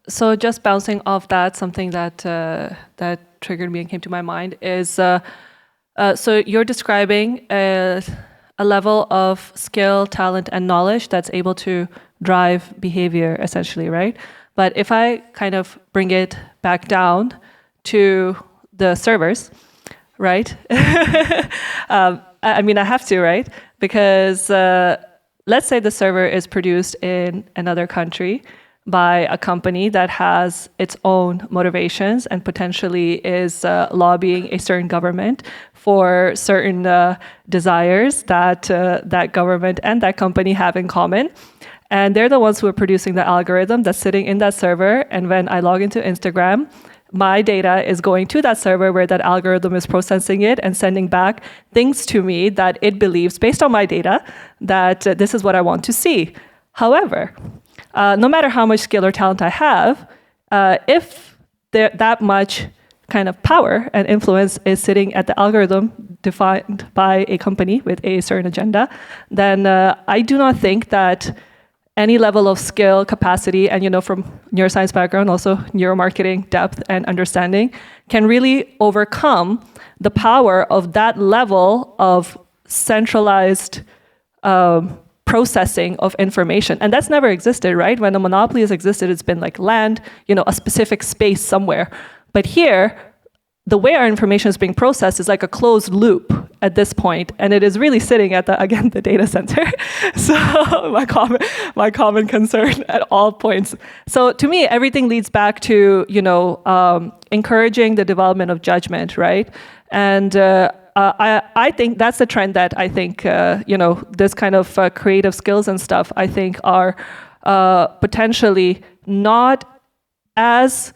So just bouncing off that, something that triggered me and came to my mind is, so you're describing a level of skill, talent, and knowledge that's able to drive behavior, essentially, right? But if I kind of bring it back down to the servers, right? I mean, I have to, right? Because let's say the server is produced in another country by a company that has its own motivations and potentially is lobbying a certain government for certain desires that that government and that company have in common. And they're the ones who are producing the algorithm that's sitting in that server. And when I log into Instagram, my data is going to that server where that algorithm is processing it and sending back things to me that it believes, based on my data, that this is what I want to see. However, no matter how much skill or talent I have, if that much kind of power and influence is sitting at the algorithm defined by a company with a certain agenda, then I do not think that any level of skill, capacity, and from neuroscience background, also neuromarketing depth and understanding, can really overcome the power of that level of centralized processing of information. And that's never existed, right? When a monopoly has existed, it's been like land, a specific space somewhere. But here, the way our information is being processed is like a closed loop at this point, and it is really sitting at the data center. So my common concern at all points. So to me, everything leads back to encouraging the development of judgment, right? And I think that's the trend that I think this kind of creative skills and stuff I think are potentially not as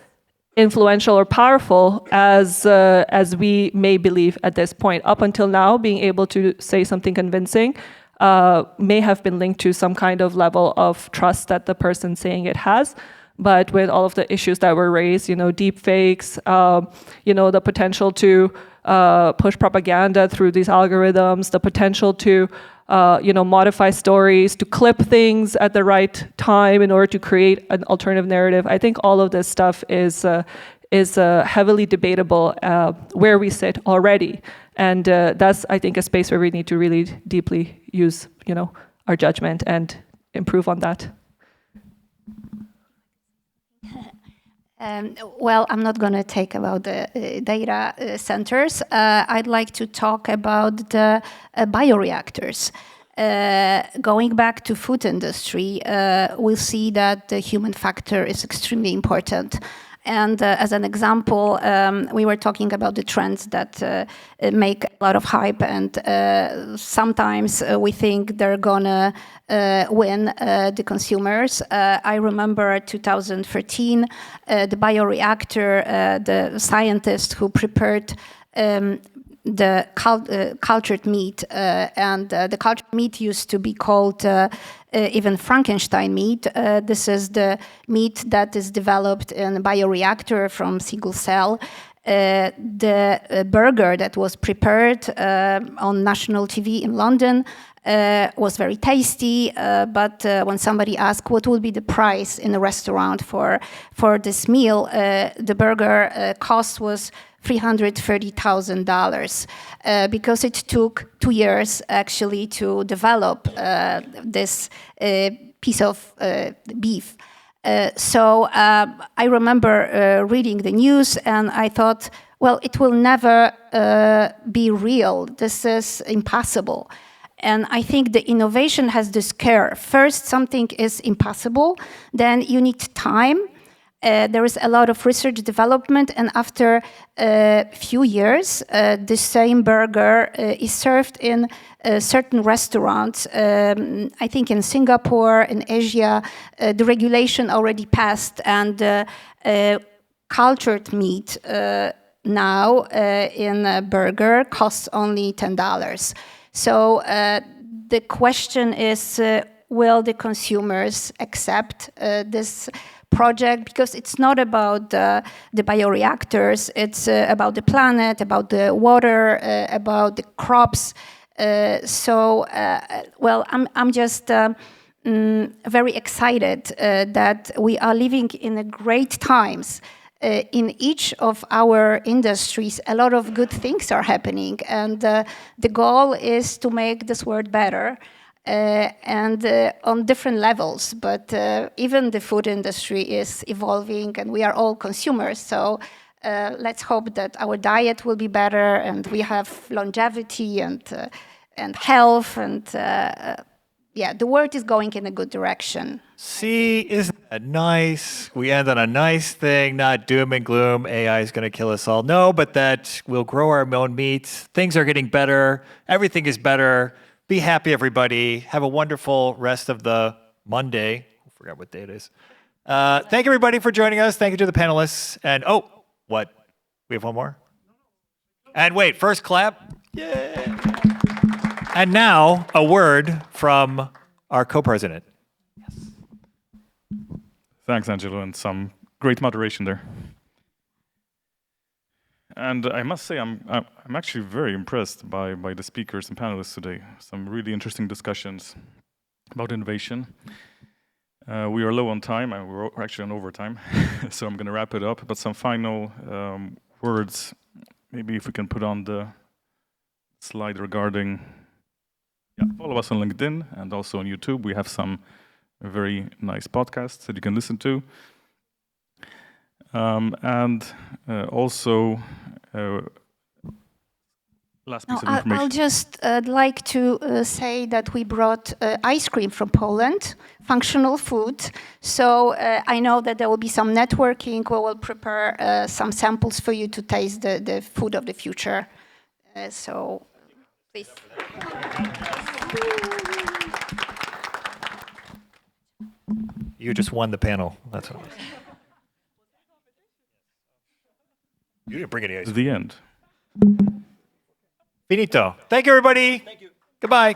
influential or powerful as we may believe at this point. Up until now, being able to say something convincing may have been linked to some kind of level of trust that the person saying it has. But with all of the issues that were raised, deep fakes, the potential to push propaganda through these algorithms, the potential to modify stories, to clip things at the right time in order to create an alternative narrative. I think all of this stuff is heavily debatable where we sit already. And that's, I think, a space where we need to really deeply use, our judgment and improve on that. Well, I'm not going to talk about the data centers. I'd like to talk about the bioreactors. Going back to food industry, we'll see that the human factor is extremely important. And as an example, we were talking about the trends that make a lot of hype, and sometimes we think they're gonna win the consumers. I remember 2013, the bioreactor, the scientist who prepared the cultured meat, and the cultured meat used to be called even Frankenstein meat. This is the meat that is developed in a bioreactor from single cell. The burger that was prepared on national TV in London was very tasty, but when somebody asked what would be the price in a restaurant for this meal, the burger cost was $330,000 because it took 2 years actually to develop this piece of beef. So I remember reading the news and I thought, well, it will never be real. This is impossible. And I think the innovation has this curve. First, something is impossible, then you need time. There is a lot of research development, and after a few years, the same burger is served in certain restaurants. I think in Singapore, in Asia, the regulation already passed, and cultured meat now in a burger costs only $10. So the question is, will the consumers accept this project? Because it's not about the bioreactors, it's about the planet, about the water, about the crops. Well, I'm just very excited that we are living in a great times. In each of our industries, a lot of good things are happening, and the goal is to make this world better. And on different levels, but even the food industry is evolving and we are all consumers, so let's hope that our diet will be better and we have longevity and health, and yeah, the world is going in a good direction. See, isn't that nice? We end on a nice thing, not doom and gloom, AI is going to kill us all. No, but that we'll grow our own meat, things are getting better, everything is better. Be happy, everybody. Have a wonderful rest of the Monday. I forgot what day it is. Thank you, everybody, for joining us. Thank you to the panelists. And, oh, what? We have one more? And wait, first clap. Yay. And now, a word from our co-president. Thanks, Angelo, and some great moderation there. And I must say, I'm actually very impressed by the speakers and panelists today. Some really interesting discussions about innovation. We are low on time, and we're actually on overtime, so I'm going to wrap it up. But some final words, maybe if we can put on the slide regarding, follow us on LinkedIn and also on YouTube. We have some very nice podcasts that you can listen to. And also, last piece of information. I'll just like to say that we brought ice cream from Poland, functional food. So I know that there will be some networking. We will prepare some samples for you to taste the food of the future. So please. You just won the panel. That's what. You didn't bring any ice cream. The end. Finito. Thank you, everybody. Thank you. Goodbye.